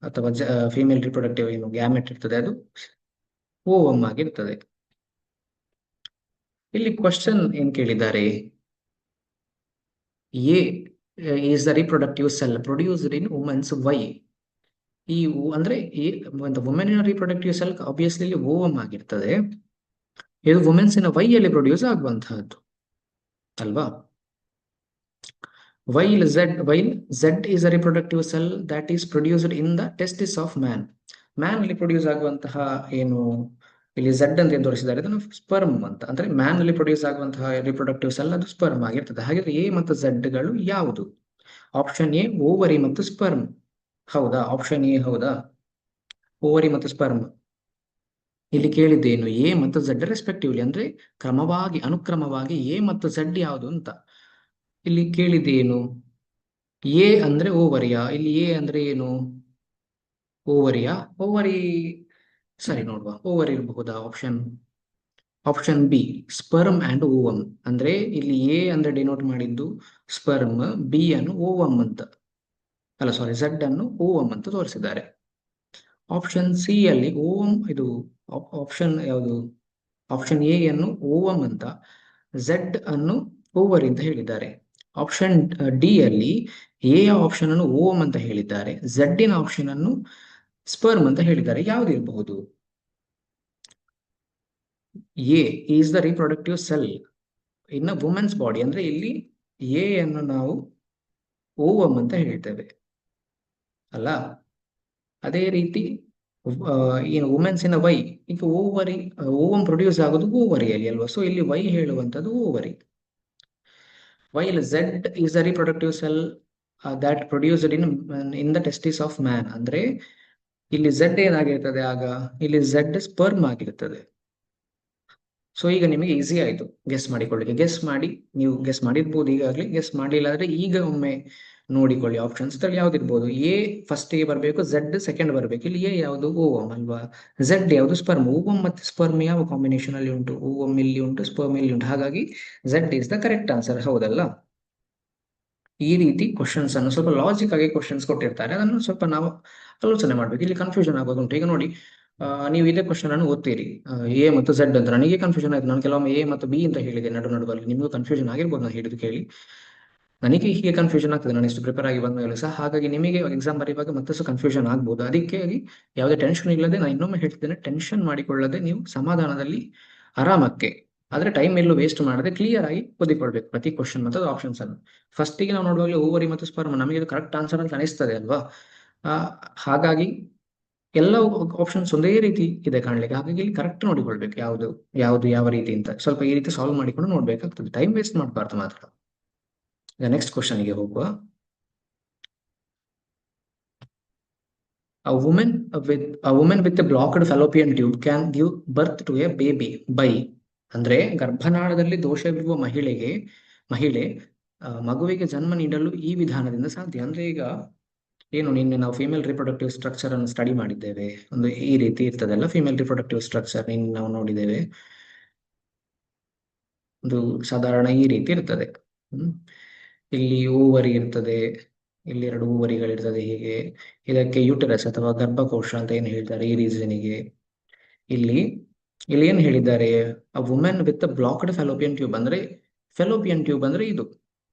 ಅಥವಾ ಫೀಮೇಲ್ ರಿಪ್ರೊಡಕ್ಟಿವ್ ಏನು ಗ್ಯಾಮೆಟ್ ಇರ್ತದೆ ಅದು ಓವಮ್ ಆಗಿರ್ತದೆ. ಇಲ್ಲಿ ಕ್ವಶನ್ ಏನ್ ಕೇಳಿದ್ದಾರೆ, A is the reproductive cell produced in women's why. ಈ ಅಂದ್ರೆ ವುಮೆನ್ ರಿಪ್ರೊಡಕ್ಟಿವ್ ಸೆಲ್ ಆಬ್ವಿಯಸ್ಲಿ ಇಲ್ಲಿ ಓವಮ್ ಆಗಿರ್ತದೆ. ಇದು ವುಮೆನ್ಸಿನ ವೈ ಅಲ್ಲಿ ಪ್ರೊಡ್ಯೂಸ್ ಆಗುವಂತಹದ್ದು ಅಲ್ವಾ? While Z is a reproductive cell that is produced in the testis of man. Man ಅಲ್ಲಿ produce ಆಗುವಂತಹ ಏನು ಇಲ್ಲಿ ಝೆಡ್ ಅಂತ ತೋರಿಸಿದ್ದಾರೆ ಅದನ್ನು ಸ್ಪರ್ಮ್ ಅಂತ. ಅಂದ್ರೆ ಮ್ಯಾನ್ ಅಲ್ಲಿ ಪ್ರೊಡ್ಯೂಸ್ ಆಗುವಂತಹ ರಿಪ್ರೊಡಕ್ಟಿವ್ ಸೆಲ್ ಅದು ಸ್ಪರ್ಮ್ ಆಗಿರ್ತದೆ. ಹಾಗಾದ್ರೆ ಎ ಮತ್ತು ಝೆಡ್ ಗಳು ಯಾವುದು? ಆಪ್ಷನ್ ಎ ಓವರಿ ಮತ್ತು ಸ್ಪರ್ಮ್. ಹೌದಾ? ಆಪ್ಷನ್ ಎ ಹೌದಾ? ಓವರಿ ಮತ್ತು ಸ್ಪರ್ಮ್. ಇಲ್ಲಿ ಕೇಳಿದ್ದೇನು? ಎ ಮತ್ತು ಝೆಡ್ ರೆಸ್ಪೆಕ್ಟಿವ್ಲಿ, ಅಂದ್ರೆ ಕ್ರಮವಾಗಿ ಅನುಕ್ರಮವಾಗಿ ಎ ಮತ್ತು ಝೆಡ್ ಯಾವುದು ಅಂತ ಇಲ್ಲಿ ಕೇಳಿದ್ದೇನು? ಎ ಅಂದ್ರೆ ಓವರಿಯಾ? ಇಲ್ಲಿ ಎ ಅಂದ್ರೆ ಏನು? ಓವರಿಯಾ? ಓವರಿ ಸರಿ ನೋಡುವ. ಓವರಿ ಇರಬಹುದಾ? Option B sperm and ovum. ಅಂದ್ರೆ ಇಲ್ಲಿ ಎ ಅಂದ್ರೆ ಡಿನೋಟ್ ಮಾಡಿದ್ದು ಸ್ಪರ್ಮ್, ಬಿ ಅನ್ನು ಓವಮ್ ಅಂತ, ಅಲ್ಲ ಸಾರಿ ಝೆಡ್ ಅನ್ನು ಓವಮ್ ಅಂತ ತೋರಿಸಿದ್ದಾರೆ. ಆಪ್ಷನ್ ಸಿ ಅಲ್ಲಿ ಓವಮ್, ಇದು ಆಪ್ಷನ್ ಯಾವುದು? ಆಪ್ಷನ್ ಎ ಅನ್ನು ಓವಮ್ ಅಂತ, ಝೆಡ್ ಅನ್ನು ಓವರಿ ಅಂತ ಹೇಳಿದ್ದಾರೆ. ಆಪ್ಷನ್ ಡಿ ಅಲ್ಲಿ ಎ ಆಪ್ಷನ್ ಅನ್ನು ಓವಮ್ ಅಂತ ಹೇಳಿದ್ದಾರೆ, ಝೆಡ್ ನ ಆಪ್ಷನ್ ಅನ್ನು ಸ್ಪರ್ಮ್ ಅಂತ ಹೇಳಿದ್ದಾರೆ. ಯಾವುದಿರಬಹುದು? A is the reproductive cell in a women's body. ಅಂದ್ರೆ ಇಲ್ಲಿ ಎ ಅನ್ನು ನಾವು ಓವಮ್ ಅಂತ ಹೇಳ್ತೇವೆ ಅಲ್ಲ? ಅದೇ ರೀತಿ ಏನು ವುಮೆನ್ಸಿನ ವೈ, ಈಗ ಓವರಿ ಓವಮ್ ಪ್ರೊಡ್ಯೂಸ್ ಆಗೋದು ಓವರಿಯಲ್ಲಿ ಅಲ್ವಾ? ಸೊ ಇಲ್ಲಿ ವೈ ಹೇಳುವಂಥದ್ದು ovary. While Z is a reproductive cell that produced in the testis of man. ಅಂದ್ರೆ ಇಲ್ಲಿ Z ಏನಾಗಿರ್ತದೆ? ಆಗ ಇಲ್ಲಿ Z ಸ್ಪರ್ಮ್ ಆಗಿರ್ತದೆ. ಸೊ ಈಗ ನಿಮಗೆ ಈಸಿ ಆಯ್ತು ಗೆಸ್ ಮಾಡಿಕೊಳ್ಳಿಕ್ಕೆ. ಗೆಸ್ ಮಾಡಿ, ನೀವು ಗೆಸ್ ಮಾಡಿರ್ಬೋದು ಈಗಾಗಲೇ. ಗೆಸ್ ಮಾಡಿಲ್ಲ ಅಂದ್ರೆ ಈಗ ಒಮ್ಮೆ ನೋಡಿಕೊಳ್ಳಿ ಆಪ್ಷನ್ಸ್ ಯಾವ್ದಿರ್ಬೋದು. ಎ ಫಸ್ಟ್ ಗೆ ಬರಬೇಕು, ಝೆಡ್ ಸೆಕೆಂಡ್ ಬರಬೇಕು. ಇಲ್ಲಿ ಎ ಯಾವುದು? ಓವಮ್ ಅಲ್ವಾ? ಝೆಡ್ ಯಾವುದು? ಸ್ಪರ್ಮ್. ಓವಮ್ ಮತ್ತು ಸ್ಪರ್ಮ್ ಯಾವ ಕಾಂಬಿನೇಷನ್ ಅಲ್ಲಿ ಉಂಟು? ಓವಮ್ ಇಲ್ಲಿ ಉಂಟು, ಸ್ಪರ್ಮ್ ಇಲ್ಲಿ ಉಂಟು. ಹಾಗಾಗಿ Z is the correct answer. ಹೌದಲ್ಲ? ಈ ರೀತಿ ಕ್ವಶನ್ಸ್ ಅನ್ನು ಸ್ವಲ್ಪ ಲಾಜಿಕ್ ಆಗಿ ಕ್ವಶನ್ಸ್ ಕೊಟ್ಟಿರ್ತಾರೆ, ಅದನ್ನು ಸ್ವಲ್ಪ ನಾವು ಆಲೋಚನೆ ಮಾಡ್ಬೇಕು. ಇಲ್ಲಿ ಕನ್ಫ್ಯೂಷನ್ ಆಗೋದುಂಟು. ಈಗ ನೋಡಿ, ನೀವು ಇದೇ ಕ್ವಶನ್ ಅನ್ನು ಓದ್ತೀರಿ, ಎ ಮತ್ತು ಝೆಡ್ ಅಂತ. ನನಗೆ ಕನ್ಫ್ಯೂಷನ್ ಆಯ್ತು. ನಾನು ಕೆಲವೊಮ್ಮೆ ಎ ಮತ್ತು ಬಿ ಅಂತ ಹೇಳಿದೆ ನಡುವಲ್ಲಿ. ನಿಮಗೂ ಕನ್ಫ್ಯೂಷನ್ ಆಗಿರ್ಬೋದು ನಾನು ಹೇಳಿದ್ದು ಕೇಳಿ. ನನಗೆ ಹೀಗೆ ಕನ್ಫ್ಯೂಷನ್ ಆಗ್ತದೆ ನಾನು ಇಷ್ಟು ಪ್ರಿಪೇರ್ ಆಗಿ ಬಂದ ಮೇಲೆ ಸಹ. ಹಾಗಾಗಿ ನಿಮಗೆ ಎಕ್ಸಾಮ್ ಬರೆಯುವಾಗ ಮತ್ತಷ್ಟು ಕನ್ಫ್ಯೂಷನ್ ಆಗ್ಬೋದು. ಅದಕ್ಕೆ ಯಾವುದೇ ಟೆನ್ಷನ್ ಇಲ್ಲದೆ, ನಾನು ಇನ್ನೊಮ್ಮೆ ಹೇಳ್ತಿದ್ದೇನೆ, ಟೆನ್ಷನ್ ಮಾಡಿಕೊಳ್ಳದೆ ನೀವು ಸಮಾಧಾನದಲ್ಲಿ ಆರಾಮಕ್ಕೆ, ಆದ್ರೆ ಟೈಮ್ ಎಲ್ಲೂ ವೇಸ್ಟ್ ಮಾಡದೆ ಕ್ಲಿಯರ್ ಆಗಿ ಓದಿಕೊಳ್ಬೇಕು ಪ್ರತಿ ಕ್ವಶನ್ ಮತ್ತು ಆಪ್ಷನ್ಸ್ ಅನ್ನು. ಫಸ್ಟ್ ಗೆ ನಾವು ನೋಡುವಾಗಲೇ ಓವರಿ ಮತ್ತು ಸ್ಪರ್ಮ್ ನಮಗೆ ಇದು ಕರೆಕ್ಟ್ ಆನ್ಸರ್ ಅಂತ ಅನಿಸ್ತದೆ ಅಲ್ವಾ? ಹಾಗಾಗಿ ಎಲ್ಲ ಆಪ್ಷನ್ಸ್ ಒಂದೇ ರೀತಿ ಇದೆ ಕಾಣ್ಲಿಕ್ಕೆ. ಹಾಗಾಗಿ ಇಲ್ಲಿ ಕರೆಕ್ಟ್ ನೋಡಿಕೊಳ್ಬೇಕು ಯಾವುದು ಯಾವುದು ಯಾವ ರೀತಿ ಅಂತ. ಸ್ವಲ್ಪ ಈ ರೀತಿ ಸಾಲ್ವ್ ಮಾಡಿಕೊಂಡು ನೋಡ್ಬೇಕಾಗ್ತದೆ, ಟೈಮ್ ವೇಸ್ಟ್ ಮಾಡಬಾರ್ದು ಮಾತ್ರ. ಈಗ ನೆಕ್ಸ್ಟ್ ಕ್ವಶನ್ಗೆ ಹೋಗುವ. A woman with a blocked fallopian tube can give birth to a baby by. ಅಂದ್ರೆ ಗರ್ಭನಾಳದಲ್ಲಿ ದೋಷವಿರುವ ಮಹಿಳೆ ಮಗುವಿಗೆ ಜನ್ಮ ನೀಡಲು ಈ ವಿಧಾನದಿಂದ ಸಾಧ್ಯ. ಅಂದ್ರೆ ಈಗ ಏನು ನಿನ್ನೆ ನಾವು ಫಿಮೇಲ್ ರಿಪ್ರೊಡಕ್ಟಿವ್ ಸ್ಟ್ರಕ್ಚರ್ ಅನ್ನು ಸ್ಟಡಿ ಮಾಡಿದ್ದೇವೆ. ಒಂದು ಈ ರೀತಿ ಇರ್ತದಲ್ಲ ಫಿಮೇಲ್ ರಿಪ್ರೊಡಕ್ಟಿವ್ ಸ್ಟ್ರಕ್ಚರ್, ನಿನ್ನೆ ನಾವು ನೋಡಿದ್ದೇವೆ. ಒಂದು ಸಾಧಾರಣ ಈ ರೀತಿ ಇರ್ತದೆ. ಇಲ್ಲಿ ಓವರಿ ಇರ್ತದೆ, ಇಲ್ಲಿ 2 ಓವರಿಗಳಿರ್ತದೆ. ಹೀಗೆ ಇದಕ್ಕೆ ಯೂಟರಸ್ ಅಥವಾ ಗರ್ಭಕೋಶ ಅಂತ ಏನು ಹೇಳ್ತಾರೆ ಈ ರೀಸನಿಗೆ. ಇಲ್ಲಿ ಇಲ್ಲಿ ಏನ್ ಹೇಳಿದ್ದಾರೆ, ಅ women with blocked fallopian tube, ಅಂದ್ರೆ ಫೆಲೋಪಿಯನ್ ಟ್ಯೂಬ್ ಅಂದ್ರೆ ಇದು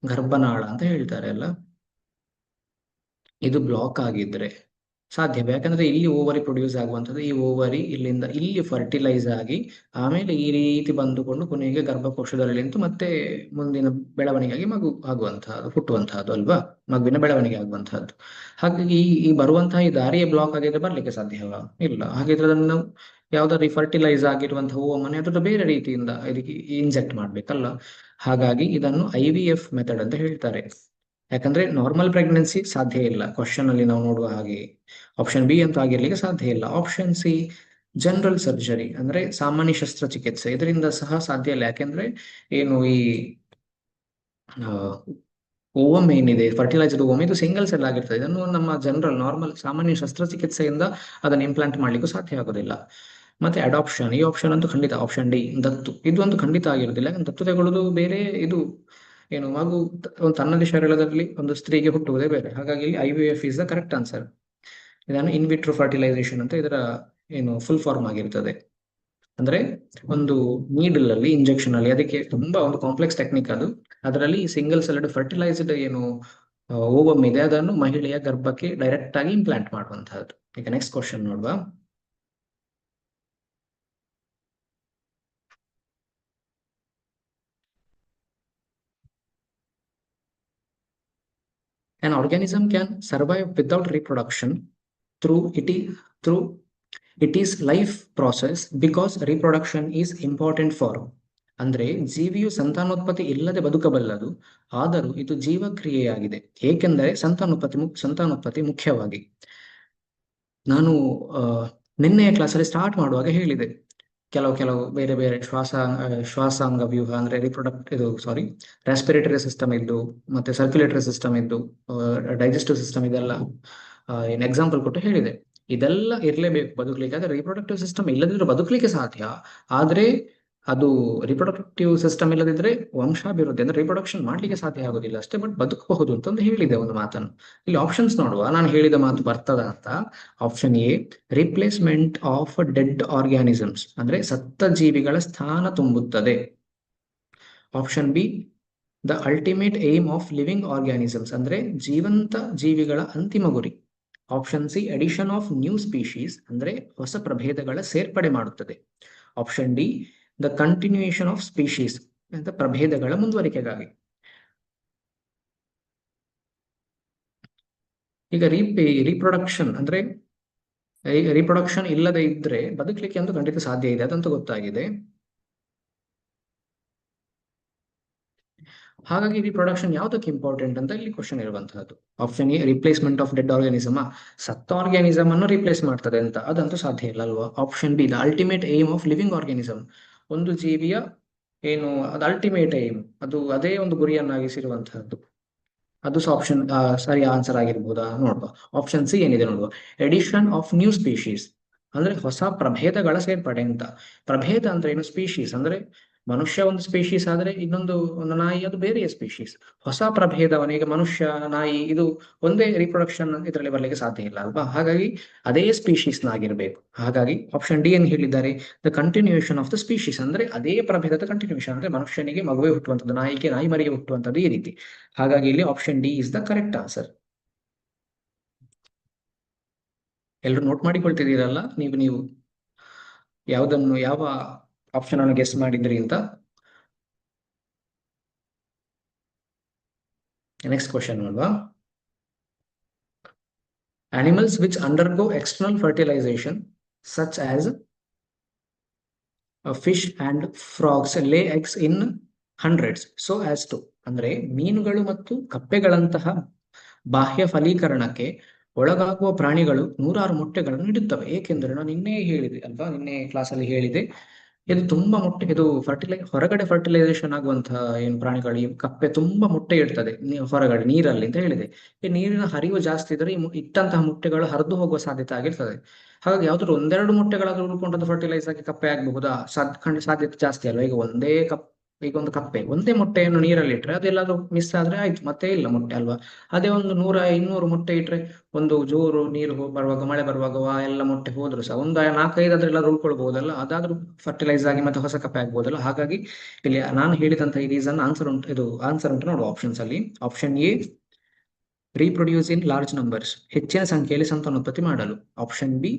ಗರ್ಭನಾಳ ಅಂತ ಹೇಳ್ತಾರೆ ಅಲ್ಲ, ಇದು ಬ್ಲಾಕ್ ಆಗಿದ್ರೆ ಸಾಧ್ಯವೇ? ಯಾಕಂದ್ರೆ ಇಲ್ಲಿ ಓವರಿ ಪ್ರೊಡ್ಯೂಸ್ ಆಗುವಂಥದ್ದು, ಈ ಓವರಿ ಇಲ್ಲಿಂದ ಇಲ್ಲಿ ಫರ್ಟಿಲೈಸ್ ಆಗಿ ಆಮೇಲೆ ಈ ರೀತಿ ಬಂದುಕೊಂಡು ಕೊನೆಗೆ ಗರ್ಭಕೋಶದಲ್ಲಿ ನಿಂತು ಮತ್ತೆ ಮುಂದಿನ ಬೆಳವಣಿಗೆಗೆ ಮಗು ಆಗುವಂತಹದ್ದು, ಹುಟ್ಟುವಂತಹದ್ದು ಅಲ್ವಾ, ಮಗುವಿನ ಬೆಳವಣಿಗೆ ಆಗುವಂತಹದ್ದು. ಹಾಗಾಗಿ ಈ ಬರುವಂತಹ ಈ ದಾರಿಯ ಬ್ಲಾಕ್ ಆಗಿದ್ರೆ ಬರ್ಲಿಕ್ಕೆ ಸಾಧ್ಯವಾ? ಇಲ್ಲ. ಹಾಗಿದ್ರೆ ಅದನ್ನು ನಾವು ಯಾವ್ದಾದ್ರು ಫರ್ಟಿಲೈಸ್ ಆಗಿರುವಂತಹ ಓವನ್ನ ಅದ್ರ ಬೇರೆ ರೀತಿಯಿಂದ ಇದಕ್ಕೆ ಇಂಜೆಕ್ಟ್ ಮಾಡ್ಬೇಕಲ್ಲ. ಹಾಗಾಗಿ ಇದನ್ನು IVF ಮೆಥಡ್ ಅಂತ ಹೇಳ್ತಾರೆ. ಯಾಕಂದ್ರೆ ನಾರ್ಮಲ್ ಪ್ರೆಗ್ನೆನ್ಸಿ ಸಾಧ್ಯ ಇಲ್ಲ, ಕ್ವಶನ್ ಅಲ್ಲಿ ನಾವು ನೋಡುವ ಹಾಗೆ. ಆಪ್ಷನ್ ಬಿ ಅಂತೂ ಆಗಿರ್ಲಿಕ್ಕೆ ಸಾಧ್ಯ ಇಲ್ಲ. ಆಪ್ಷನ್ ಸಿ ಜನರಲ್ ಸರ್ಜರಿ, ಅಂದ್ರೆ ಸಾಮಾನ್ಯ ಶಸ್ತ್ರಚಿಕಿತ್ಸೆ, ಇದರಿಂದ ಸಹ ಸಾಧ್ಯ ಇಲ್ಲ. ಯಾಕೆಂದ್ರೆ ಏನು ಈ ಓವಮ್ ಏನಿದೆ, ಫರ್ಟಿಲೈಸ್ಡ್ ಓವಮ್, ಇದು ಸಿಂಗಲ್ ಸೆಲ್ ಆಗಿರ್ತದೆ. ಇದನ್ನು ನಮ್ಮ ಜನರಲ್ ನಾರ್ಮಲ್ ಸಾಮಾನ್ಯ ಶಸ್ತ್ರಚಿಕಿತ್ಸೆಯಿಂದ ಅದನ್ನು ಇಂಪ್ಲಾಂಟ್ ಮಾಡ್ಲಿಕ್ಕೂ ಸಾಧ್ಯ ಆಗೋದಿಲ್ಲ. ಮತ್ತೆ ಅಡಾಪ್ಷನ್, ಈ ಆಪ್ಷನ್ ಅಂತೂ ಖಂಡಿತ. ಆಪ್ಷನ್ ಡಿ ದತ್ತು, ಇದು ಅಂತೂ ಖಂಡಿತ ಆಗಿರುವುದಿಲ್ಲ. ದತ್ತು ತಗೊಳ್ಳೋದು ಬೇರೆ, ಇದು ಏನು ಮಗು ತನ್ನದೇ ಶರೀರದಲ್ಲಿ ಒಂದು ಸ್ತ್ರೀಗೆ ಹುಟ್ಟುವುದೇ ಬೇರೆ. ಹಾಗಾಗಿ ಇಲ್ಲಿ IVF is the correct answer. ಇದನ್ನು ಇನ್ ವಿಟ್ರೋ ಫರ್ಟಿಲೈಸೇಷನ್ ಅಂತ ಇದರ ಏನು ಫುಲ್ ಫಾರ್ಮ್ ಆಗಿರ್ತದೆ. ಅಂದ್ರೆ ಒಂದು ನೀಡಲ್ ಅಲ್ಲಿ, ಇಂಜೆಕ್ಷನ್ ಅಲ್ಲಿ, ಅದಕ್ಕೆ ತುಂಬಾ ಒಂದು ಕಾಂಪ್ಲೆಕ್ಸ್ ಟೆಕ್ನಿಕ್ ಅದು. ಅದರಲ್ಲಿ ಸಿಂಗಲ್ ಸೆಲ್ಡ್ ಫರ್ಟಿಲೈಸ್ಡ್ ಏನು ಓವಮ್ ಇದೆ, ಅದನ್ನು ಮಹಿಳೆಯ ಗರ್ಭಕ್ಕೆ ಡೈರೆಕ್ಟ್ ಆಗಿ ಇಂಪ್ಲಾಂಟ್ ಮಾಡುವಂತಹದ್ದು. ಈಗ ನೆಕ್ಸ್ಟ್ ಕ್ವಶನ್ ನೋಡುವ. An organism can survive without reproduction through its life process because reproduction is important for. ಅಂದ್ರೆ ಜೀವಿಯು ಸಂತಾನೋತ್ಪತ್ತಿ ಇಲ್ಲದೆ ಬದುಕಬಲ್ಲದು, ಆದರೂ ಇದು ಜೀವಕ್ರಿಯೆಯಾಗಿದೆ, ಏಕೆಂದರೆ ಸಂತಾನೋತ್ಪತ್ತಿ ಮುಖ್ಯವಾಗಿ. ನಾನು ನಿನ್ನೆಯ ಕ್ಲಾಸಲ್ಲಿ ಸ್ಟಾರ್ಟ್ ಮಾಡುವಾಗ ಹೇಳಿದೆ, ಕೆಲವು ಬೇರೆ ಬೇರೆ ಶ್ವಾಸಾಂಗ ವ್ಯೂಹ, ಅಂದ್ರೆ ರೆಸ್ಪಿರೇಟರಿ ಸಿಸ್ಟಮ್ ಇದ್ದು, ಮತ್ತೆ ಸರ್ಕ್ಯುಲೇಟರಿ ಸಿಸ್ಟಮ್ ಇದ್ದು, ಡೈಜೆಸ್ಟಿವ್ ಸಿಸ್ಟಮ್, ಇದೆಲ್ಲ ಏನ್ ಎಕ್ಸಾಂಪಲ್ ಕೊಟ್ಟು ಹೇಳಿದೆ. ಇದೆಲ್ಲ ಇರ್ಲೇಬೇಕು ಬದುಕಲಿಕ್ಕೆ. ಆದ್ರೆ ರಿಪ್ರೊಡಕ್ಟಿವ್ ಸಿಸ್ಟಮ್ ಇಲ್ಲದಿದ್ರೆ ಬದುಕಲಿಕ್ಕೆ ಸಾಧ್ಯ, ಆದ್ರೆ ಅದು ರಿಪ್ರೊಡಕ್ಟಿವ್ ಸಿಸ್ಟಮ್ ಇಲ್ಲದಿದ್ರೆ ವಂಶಾಭಿವೃದ್ಧಿ ಅಂದ್ರೆ ರಿಪ್ರೊಡಕ್ಷನ್ ಮಾಡ್ಲಿಕ್ಕೆ ಸಾಧ್ಯ ಆಗೋದಿಲ್ಲ ಅಷ್ಟೇ, ಬಟ್ ಬದುಕಬಹುದು ಅಂತಂದು ಹೇಳಿದೆ ಒಂದು ಮಾತನ್ನು. ಇಲ್ಲಿ ಆಪ್ಷನ್ಸ್ ನೋಡುವ, ನಾನು ಹೇಳಿದ ಮಾತು ಬರ್ತದ ಅಂತ. Option A replacement of dead organisms, ಅಂದ್ರೆ ಸತ್ತ ಜೀವಿಗಳ ಸ್ಥಾನ ತುಂಬುತ್ತದೆ. Option B the ultimate aim of living organisms, ಅಂದ್ರೆ ಜೀವಂತ ಜೀವಿಗಳ ಅಂತಿಮ ಗುರಿ. Option C addition of new species, ಅಂದ್ರೆ ಹೊಸ ಪ್ರಭೇದಗಳ ಸೇರ್ಪಡೆ ಮಾಡುತ್ತದೆ. Option D the continuation of species, ಅಂತ ಪ್ರಭೇದಗಳ ಮುಂದುವರಿಕೆಗಾಗಿ. ಈಗ ರೀಪ್ರೊಡಕ್ಷನ್ ಅಂದ್ರೆ ರೀಪ್ರೊಡಕ್ಷನ್ ಇಲ್ಲದೆ ಇದ್ರೆ ಬದುಕಲಿಕ್ಕೆ ಅಂತೂ ಖಂಡಿತ ಸಾಧ್ಯ ಇದೆ, ಅದಂತೂ ಗೊತ್ತಾಗಿದೆ. ಹಾಗಾಗಿ ರೀಪ್ರೊಡಕ್ಷನ್ ಯಾವ್ದಕ್ಕೆ ಇಂಪಾರ್ಟೆಂಟ್ ಅಂತ ಇಲ್ಲಿ ಕ್ವಶನ್ ಇರುವಂತಹದ್ದು. Option A replacement of dead organism, ಸತ್ತ ಆರ್ಗ್ಯಾನಿಸಮ್ ಅನ್ನು ರಿಪ್ಲೇಸ್ ಮಾಡ್ತದೆ ಅಂತ, ಅದಂತೂ ಸಾಧ್ಯ ಇಲ್ಲ ಅಲ್ವಾ. Option B the ultimate aim of living organism, ಒಂದು ಜೀವಿಯ ಏನು ಅದು ಅಲ್ಟಿಮೇಟ್ ಏಮ್, ಅದು ಅದೇ ಒಂದು ಗುರಿಯನ್ನಾಗಿಸಿರುವಂತಹದ್ದು, ಅದು ಸಹ ಆಪ್ಷನ್ ಸರಿ ಆನ್ಸರ್ ಆಗಿರ್ಬೋದಾ ನೋಡುವ. ಆಪ್ಷನ್ ಸಿ ಏನಿದೆ ನೋಡುವ, ಎಡಿಷನ್ ಆಫ್ ನ್ಯೂ ಸ್ಪೀಶೀಸ್, ಅಂದ್ರೆ ಹೊಸ ಪ್ರಭೇದಗಳ ಸೇರ್ಪಡೆ ಅಂತ. ಪ್ರಭೇದ ಅಂದ್ರೆ ಏನು, ಸ್ಪೀಶೀಸ್ ಅಂದ್ರೆ ಮನುಷ್ಯ ಒಂದು ಸ್ಪೀಶೀಸ್ ಆದ್ರೆ ಇನ್ನೊಂದು ನಾಯಿ ಅದು ಬೇರೆ ಸ್ಪೀಶೀಸ್. ಹೊಸ ಪ್ರಭೇದವನೀಗ ಮನುಷ್ಯ ನಾಯಿ ಇದು ಒಂದೇ ರೀಪ್ರೊಡಕ್ಷನ್ ಇದರಲ್ಲಿ ಬರ್ಲಿಕ್ಕೆ ಸಾಧ್ಯ ಇಲ್ಲ ಅಲ್ವಾ. ಹಾಗಾಗಿ ಅದೇ ಸ್ಪೀಶೀಸ್ ಆಗಿರ್ಬೇಕು. ಹಾಗಾಗಿ ಆಪ್ಷನ್ ಡಿ ಏನು ಹೇಳಿದ್ದಾರೆ, the continuation of the species, ಅಂದ್ರೆ ಅದೇ ಪ್ರಭೇದದ ಕಂಟಿನ್ಯೂಷನ್, ಅಂದ್ರೆ ಮನುಷ್ಯನಿಗೆ ಮಗುವೆ ಹುಟ್ಟುವಂಥದ್ದು, ನಾಯಿಗೆ ನಾಯಿ ಮರಿಗೆ ಹುಟ್ಟುವಂಥದ್ದು, ಈ ರೀತಿ. ಹಾಗಾಗಿ ಇಲ್ಲಿ option D is the correct answer. ಎಲ್ಲರೂ ನೋಟ್ ಮಾಡಿಕೊಳ್ತಿದ್ದೀರಲ್ಲ ನೀವು ಯಾವ ಆಪ್ಷನ್ ಅನ್ನು ಗೆಸ್ ಮಾಡಿದ್ರಿ ಅಂತ. ನೆಕ್ಸ್ಟ್ ಕ್ವಶನ್ ನೋಡುವ. Animals which undergo external fertilization such as fish and frogs lay eggs in hundreds so as to, ಅಂದ್ರೆ ಮೀನುಗಳು ಮತ್ತು ಕಪ್ಪೆಗಳಂತಹ ಬಾಹ್ಯ ಫಲೀಕರಣಕ್ಕೆ ಒಳಗಾಗುವ ಪ್ರಾಣಿಗಳು 100 ಮೊಟ್ಟೆಗಳನ್ನು ಇಡುತ್ತವೆ. ಏಕೆಂದರೆ ನಾನು ನಿನ್ನೆ ಹೇಳಿದೆ ಅಲ್ವಾ, ನಿನ್ನೆ ಕ್ಲಾಸಲ್ಲಿ ಹೇಳಿದೆ, ಇದು ತುಂಬಾ ಮೊಟ್ಟೆ, ಇದು ಹೊರಗಡೆ ಫರ್ಟಿಲೈಸೇಷನ್ ಆಗುವಂತಹ ಏನು ಪ್ರಾಣಿಗಳು, ಈ ಕಪ್ಪೆ ತುಂಬಾ ಮೊಟ್ಟೆ ಇಡ್ತದೆ ಹೊರಗಡೆ ನೀರಲ್ಲಿ ಅಂತ ಹೇಳಿದೆ. ಈ ನೀರಿನ ಹರಿವು ಜಾಸ್ತಿ ಇದ್ರೆ ಈ ಇಟ್ಟಂತಹ ಮೊಟ್ಟೆಗಳು ಹರಿದು ಹೋಗುವ ಸಾಧ್ಯತೆ ಆಗಿರ್ತದೆ. ಹಾಗಾಗಿ ಯಾವ್ದಾದ್ರು ಒಂದೆರಡು ಮೊಟ್ಟೆಗಳಾದ್ರೂ ಉಳ್ಕೊಂಡದ್ದು ಫರ್ಟಿಲೈಸ್ ಆಗಿ ಕಪ್ಪೆ ಆಗಬಹುದಾ? ಸಾಧ್ಯತೆ ಜಾಸ್ತಿ ಅಲ್ವಾ. ಈಗ ಒಂದು ಕಪ್ಪೆ ಒಂದೇ ಮೊಟ್ಟೆಯನ್ನು ನೀರಲ್ಲಿ ಇಟ್ರೆ ಅದೆಲ್ಲಾದ್ರೂ ಮಿಸ್ ಆದ್ರೆ ಆಯ್ತು, ಮತ್ತೆ ಇಲ್ಲ ಮೊಟ್ಟೆ ಅಲ್ವಾ. ಅದೇ ಒಂದು 100-200 ಮೊಟ್ಟೆ ಇಟ್ರೆ, ಒಂದು ಜೋರು ನೀರು ಬರುವಾಗ, ಮಳೆ ಬರುವಾಗ ಎಲ್ಲ ಮೊಟ್ಟೆ ಹೋದ್ರು ಸಹ ಒಂದು 4-5 ಅದ್ರೆಲ್ಲಾದ್ರೂ ಉಳ್ಕೊಳ್ಬಹುದಲ್ಲ, ಅದಾದ್ರೂ ಫರ್ಟಿಲೈಸ್ ಆಗಿ ಮತ್ತೆ ಹೊಸ ಕಪ್ಪೆ ಆಗ್ಬೋದಲ್ಲ. ಹಾಗಾಗಿ ಇಲ್ಲಿ ನಾನು ಹೇಳಿದಂತ ಈ ರೀಸನ್ ಆನ್ಸರ್ ಉಂಟು ನೋಡುವ ಆಪ್ಷನ್ಸ್ ಅಲ್ಲಿ. Option A, reproduce in large numbers, ಹೆಚ್ಚಿನ ಸಂಖ್ಯೆಯಲ್ಲಿ ಸಂತಾನೋತ್ಪತ್ತಿ ಮಾಡಲು. Option B,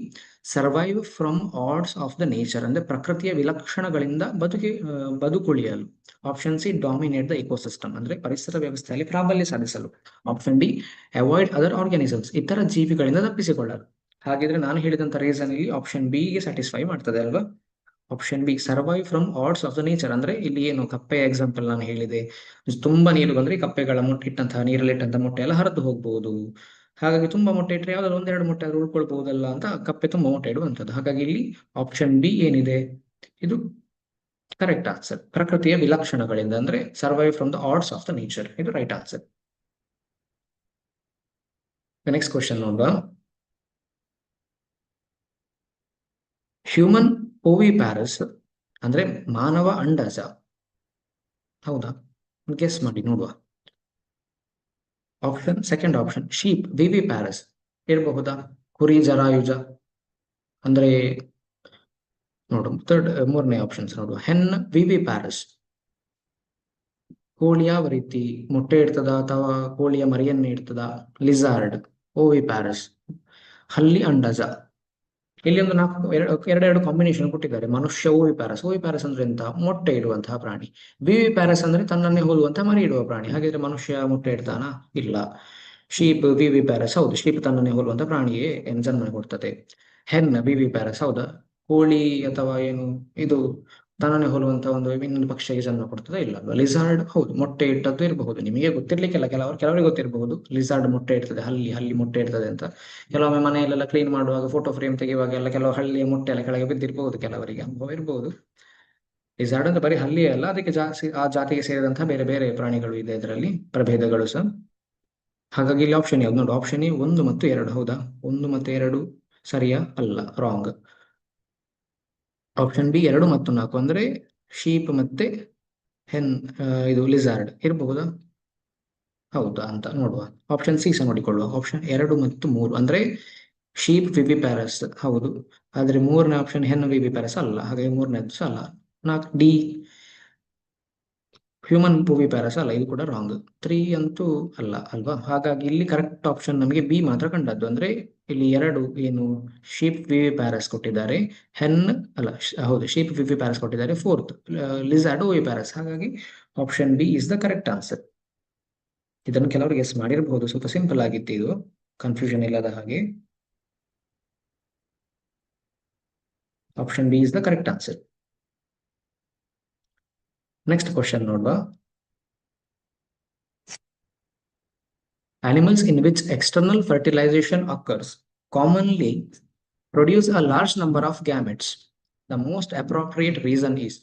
survive from odds of the nature, ಅಂದ್ರೆ ಪ್ರಕೃತಿಯ ವಿಲಕ್ಷಣಗಳಿಂದ ಬದುಕುಳಿಯಲು. Option C, dominate the ecosystem, ಅಂದ್ರೆ ಪರಿಸರ ವ್ಯವಸ್ಥೆಯಲ್ಲಿ ಪ್ರಾಬಲ್ಯ ಸಾಧಿಸಲು. Option D, avoid other organisms, ಇತರ ಜೀವಿಗಳಿಂದ ತಪ್ಪಿಸಿಕೊಳ್ಳಲು. ಹಾಗಿದ್ರೆ ನಾನು ಹೇಳಿದಂತ ರೀಸನ್ ಇಲ್ಲಿ ಆಪ್ಷನ್ ಬಿ ಗೆ ಸ್ಯಾಟಿಸ್ಫೈ ಮಾಡ್ತದೆ ಅಲ್ವಾ. Option B, survive from odds of the nature, ಅಂದ್ರೆ ಇಲ್ಲಿ ಏನು ಕಪ್ಪೆ ಎಕ್ಸಾಂಪಲ್ ನಾನು ಹೇಳಿದೆ, ತುಂಬಾ ನೀರು ಬಂದ್ರೆ ಕಪ್ಪೆಗಳ ಮೊಟ್ಟೆ ಇಟ್ಟಂತಹ ನೀರಲ್ಲಿ ಇಟ್ಟಂತಹ ಮೊಟ್ಟೆ ಎಲ್ಲ ಹರಿದು ಹೋಗ್ಬಹುದು. ಹಾಗಾಗಿ ತುಂಬಾ ಮೊಟ್ಟೆ ಇಟ್ಟರೆ ಯಾವ್ದಾದ್ರು ಒಂದೆರಡು ಮೊಟ್ಟೆ ಆದ್ರೂ ಉಳ್ಕೊಳ್ಬಹುದಲ್ಲ ಅಂತ ಕಪ್ಪೆ ತುಂಬಾ ಮೊಟ್ಟೆ ಇಡುವಂಥದ್ದು. ಹಾಗಾಗಿ ಇಲ್ಲಿ ಆಪ್ಷನ್ ಬಿ ಏನಿದೆ ಇದು ಕರೆಕ್ಟ್ ಆನ್ಸರ್. ಪ್ರಕೃತಿಯ ವಿಲಕ್ಷಣಗಳಿಂದ ಅಂದ್ರೆ survive from the odds of the nature, ಇದು ರೈಟ್ ಆನ್ಸರ್. ನೆಕ್ಸ್ಟ್ ಕ್ವಶನ್ ನೋಡುವ. ಹ್ಯೂಮನ್ ಓವಿಪ್ಯಾರಸ್ ಅಂದ್ರೆ ಮಾನವ ಅಂಡಜ ಹೌದಾ? ಗೆಸ್ ಮಾಡಿ ನೋಡುವ. Second option sheep viviparous ಇರಬಹುದಾ? ಕುರಿ ಜರಾಯುಜ ಅಂದ್ರೆ ನೋಡು. ಮೂರನೇ ಆಪ್ಷನ್ಸ್ ನೋಡುವ. ಹೆನ್ ವಿವಿ ಪ್ಯಾರಸ್, ಕೋಳಿ ಯಾವ ರೀತಿ ಮೊಟ್ಟೆ ಇಡ್ತದ ಅಥವಾ ಕೋಳಿಯ ಮರಿಯನ್ನೇ ಇಡ್ತದ? ಲಿಸಾರ್ಡ್ ಓವಿ ಪ್ಯಾರಸ್, ಹಲ್ಲಿ ಅಂಡಜ. ಇಲ್ಲಿ ಒಂದು ಎರಡೆರಡು ಕಾಂಬಿನೇಷನ್ ಕೊಟ್ಟಿದ್ದಾರೆ. ಮನುಷ್ಯ ಓವಿ ಪ್ಯಾರಸ್. ಓವಿ ಪ್ಯಾರಸ್ ಅಂದ್ರೆ ಎಂತ? ಮೊಟ್ಟೆ ಇಡುವಂತಹ ಪ್ರಾಣಿ. ವಿವಿ ಪ್ಯಾರಸ್ ಅಂದ್ರೆ ತನ್ನನ್ನೇ ಹೋಲುವಂತಹ ಮರಿ ಇಡುವ ಪ್ರಾಣಿ. ಹಾಗಿದ್ರೆ ಮನುಷ್ಯ ಮೊಟ್ಟೆ ಇಡ್ತಾನ? ಇಲ್ಲ. ಶೀಪ್ ವಿವಿ ಪ್ಯಾರಸ್, ಹೌದು, ಶೀಪ್ ತನ್ನನ್ನೇ ಹೋಲುವಂತಹ ಪ್ರಾಣಿಯೇ ಜನ್ಮ ಕೊಡ್ತದೆ. ಹೆನ್ ವಿವಿ ಪ್ಯಾರಸ್, ಹೌದಾ, ಕೋಳಿ ಅಥವಾ ಏನು ಇದು ತನ್ನನ್ನೇ ಹೋಲುವಂತ ಒಂದು ಇನ್ನೊಂದು ಪಕ್ಷಿಗೆ ಜನ್ಮ ಕೊಡ್ತದೆ? ಇಲ್ಲ ಅಲ್ವಾ. ಲಿಸಾರ್ಡ್, ಹೌದು, ಮೊಟ್ಟೆ ಇಟ್ಟದ್ದು ಇರಬಹುದು. ನಿಮಗೆ ಗೊತ್ತಿರ್ಲಿಕ್ಕಿಲ್ಲ, ಕೆಲವರಿಗೆ ಗೊತ್ತಿರಬಹುದು ಲಿಸಾರ್ಡ್ ಮೊಟ್ಟೆ ಇಡ್ತದೆ, ಹಲ್ಲಿ ಮೊಟ್ಟೆ ಇಡ್ತದೆ ಅಂತ. ಕೆಲವೊಮ್ಮೆ ಮನೆಯಲ್ಲೆಲ್ಲ ಕ್ಲೀನ್ ಮಾಡುವಾಗ, ಫೋಟೋ ಫ್ರೇಮ್ ತೆಗೆಯುವಾಗ ಎಲ್ಲ ಕೆಲವು ಹಳ್ಳಿಯ ಮೊಟ್ಟೆ ಎಲ್ಲ ಕೆಳಗೆ ಬಿದ್ದಿರಬಹುದು, ಕೆಲವರಿಗೆ ಅನುಭವ ಇರಬಹುದು. ಲಿಸಾರ್ಡ್ ಅಂತ ಬರೀ ಹಳ್ಳಿಯೇ ಅಲ್ಲ, ಅದಕ್ಕೆ ಆ ಜಾತಿಗೆ ಸೇರಿದಂತಹ ಬೇರೆ ಬೇರೆ ಪ್ರಾಣಿಗಳು ಇದೆ, ಇದರಲ್ಲಿ ಪ್ರಭೇದಗಳು ಸಹ. ಹಾಗಾಗಿ ಇಲ್ಲಿ ಆಪ್ಷನ್ ಯಾವ್ದು ನೋಡು. ಆಪ್ಷನ್ ಎ 1 ಮತ್ತು 2, ಹೌದಾ? 1 ಮತ್ತು 2 ಸರಿಯಾ? ಅಲ್ಲ, ರಾಂಗ್. ಆಪ್ಷನ್ ಬಿ 2 ಮತ್ತು 4 ಅಂದ್ರೆ ಶೀಪ್ ಮತ್ತೆ ಹೆನ್, ಇದು ಲಿಸಾರ್ಡ್ ಇರಬಹುದಾ? ಹೌದಾ ಅಂತ ನೋಡುವ. ಆಪ್ಷನ್ ಸಿ ಸಹ ನೋಡಿಕೊಳ್ಳುವ. ಆಪ್ಷನ್ 2 ಮತ್ತು 3 ಅಂದ್ರೆ ಶೀಪ್ ವಿವಿ ಪ್ಯಾರಸ್, ಹೌದು. ಆದ್ರೆ ಮೂರನೇ ಆಪ್ಷನ್ ಹೆನ್ ವಿವಿ ಪ್ಯಾರಸ್ ಅಲ್ಲ, ಹಾಗಾಗಿ ಮೂರನೇದು ಸಹ ಅಲ್ಲ. 4 ಡಿ ಹ್ಯೂಮನ್ ವಿವಿ ಪ್ಯಾರಸ್ ಅಲ್ಲ, ಇದು ಕೂಡ ರಾಂಗ್. 3 ಅಂತೂ ಅಲ್ಲ ಅಲ್ವಾ. ಹಾಗಾಗಿ ಇಲ್ಲಿ ಕರೆಕ್ಟ್ ಆಪ್ಷನ್ ನಮಗೆ ಬಿ ಮಾತ್ರ ಕಂಡದ್ದು. ಅಂದ್ರೆ ಇಲ್ಲಿ 2 ಏನು ಶೀಪ್ ವಿವಿ ಪ್ಯಾರಸ್ ಕೊಟ್ಟಿದ್ದಾರೆ, ಹೆನ್ ಅಲ್ಲ, ಹೌದು, ಶೀಪ್ ವಿವಿ ಪ್ಯಾರಸ್ ಕೊಟ್ಟಿದ್ದಾರೆ. 4th lizard oviparous. ಹಾಗಾಗಿ option B is the correct answer. ಇದನ್ನು ಕೆಲವರು ಗೆಸ್ ಮಾಡಿರಬಹುದು, ಸ್ವಲ್ಪ ಸಿಂಪಲ್ ಆಗಿತ್ತು ಇದು, ಕನ್ಫ್ಯೂಷನ್ ಇಲ್ಲದ ಹಾಗೆ. Option B is the correct answer. Next question ನೋಡುವ. Animals in which external fertilization occurs commonly produce a large number of gametes. The most appropriate reason is.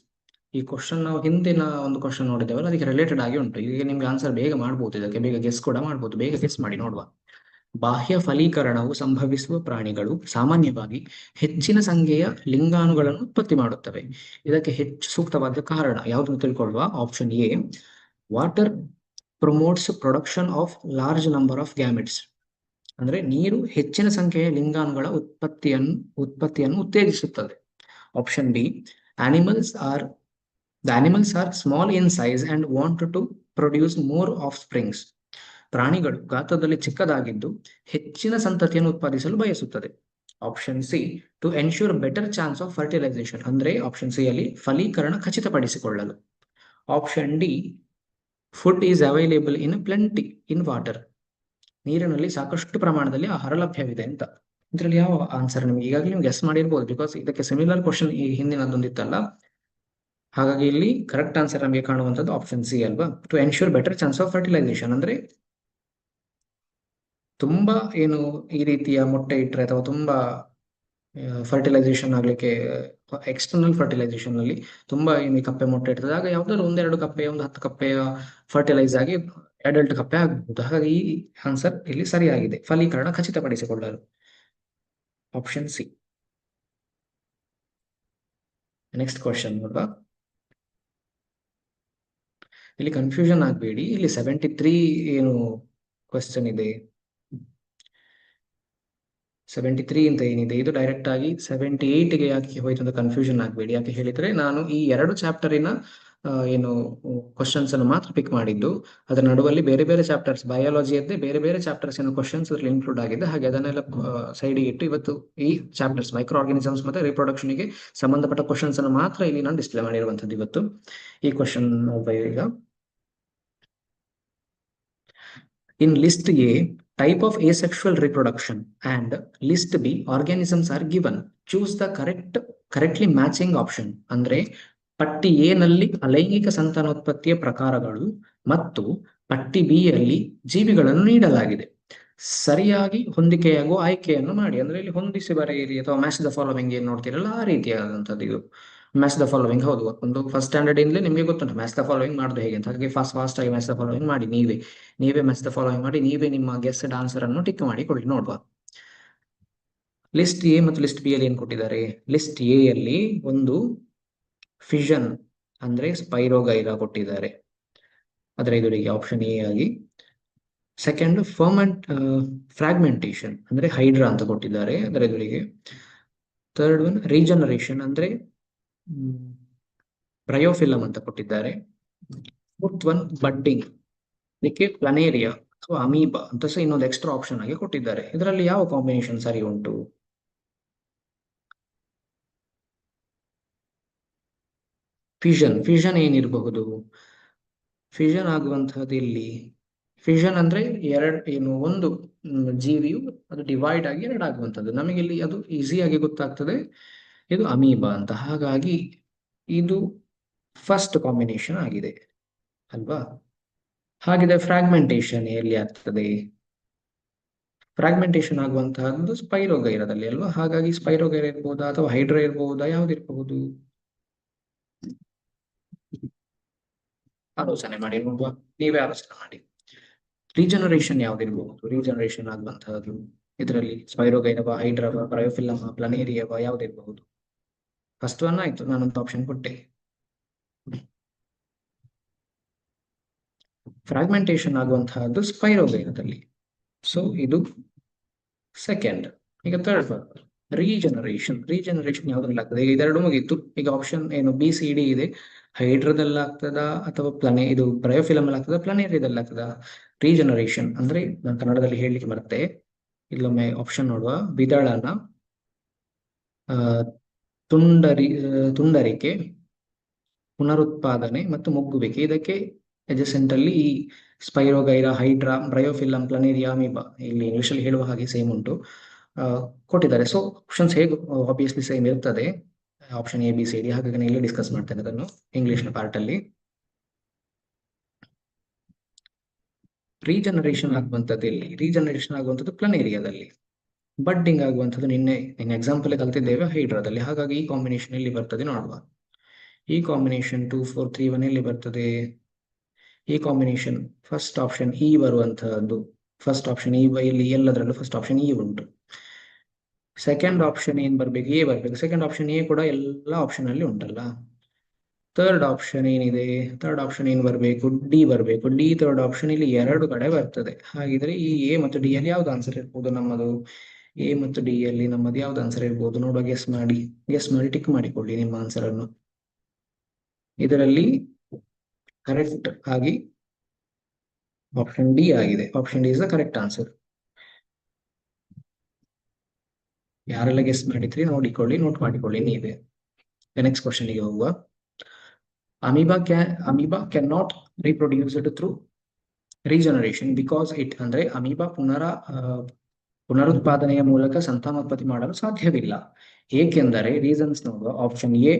ಈ ಕ್ವಶನ್ ನಾವು ಹಿಂದಿನ ಒಂದು ಕ್ವಶನ್ ನೋಡಿದ್ದೇವಲ್ಲ, ಅದಕ್ಕೆ ರಿಲೇಟೆಡ್ ಆಗಿ ಉಂಟು. ಈಗ ನಿಮ್ಗೆ ಆನ್ಸರ್ ಬೇಗ ಮಾಡಬಹುದು, ಇದಕ್ಕೆ ಬೇಗ ಗೆಸ್ ಕೂಡ ಮಾಡಬಹುದು. ಬೇಗ ಗೆಸ್ ಮಾಡಿ ನೋಡುವ. ಬಾಹ್ಯ ಫಲೀಕರಣವು ಸಂಭವಿಸುವ ಪ್ರಾಣಿಗಳು ಸಾಮಾನ್ಯವಾಗಿ ಹೆಚ್ಚಿನ ಸಂಖ್ಯೆಯ ಲಿಂಗಾಣುಗಳನ್ನು ಉತ್ಪತ್ತಿ ಮಾಡುತ್ತವೆ. ಇದಕ್ಕೆ ಹೆಚ್ಚು ಸೂಕ್ತವಾದ ಕಾರಣ ಯಾವುದು ತಿಳ್ಕೊಳ್ಳುವ. Option A, water promotes production of large number of gametes, ಅಂದ್ರೆ ನೀರು ಹೆಚ್ಚಿನ ಸಂಖ್ಯೆಯ ಲಿಂಗಾಣುಗಳ ಉತ್ಪತ್ತಿಯನ್ನು ಉತ್ತೇಜಿಸುತ್ತದೆ. Option B, the animals are small in size and want to produce more offsprings. ಪ್ರಾಣಿಗಳು ಗಾತ್ರದಲ್ಲಿ ಚಿಕ್ಕದಾಗಿದ್ದು ಹೆಚ್ಚಿನ ಸಂತತಿಯನ್ನು ಉತ್ಪಾದಿಸಲು ಬಯಸುತ್ತದೆ. Option C, to ensure better chance of fertilisation, ಅಂದ್ರೆ ಆಪ್ಷನ್ ಸಿ ಅಲ್ಲಿ ಫಲೀಕರಣ ಖಚಿತಪಡಿಸಿಕೊಳ್ಳಲು. Option D, food is available in plenty in water, ನೀರಿನಲ್ಲಿ ಸಾಕಷ್ಟು ಪ್ರಮಾಣದಲ್ಲಿ ಆಹಾರ ಲಭ್ಯವಿದೆ ಅಂತ. ಇದರಲ್ಲಿ ಯಾವ ಆನ್ಸರ್ ನಿಮ್ಗೆ ಈಗಾಗಲೇ ನೀವು ಗೆಸ್ ಮಾಡಿರ್ಬೋದು, ಬಿಕಾಸ್ ಇದಕ್ಕೆ ಸಿಮಿಲರ್ ಕ್ವಶನ್ ಈ ಹಿಂದಿನದೊಂದಿತ್ತಲ್ಲ. ಹಾಗಾಗಿ ಇಲ್ಲಿ ಕರೆಕ್ಟ್ ಆನ್ಸರ್ ನಮಗೆ ಕಾಣುವಂಥದ್ದು ಆಪ್ಷನ್ ಸಿ ಅಲ್ವಾ. To ensure better chance of fertilisation ಅಂದ್ರೆ ತುಂಬಾ ಏನು ಈ ರೀತಿಯ ಮೊಟ್ಟೆ ಇಟ್ಟರೆ ಅಥವಾ ತುಂಬಾ ಫರ್ಟಿಲೈಸೇಷನ್ ಆಗ್ಲಿಕ್ಕೆ, ಎಕ್ಸ್ಟರ್ನಲ್ ಫರ್ಟಿಲೈಸೇಷನ್ ಅಲ್ಲಿ ತುಂಬಾ ಏನು ಕಪ್ಪೆ ಮೊಟ್ಟೆ ಇರ್ತದೆ, ಆಗ ಯಾವ್ದಾದ್ರು ಒಂದೆರಡು ಕಪ್ಪೆ, ಒಂದು 10 ಕಪ್ಪೆಯ ಫರ್ಟಿಲೈಸ್ ಆಗಿ ಅಡಲ್ಟ್ ಕಪ್ಪೆ ಆಗಬಹುದು. ಹಾಗಾಗಿ ಈ ಆನ್ಸರ್ ಇಲ್ಲಿ ಸರಿಯಾಗಿದೆ. ಫಲೀಕರಣ ಖಚಿತಪಡಿಸಿಕೊಳ್ಳಲು, ಆಪ್ಷನ್ ಸಿ. ನೆಕ್ಸ್ಟ್ ಕ್ವಶನ್ ನೋಡುವ. ಇಲ್ಲಿ ಕನ್ಫ್ಯೂಷನ್ ಆಗಬೇಡಿ, ಇಲ್ಲಿ 73 ಏನು ಕ್ವಶನ್ ಇದೆ, 73 ಅಂತ ಏನಿದೆ ಇದು ಡೈರೆಕ್ಟ್ ಆಗಿ 78ಗೆ ಯಾಕೆ ಹೋಯ್ತು ಅಂತ ಕನ್ಫ್ಯೂಷನ್ ಆಗಬೇಡಿ. ಯಾಕೆ ಹೇಳಿದ್ರೆ ನಾನು ಈ 2 ಚಾಪ್ಟರಿನ ಏನು ಕ್ವಶನ್ಸ್ ಅನ್ನು ಮಾತ್ರ ಪಿಕ್ ಮಾಡಿದ್ದು, ಅದರ ನಡುವಲ್ಲಿ ಬೇರೆ ಬೇರೆ ಚಾಪ್ಟರ್ಸ್, ಬಯಾಲಜಿಯದ್ದೇ ಬೇರೆ ಬೇರೆ ಚಾಪ್ಟರ್ಸ್ ಏನೋ ಕ್ವಶನ್ಸ್ ಅದರಲ್ಲಿ ಇನ್ಕ್ಲೂಡ್ ಆಗಿದೆ. ಹಾಗೆ ಅದನ್ನೆಲ್ಲ ಸೈಡಿಗೆ ಇಟ್ಟು ಇವತ್ತು ಈ ಚಾಪ್ಟರ್ಸ್ ಮೈಕ್ರೋ ಆರ್ಗಾನಿಸಮ್ಸ್ ಮತ್ತೆ ರಿಪ್ರೊಡಕ್ಷನ್ಗೆ ಸಂಬಂಧಪಟ್ಟ ಕ್ವಶನ್ಸ್ ಅನ್ನು ಮಾತ್ರ ಇಲ್ಲಿ ನಾನು ಡಿಸ್ಪ್ಲೇ ಮಾಡಿರುವಂತದ್ದು ಇವತ್ತು. ಈ ಕ್ವಶನ್ ಈಗ, in list A, type of asexual reproduction and list B, organisms are given. Choose the correctly matching option. ಅಂದ್ರೆ ಪಟ್ಟಿ ಎ ನಲ್ಲಿ ಅಲೈಂಗಿಕ ಸಂತಾನೋತ್ಪತ್ತಿಯ ಪ್ರಕಾರಗಳು ಮತ್ತು ಪಟ್ಟಿ ಬಿ ಯಲ್ಲಿ ಜೀವಿಗಳನ್ನು ನೀಡಲಾಗಿದೆ. ಸರಿಯಾಗಿ ಹೊಂದಿಕೆಯಾಗುವ ಆಯ್ಕೆಯನ್ನು ಮಾಡಿ. ಅಂದ್ರೆ ಇಲ್ಲಿ ಹೊಂದಿಸಿ ಬರೆಯಿರಿ ಅಥವಾ ಮ್ಯಾಚ್ ದ ಫಾಲೋವಿಂಗ್ ಏನ್ ನೋಡ್ತಿರಲ್ಲ ಆ ರೀತಿಯಾದಂಥದ್ದು ಇದು. ಮ್ಯಾಚ್ ದ ಫಾಲೋವಿಂಗ್, ಹೌದು, ಒಂದು ಫಸ್ಟ್ ಸ್ಟ್ಯಾಂಡರ್ಡ್ ಇಂದಲೇ ನಿಮಗೆ ಗೊತ್ತುಂಟು ಮ್ಯಾಚ್ ದ ಫಾಲೋವಿಂಗ್ ಮಾಡೋದು ಹೇಗೆ ಅಂತ. ಹಾಗೆ ಫಾಸ್ಟ್ ಆಗಿ ಮ್ಯಾಚ್ ದ ಫಾಲೋವಿಂಗ್ ಮಾಡಿ, ನೀವೇ ಮ್ಯಾಚ್ ದ ಫಾಲೋವಿಂಗ್ ಮಾಡಿ, ನೀವೇ ನಿಮ್ಮ ಗೆಸ್ಡ್ ಆನ್ಸರ್ ಅನ್ನು ಟಿಕ್ ಮಾಡಿ ಕೊಡಿ ನೋಡುವ. ಲಿಸ್ಟ್ ಎ ಮತ್ತು ಲಿಸ್ಟ್ ಬಿ ಅಲ್ಲಿ ಏನ್ ಕೊಟ್ಟಿದ್ದಾರೆ? ಲಿಸ್ಟ್ ಎ ಯಲ್ಲಿ ಒಂದು ಫಿಷನ್ ಅಂದ್ರೆ ಸ್ಪೈರೋಗೈರಾ ಕೊಟ್ಟಿದ್ದಾರೆ, ಅದರ ಎದುರಿಗೆ ಆಪ್ಷನ್ ಎ ಆಗಿ. ಸೆಕೆಂಡ್ ಫ್ರಾಗ್ಮೆಂಟೇಶನ್ ಅಂದ್ರೆ ಹೈಡ್ರಾ ಅಂತ ಕೊಟ್ಟಿದ್ದಾರೆ, ಅದರ ಎದುರಿಗೆ. ಥರ್ಡ್ ಒನ್ ರೀಜನರೇಷನ್ ಅಂದ್ರೆ ಬ್ರಯೋಫಿಲಮ್ ಅಂತ ಕೊಟ್ಟಿದ್ದಾರೆ. ಫೋರ್ತ್ ಒನ್ ಬಡ್ಡಿಂಗ್, ಇದಕ್ಕೆ ಪ್ಲನೇರಿಯಾ ಅಥವಾ ಅಮೀಬಾ ಅಂತ ಸಹ ಇನ್ನೊಂದು ಎಕ್ಸ್ಟ್ರಾ ಆಪ್ಷನ್ ಆಗಿ ಕೊಟ್ಟಿದ್ದಾರೆ. ಇದರಲ್ಲಿ ಯಾವ ಕಾಂಬಿನೇಷನ್ ಸರಿ ಉಂಟು? ಫಿಷನ್ ಏನಿರಬಹುದು? ಫಿಷನ್ ಆಗುವಂತಹದ್ದು ಇಲ್ಲಿ, ಫಿಷನ್ ಅಂದ್ರೆ ಒಂದು ಜೀವಿಯು ಅದು ಡಿವೈಡ್ ಆಗಿ ಎರಡಾಗುವಂಥದ್ದು. ನಮಗೆ ಇಲ್ಲಿ ಅದು ಈಸಿಯಾಗಿ ಗೊತ್ತಾಗ್ತದೆ, ಇದು ಅಮೀಬಾ ಅಂತ. ಹಾಗಾಗಿ ಇದು ಫಸ್ಟ್ ಕಾಂಬಿನೇಷನ್ ಆಗಿದೆ ಅಲ್ವಾ? ಹಾಗಿದ್ರೆ ಫ್ರಾಗ್ಮೆಂಟೇಶನ್ ಎಲ್ಲಿ ಆಗ್ತದೆ? ಫ್ರಾಗ್ಮೆಂಟೇಶನ್ ಆಗುವಂತಹದ್ದು ಸ್ಪೈರೋಗೈರದಲ್ಲಿ ಅಲ್ವಾ? ಹಾಗಾಗಿ ಸ್ಪೈರೋಗೈರ ಇರ್ಬೋದಾ ಅಥವಾ ಹೈಡ್ರಾ ಇರ್ಬಹುದಾ, ಯಾವ್ದಿರ್ಬಹುದು? ಆಲೋಚನೆ ಮಾಡಿ ನೋಡುವ, ನೀವೇ ಆಲೋಚನೆ ಮಾಡಿ. ರೀಜನರೇಷನ್ ಯಾವ್ದಿರ್ಬಹುದು? ರೀಜನರೇಷನ್ ಆಗುವಂತಹದ್ದು ಇದರಲ್ಲಿ ಸ್ಪೈರೋಗೈರವ, ಹೈಡ್ರವ, ಬ್ರಯೋಫಿಲಮ, ಪ್ಲನೇರಿಯವ ಯಾವ್ದಿರ್ಬಹುದು? ಫಸ್ಟ್ ಒನ್ ಆಯ್ತು, ನಾನೊಂದು ಆಪ್ಷನ್ ಕೊಟ್ಟೆ. ಫ್ರಾಗ್ಮೆಂಟೇಶನ್ ಆಗುವಂತಹದ್ದು ಸ್ಪೈರೋಗೈರದಲ್ಲಿ, ಸೊ ಇದು ಸೆಕೆಂಡ್. ಈಗ ಥರ್ಡ್ ರೀಜನರೇಷನ್ ಯಾವ್ದ್ರಲ್ಲಿ ಆಗ್ತದೆ? ಈಗ ಇದೆರಡು ಮುಗೀತು. ಈಗ ಆಪ್ಷನ್ ಏನು ಬಿ ಸಿ ಡಿ ಇದೆ, ಹೈಡ್ರದಲ್ಲಿ ಆಗ್ತದಾ ಅಥವಾ ಇದು ಬ್ರಯೋಫಿಲಮ್ ಅಲ್ಲಿ ಆಗ್ತದ, ಪ್ಲನೇರಿಯದಲ್ಲಿ ಆಗ್ತದ? ರೀಜನರೇಷನ್ ಅಂದ್ರೆ ನಾನು ಕನ್ನಡದಲ್ಲಿ ಹೇಳಲಿಕ್ಕೆ ಬರುತ್ತೆ, ಇಲ್ಲೊಮ್ಮೆ ಆಪ್ಷನ್ ನೋಡುವ. ಬಿದಳನ, ತುಂಡರಿಕೆ, ಪುನರುತ್ಪಾದನೆ ಮತ್ತು ಮೊಗ್ಗುವಿಕೆ. ಇದಕ್ಕೆ ಅಡ್ಜಸೆಂಟ್ ಅಲ್ಲಿ ಈ spirogyra, hydra, bryophyllum, planaria, amoeba ಇಲ್ಲಿ ಇಂಗ್ಲಿಷ್ ಅಲ್ಲಿ ಹೇಳುವ ಹಾಗೆ ಸೇಮ್ ಉಂಟು, ಕೊಟ್ಟಿದ್ದಾರೆ. ಸೊ ಆಪ್ಷನ್ಸ್ ಹೇಗೆ ಆಬ್ವಿಯಸ್ಲಿ ಸೇಮ್ ಇರ್ತದೆ, option A B C D. ಹಾಗಾಗಿ ನಾನು ಇಲ್ಲಿ ಡಿಸ್ಕಸ್ ಮಾಡ್ತೇನೆ ಅದನ್ನು ಇಂಗ್ಲಿಷ್ನ ಪಾರ್ಟ್ ಅಲ್ಲಿ. ರೀಜನರೇಷನ್ ಆಗುವಂಥದ್ದು ಎಲ್ಲಿ? ರೀಜನರೇಷನ್ ಆಗುವಂಥದ್ದು ಪ್ಲನೇರಿಯಾದಲ್ಲಿ. ಬಡ್ಡಿಂಗ್ ಆಗುವಂಥದ್ದು ನಿನ್ನೆ ಎಕ್ಸಾಂಪಲ್ ಕಲ್ತಿದ್ದೇವೆ ಹೈಡ್ರಾದಲ್ಲಿ. ಹಾಗಾಗಿ ಈ ಕಾಂಬಿನೇಷನ್ ಎಲ್ಲಿ ಬರ್ತದೆ ನೋಡುವ. ಈ ಕಾಂಬಿನೇಷನ್ 2 4 3 1 ಎಲ್ಲಿ ಬರ್ತದೆ? ಈ ಕಾಂಬಿನೇಷನ್ ಫಸ್ಟ್ ಆಪ್ಷನ್ ಇ ಬರುವಂತಹದ್ದು. ಫಸ್ಟ್ ಆಪ್ಷನ್ ಇ, ಇಲ್ಲಿ ಎಲ್ಲದರಲ್ಲೂ ಫಸ್ಟ್ ಆಪ್ಷನ್ ಇ ಉಂಟು. ಸೆಕೆಂಡ್ ಆಪ್ಷನ್ ಏನ್ ಬರ್ಬೇಕು? ಎ ಬರ್ಬೇಕು. ಸೆಕೆಂಡ್ ಆಪ್ಷನ್ ಎ ಕೂಡ ಎಲ್ಲ ಆಪ್ಷನ್ ಅಲ್ಲಿ ಉಂಟಲ್ಲ. ಥರ್ಡ್ ಆಪ್ಷನ್ ಏನಿದೆ? ಥರ್ಡ್ ಆಪ್ಷನ್ ಏನ್ ಬರಬೇಕು? ಡಿ ಬರಬೇಕು. ಡಿ ಥರ್ಡ್ ಆಪ್ಷನ್ ಇಲ್ಲಿ ಎರಡು ಕಡೆ ಬರ್ತದೆ. ಹಾಗಿದ್ರೆ ಈ ಎ ಮತ್ತು ಡಿ ಅಲ್ಲಿ ಯಾವ್ದು ಆನ್ಸರ್ ಇರ್ಬೋದು ನಮ್ಮದು? ಎ ಮತ್ತು ಡಿ ಅಲ್ಲಿ ನಮ್ಮದು ಯಾವ್ದು ಆನ್ಸರ್ ಇರ್ಬೋದು ನೋಡುವ. ಗೆಸ್ ಮಾಡಿ ಟಿಕ್ ಮಾಡಿಕೊಳ್ಳಿ ನಿಮ್ಮ ಆನ್ಸರ್ ಅನ್ನು. ಇದರಲ್ಲಿ ಕರೆಕ್ಟ್ ಆಗಿ ಆಪ್ಷನ್ ಡಿ ಆಗಿದೆ. Option D is the correct answer. ಯಾರೆಲ್ಲ ಗೆಸ್ ಮಾಡಿದ್ರಿ ನೋಡಿಕೊಳ್ಳಿ, ನೋಟ್ ಮಾಡಿಕೊಳ್ಳಿ ನೀವೇ. ನೆಕ್ಸ್ಟ್ ಕ್ವಶನ್ ಗೆ ಹೋಗುವ. Amoeba can not reproduced through regeneration because it, ಅಂದ್ರೆ ಅಮೀಬಾ ಪುನರುತ್ಪಾದನೆಯ ಮೂಲಕ ಸಂತಾನೋತ್ಪತ್ತಿ ಮಾಡಲು ಸಾಧ್ಯವಿಲ್ಲ. ಏಕೆಂದರೆ ರೀಸನ್ಸ್ ನೋಡುವ. Option A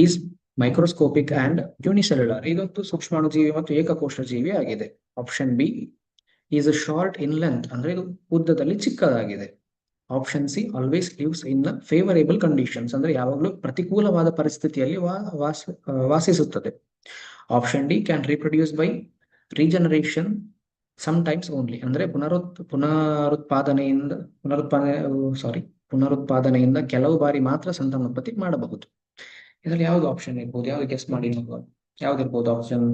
is microscopic and unicellular, ಇದೊಂದು ಸೂಕ್ಷ್ಮಾಣುಜೀವಿ ಮತ್ತು ಏಕಕೋಶ ಜೀವಿ ಆಗಿದೆ. Option B is short in length, ಅಂದ್ರೆ ಇದು ಉದ್ದದಲ್ಲಿ ಚಿಕ್ಕದಾಗಿದೆ. Option C always lives in the favourable conditions, ಅಂದ್ರೆ ಯಾವಾಗಲೂ ಪ್ರತಿಕೂಲವಾದ ಪರಿಸ್ಥಿತಿಯಲ್ಲಿ ವಾಸಿಸುತ್ತದೆ. Option D can reproduce by regeneration times only, ಅಂದ್ರೆ ಪುನರುತ್ಪಾದನೆಯಿಂದ ಕೆಲವು ಬಾರಿ ಮಾತ್ರ ಸಂತಾನೋತ್ಪತ್ತಿ ಮಾಡಬಹುದು. ಇದರಲ್ಲಿ ಯಾವ್ದು ಆಪ್ಷನ್ ಇರ್ಬೋದು? ಯಾವ್ದು ಗೆಸ್ ಮಾಡಿ ನೋಡುವ. ಯಾವ್ದಿರ್ಬೋದು ಆಪ್ಷನ್?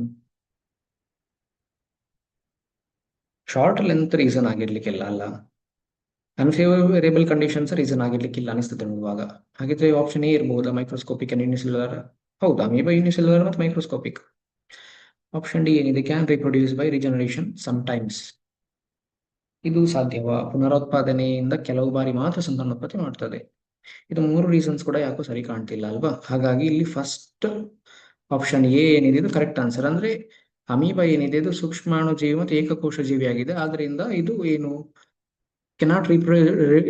ಶಾರ್ಟ್ ಲೆಂತ್ ರೀಸನ್ ಆಗಿರ್ಲಿಕ್ಕಿಲ್ಲ ಅಲ್ಲ, ಅನ್ಫೇವರೇಬಲ್ ಕಂಡೀಷನ್ಸ್ ರೀಸನ್ ಆಗಿರ್ಲಿಕ್ಕಿಲ್ಲ ಅನಿಸ್ತದೆ ನೋಡುವಾಗ. ಹಾಗಿದ್ರೆ ಆಪ್ಷನ್ ಎ ಇರಬಹುದಾ, ಮೈಕ್ರೋಸ್ಕೋಪಿಕ್ ಅಂಡ್ ಯೂನಿಸೆಲ್ಯುಲರ್? ಹೌದಾ, ಅಮೀಬಾ ಯೂನಿಸೆಲ್ಯುಲರ್ ಮತ್ತು ಮೈಕ್ರೋಸ್ಕೋಪಿಕ್. ಆಪ್ಷನ್ ಡಿ ಏನಿದೆ, can reproduce by regeneration times. ಇದು ಸಾಧ್ಯವಾ? ಪುನರುತ್ಪಾದನೆಯಿಂದ ಕೆಲವು ಬಾರಿ ಮಾತ್ರ ಸಂತಾನೋತ್ಪತ್ತಿ ಮಾಡ್ತದೆ. ಇದು 3 ರೀಸನ್ಸ್ ಕೂಡ ಯಾಕೋ ಸರಿ ಕಾಣ್ತಿಲ್ಲ ಅಲ್ವಾ? ಹಾಗಾಗಿ ಇಲ್ಲಿ ಫಸ್ಟ್ ಆಪ್ಷನ್ ಎ ಏನಿದೆ ಇದು ಕರೆಕ್ಟ್ ಆನ್ಸರ್. ಅಂದ್ರೆ ಅಮೀಬಾ ಏನಿದೆ ಇದು ಸೂಕ್ಷ್ಮಾಣು ಜೀವಿ ಮತ್ತು ಏಕಕೋಶ ಜೀವಿ ಆಗಿದೆ. ಆದ್ರಿಂದ ಇದು ಏನು ಕೆನಾಟ್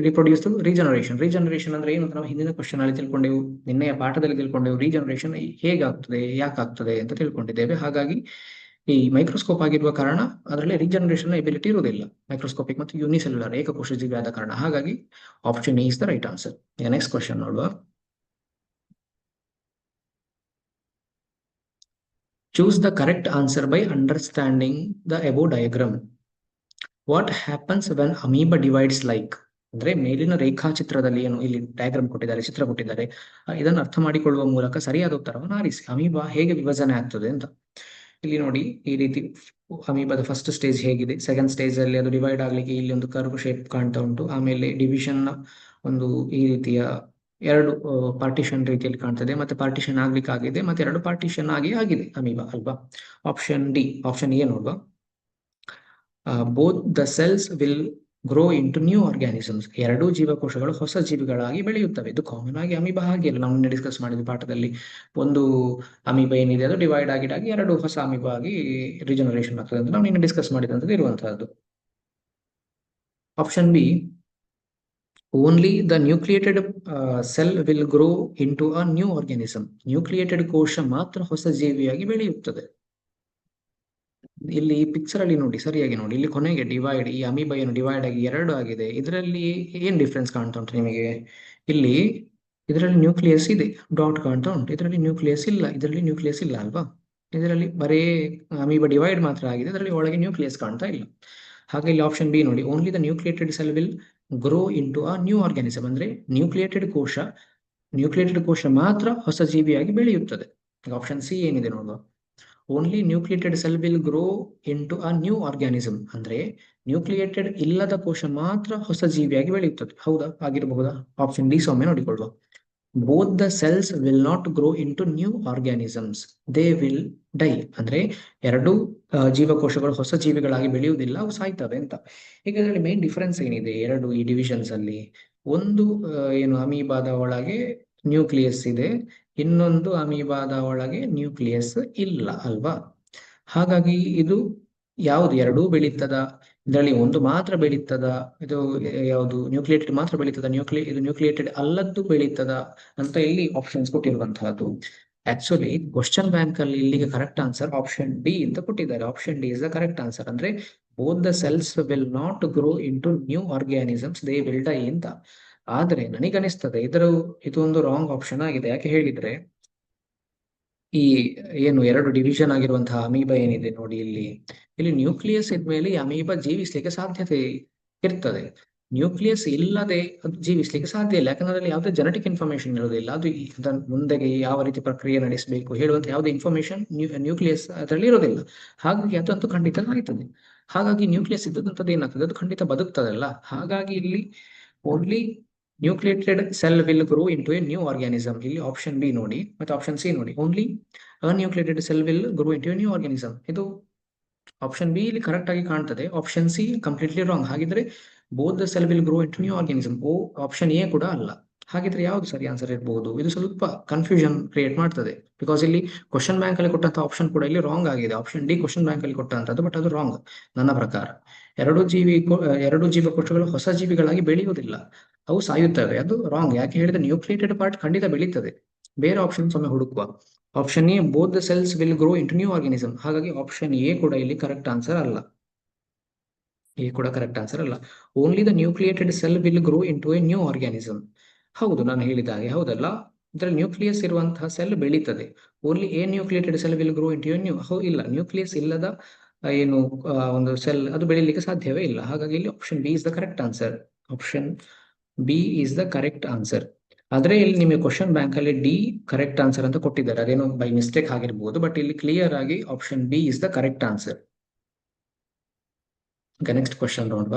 ರಿಪ್ರೊಡ್ಯೂಸ್ ರೀಜನರೇಷನ್ ಅಂದ್ರೆ ಏನು? ನಾವು ಹಿಂದಿನ ಕ್ವಶನ್ ಅಲ್ಲಿ ತಿಳ್ಕೊಂಡೆವು, ನಿನ್ನೆಯ ಪಾಠದಲ್ಲಿ ತಿಳ್ಕೊಂಡೆವು. ರೀಜನರೇಷನ್ ಹೇಗಾಗ್ತದೆ, ಯಾಕಾಗ್ತದೆ ಅಂತ ತಿಳ್ಕೊಂಡಿದ್ದೇವೆ. ಹಾಗಾಗಿ ಈ ಮೈಕ್ರೋಸ್ಕೋಪ್ ಆಗಿರುವ ಕಾರಣ ಅದರಲ್ಲಿ ರೀಜನರೇಷನ್ ಎಬಿಲಿಟಿ ಇರುವುದಿಲ್ಲ, ಮೈಕ್ರೋಸ್ಕೋಪಿಕ್ ಮತ್ತು ಯೂನಿಸೆಲ್ಯುಲರ್ ಏಕಕೋಶ ಜೀವಿ ಆದ ಕಾರಣ. ಹಾಗಾಗಿ option A is the right answer. Next question ನೋಡುವ. Choose the correct answer by understanding the above diagram. What happens when amoeba divides like, ಅಂದ್ರೆ ಮೇಲಿನ ರೇಖಾಚಿತ್ರದಲ್ಲಿ ಏನು ಇಲ್ಲಿ ಡಯಾಗ್ರಾಮ್ ಕೊಟ್ಟಿದ್ದಾರೆ, ಚಿತ್ರ ಕೊಟ್ಟಿದ್ದಾರೆ, ಇದನ್ನು ಅರ್ಥ ಮಾಡಿಕೊಳ್ಳುವ ಮೂಲಕ ಸರಿಯಾದ ಉತ್ತರವನ್ನು ಆರಿಸಿ. ಅಮೀಬಾ ಹೇಗೆ ವಿಭಜನೆ ಆಗ್ತದೆ ಅಂತ. ಇಲ್ಲಿ ನೋಡಿ, ಈ ರೀತಿ ಅಮೀಬಾದ ಫಸ್ಟ್ ಸ್ಟೇಜ್ ಹೇಗಿದೆ, ಸೆಕೆಂಡ್ ಸ್ಟೇಜ್ ಅಲ್ಲಿ ಅದು ಡಿವೈಡ್ ಆಗ್ಲಿಕ್ಕೆ ಇಲ್ಲಿ ಒಂದು ಕರ್ವ್ ಶೇಪ್ ಕಾಣ್ತಾ ಉಂಟು. ಆಮೇಲೆ ಡಿವಿಷನ್ ಒಂದು ಈ ರೀತಿಯ ಎರಡು ಪಾರ್ಟಿಷನ್ ರೀತಿಯಲ್ಲಿ ಕಾಣ್ತದೆ, ಮತ್ತೆ ಪಾರ್ಟಿಷನ್ ಆಗ್ಲಿಕ್ಕೆ ಆಗಿದೆ, ಮತ್ತೆ ಎರಡು ಪಾರ್ಟಿಷನ್ ಆಗಿದೆ ಅಮೀಬಾ ಅಲ್ವಾ. ಆಪ್ಷನ್ ಡಿ, ಆಪ್ಷನ್ ಎ ನೋಡುವ. Both the cells will grow into new organisms, ಎರಡೂ ಜೀವಕೋಶಗಳು ಹೊಸ ಜೀವಿಗಳಾಗಿ ಬೆಳೆಯುತ್ತವೆ. ಇದು ಕಾಮನ್ ಆಗಿ ಅಮೀಬಾ ಹಾಗೆ ನಾವು ಡಿಸ್ಕಸ್ ಮಾಡಿದ ಪಾಠದಲ್ಲಿ. ಒಂದು ಅಮೀಬಾ ಏನಿದೆ ಅದು ಡಿವೈಡ್ ಆಗಿದಾಗಿ ಎರಡು ಹೊಸ ಅಮೀಬಾ ಆಗಿ ರಿಜನರೇಷನ್ ಆಗ್ತದೆ ಅಂತ ನಾವು ನಿನ್ನೆ ಡಿಸ್ಕಸ್ ಮಾಡಿದಂಥದ್ದು ಇರುವಂತಹದ್ದು. Option B, only the nucleated cell will grow into a new organism, nucleated ಕೋಶ ಮಾತ್ರ ಹೊಸ ಜೀವಿಯಾಗಿ ಬೆಳೆಯುತ್ತದೆ. ಇಲ್ಲಿ ಪಿಕ್ಚರ್ ಅಲ್ಲಿ ನೋಡಿ, ಸರಿಯಾಗಿ ನೋಡಿ, ಇಲ್ಲಿ ಕೊನೆಗೆ ಡಿವೈಡ್, ಈ ಅಮೀಬಾ ಏನು ಡಿವೈಡ್ ಆಗಿ ಎರಡು ಆಗಿದೆ. ಇದರಲ್ಲಿ ಏನ್ ಡಿಫ್ರೆನ್ಸ್ ಕಾಣ್ತಾ ಉಂಟು ನಿಮಗೆ? ಇಲ್ಲಿ ಇದರಲ್ಲಿ ನ್ಯೂಕ್ಲಿಯಸ್ ಇದೆ, ಡಾಟ್ ಕಾಣ್ತಾ ಉಂಟು. ಇದರಲ್ಲಿ ನ್ಯೂಕ್ಲಿಯಸ್ ಇಲ್ಲ, ಇದರಲ್ಲಿ ನ್ಯೂಕ್ಲಿಯಸ್ ಇಲ್ಲ ಅಲ್ವಾ. ಇದರಲ್ಲಿ ಬರೇ ಅಮೀಬಾ ಡಿವೈಡ್ ಮಾತ್ರ ಆಗಿದೆ, ಇದರಲ್ಲಿ ಒಳಗೆ ನ್ಯೂಕ್ಲಿಯಸ್ ಕಾಣ್ತಾ ಇಲ್ಲ. ಹಾಗೆ ಇಲ್ಲಿ ಆಪ್ಷನ್ ಬಿ ನೋಡಿ, only the nucleated cell will grow into a new organism, ಅಂದ್ರೆ ನ್ಯೂಕ್ಲಿಯೇಟೆಡ್ ಕೋಶ ಮಾತ್ರ ಹೊಸ ಜೀವಿಯಾಗಿ ಬೆಳೆಯುತ್ತದೆ. ಆಪ್ಷನ್ ಸಿ ಏನಿದೆ ನೋಡುವ. Only nucleated cell will grow into a new organism, ಅಂದ್ರೆ ನ್ಯೂಕ್ಲಿಯೇಟೆಡ್ ಇಲ್ಲದ ಕೋಶ ಮಾತ್ರ ಹೊಸ ಜೀವಿಯಾಗಿ ಬೆಳೆಯುತ್ತದೆ. ಹೌದಾ, ಆಗಿರಬಹುದಾ? ಆಪ್ಷನ್ ಡಿ ಸೊಮ್ಮೆ ನೋಡಿಕೊಳ್ಳುವ. Both the cells will not grow into new organisms, they will dye, ಅಂದ್ರೆ ಎರಡು ಜೀವಕೋಶಗಳು ಹೊಸ ಜೀವಿಗಳಾಗಿ ಬೆಳೆಯುವುದಿಲ್ಲ, ಅವು ಸಾಯ್ತವೆ ಅಂತ. ಈಗ ಇದರಲ್ಲಿ ಮೇನ್ ಡಿಫರೆನ್ಸ್ ಏನಿದೆ ಎರಡು ಈ ಡಿವಿಷನ್ಸ್ ಅಲ್ಲಿ? ಒಂದು ಏನು ಅಮೀಬಾದ ಒಳಗೆ ನ್ಯೂಕ್ಲಿಯಸ್ ಇದೆ, ಇನ್ನೊಂದು ಅಮೀಬಾದ ಒಳಗೆ ನ್ಯೂಕ್ಲಿಯಸ್ ಇಲ್ಲ ಅಲ್ವಾ. ಹಾಗಾಗಿ ಇದು ಯಾವುದು ಎರಡೂ ಬೆಳೀತದ, ಇದರಲ್ಲಿ ಒಂದು ಮಾತ್ರ ಬೆಳೀತದ, ಇದು ಯಾವುದು ನ್ಯೂಕ್ಲಿಯೇಟೆಡ್ ಮಾತ್ರ ಬೆಳೀತದ, ಇದು ನ್ಯೂಕ್ಲಿಯೇಟೆಡ್ ಅಲ್ಲದ್ದು ಬೆಳೀತದ ಅಂತ ಇಲ್ಲಿ ಆಪ್ಷನ್ಸ್ ಕೊಟ್ಟಿರುವಂತಹದ್ದು. ಆಕ್ಚುಲಿ ಕ್ವಶನ್ ಬ್ಯಾಂಕ್ ಅಲ್ಲಿ ಇಲ್ಲಿಗೆ ಕರೆಕ್ಟ್ ಆನ್ಸರ್ ಆಪ್ಷನ್ ಡಿ ಅಂತ ಕೊಟ್ಟಿದ್ದಾರೆ. Option D is the correct answer. ಅಂದ್ರೆ both the cells will not grow into new organisms, they will die ಅಂತ. ಆದ್ರೆ ನನಗನಿಸ್ತದೆ ಇದೊಂದು ರಾಂಗ್ ಆಪ್ಷನ್ ಆಗಿದೆ. ಯಾಕೆ ಹೇಳಿದ್ರೆ, ಈ ಏನು ಎರಡು ಡಿವಿಷನ್ ಆಗಿರುವಂತಹ ಅಮೀಬಾ ಏನಿದೆ ನೋಡಿ, ಇಲ್ಲಿ ನ್ಯೂಕ್ಲಿಯಸ್ ಇದ್ಮೇಲೆ ಈ ಅಮೀಬಾ ಜೀವಿಸ್ಲಿಕ್ಕೆ ಸಾಧ್ಯತೆ ಇರ್ತದೆ. ನ್ಯೂಕ್ಲಿಯಸ್ ಇಲ್ಲದೆ ಅದು ಜೀವಿಸ್ಲಿಕ್ಕೆ ಸಾಧ್ಯ ಇಲ್ಲ, ಯಾಕಂದ್ರೆ ಅಲ್ಲಿ ಯಾವುದೇ ಜೆನೆಟಿಕ್ ಇನ್ಫಾರ್ಮೇಶನ್ ಇರೋದಿಲ್ಲ. ಅದು ಮುಂದೆಗೆ ಯಾವ ರೀತಿ ಪ್ರಕ್ರಿಯೆ ನಡೆಸಬೇಕು ಹೇಳುವಂತ ಯಾವುದೇ ಇನ್ಫಾರ್ಮೇಶನ್ ನ್ಯೂಕ್ಲಿಯಸ್ ಅದರಲ್ಲಿ ಇರೋದಿಲ್ಲ. ಹಾಗಾಗಿ ಅದಂತೂ ಖಂಡಿತ ಆಯ್ತದೆ. ಹಾಗಾಗಿ ನ್ಯೂಕ್ಲಿಯಸ್ ಇದ್ದಂಥದ್ದು ಏನಾಗ್ತದೆ, ಅದು ಖಂಡಿತ ಬದುಕ್ತದಲ್ಲ. ಹಾಗಾಗಿ ಇಲ್ಲಿ only nucleated cell will grow into a new organism, ಇಲ್ಲಿ ಆಪ್ಷನ್ ಬಿ ನೋಡಿ, ಮತ್ತೆ ಆಪ್ಷನ್ ಸಿ ನೋಡಿ, only anucleated cell will grow into a new organism. ಇದು ಆಪ್ಷನ್ ಬಿ ಇಲ್ಲಿ ಕರೆಕ್ಟ್ ಆಗಿ ಕಾಣ್ತದೆ, ಆಪ್ಷನ್ ಸಿ ಕಂಪ್ಲೀಟ್ಲಿ ರಾಂಗ್. ಹಾಗಿದ್ರೆ both the cell will grow into new organism, option A ಕೂಡ ಅಲ್ಲ. ಹಾಗಿದ್ರೆ ಯಾವ್ದು ಸರಿ ಆನ್ಸರ್ ಇರಬಹುದು? ಇದು ಸ್ವಲ್ಪ ಕನ್ಫ್ಯೂಷನ್ ಕ್ರಿಯೇಟ್ ಮಾಡ್ತದೆ, ಬಿಕಾಸ್ ಇಲ್ಲಿ ಕ್ವಶನ್ ಬ್ಯಾಂಕ್ ಅಲ್ಲಿ ಕೊಟ್ಟಂತ ಆಪ್ಷನ್ ಕೂಡ ಇಲ್ಲಿ ರಾಂಗ್ ಆಗಿದೆ. ಆಪ್ಷನ್ ಡಿ ಕ್ವಶನ್ ಬ್ಯಾಂಕ್ ಅಲ್ಲಿ ಕೊಟ್ಟಂತದ್ದು, ಬಟ್ ಅದು ರಾಂಗ್ ನನ್ನ ಪ್ರಕಾರ. ಎರಡು ಜೀವಕೋಶಗಳು ಹೊಸ ಜೀವಿಗಳಾಗಿ ಬೆಳೆಯುವುದಿಲ್ಲ, ಅವು ಸಾಯುತ್ತವೆ. ಅದು ರಾಂಗ್. ಯಾಕೆ ಹೇಳಿದ್ರೆ ನ್ಯೂಕ್ಲಿಯೇಟೆಡ್ ಪಾರ್ಟ್ ಖಂಡಿತ ಬೆಳೀತದೆ. ಬೇರೆ ಆಪ್ಷನ್ಸ್ ಒಮ್ಮೆ ಹುಡುಕುವ. Option A both the cells will grow into new organism, ಹಾಗಾಗಿ ಆಪ್ಷನ್ ಎ ಕೂಡ ಇಲ್ಲಿ ಕರೆಕ್ಟ್ ಆನ್ಸರ್ ಅಲ್ಲ. ಈ ಕೂಡ ಕರೆಕ್ಟ್ ಆನ್ಸರ್ ಅಲ್ಲ. Only the nucleated cell will grow in to a new organism. ಹೌದು, ನಾನು ಹೇಳಿದ ಹಾಗೆ ಹೌದಲ್ಲ. ಇದರಲ್ಲಿ ನ್ಯೂಕ್ಲಿಯಸ್ ಇರುವಂತಹ ಸೆಲ್ ಬೆಳೀತದೆ. Only a nucleated cell will grow in to a new. ಇಲ್ಲ, ನ್ಯೂಕ್ಲಿಯಸ್ ಇಲ್ಲದ ಏನು ಒಂದು ಸೆಲ್ ಅದು ಬೆಳೀಲಿಕ್ಕೆ ಸಾಧ್ಯವೇ ಇಲ್ಲ. ಹಾಗಾಗಿ ಇಲ್ಲಿ option B is the correct answer. Option B is the correct answer. ಆದ್ರೆ ಇಲ್ಲಿ ನಿಮಗೆ ಕ್ವಶನ್ ಬ್ಯಾಂಕ್ ಅಲ್ಲಿ ಡಿ ಕರೆಕ್ಟ್ ಆನ್ಸರ್ ಅಂತ ಕೊಟ್ಟಿದ್ದಾರೆ, ಅದೇನೋ ಬೈ ಮಿಸ್ಟೇಕ್ ಆಗಿರ್ಬೋದು, ಬಟ್ ಇಲ್ಲಿ ಕ್ಲಿಯರ್ ಆಗಿ option B is the correct answer. ಈಗ ನೆಕ್ಸ್ಟ್ ಕ್ವಶನ್ ನೋಡುವ.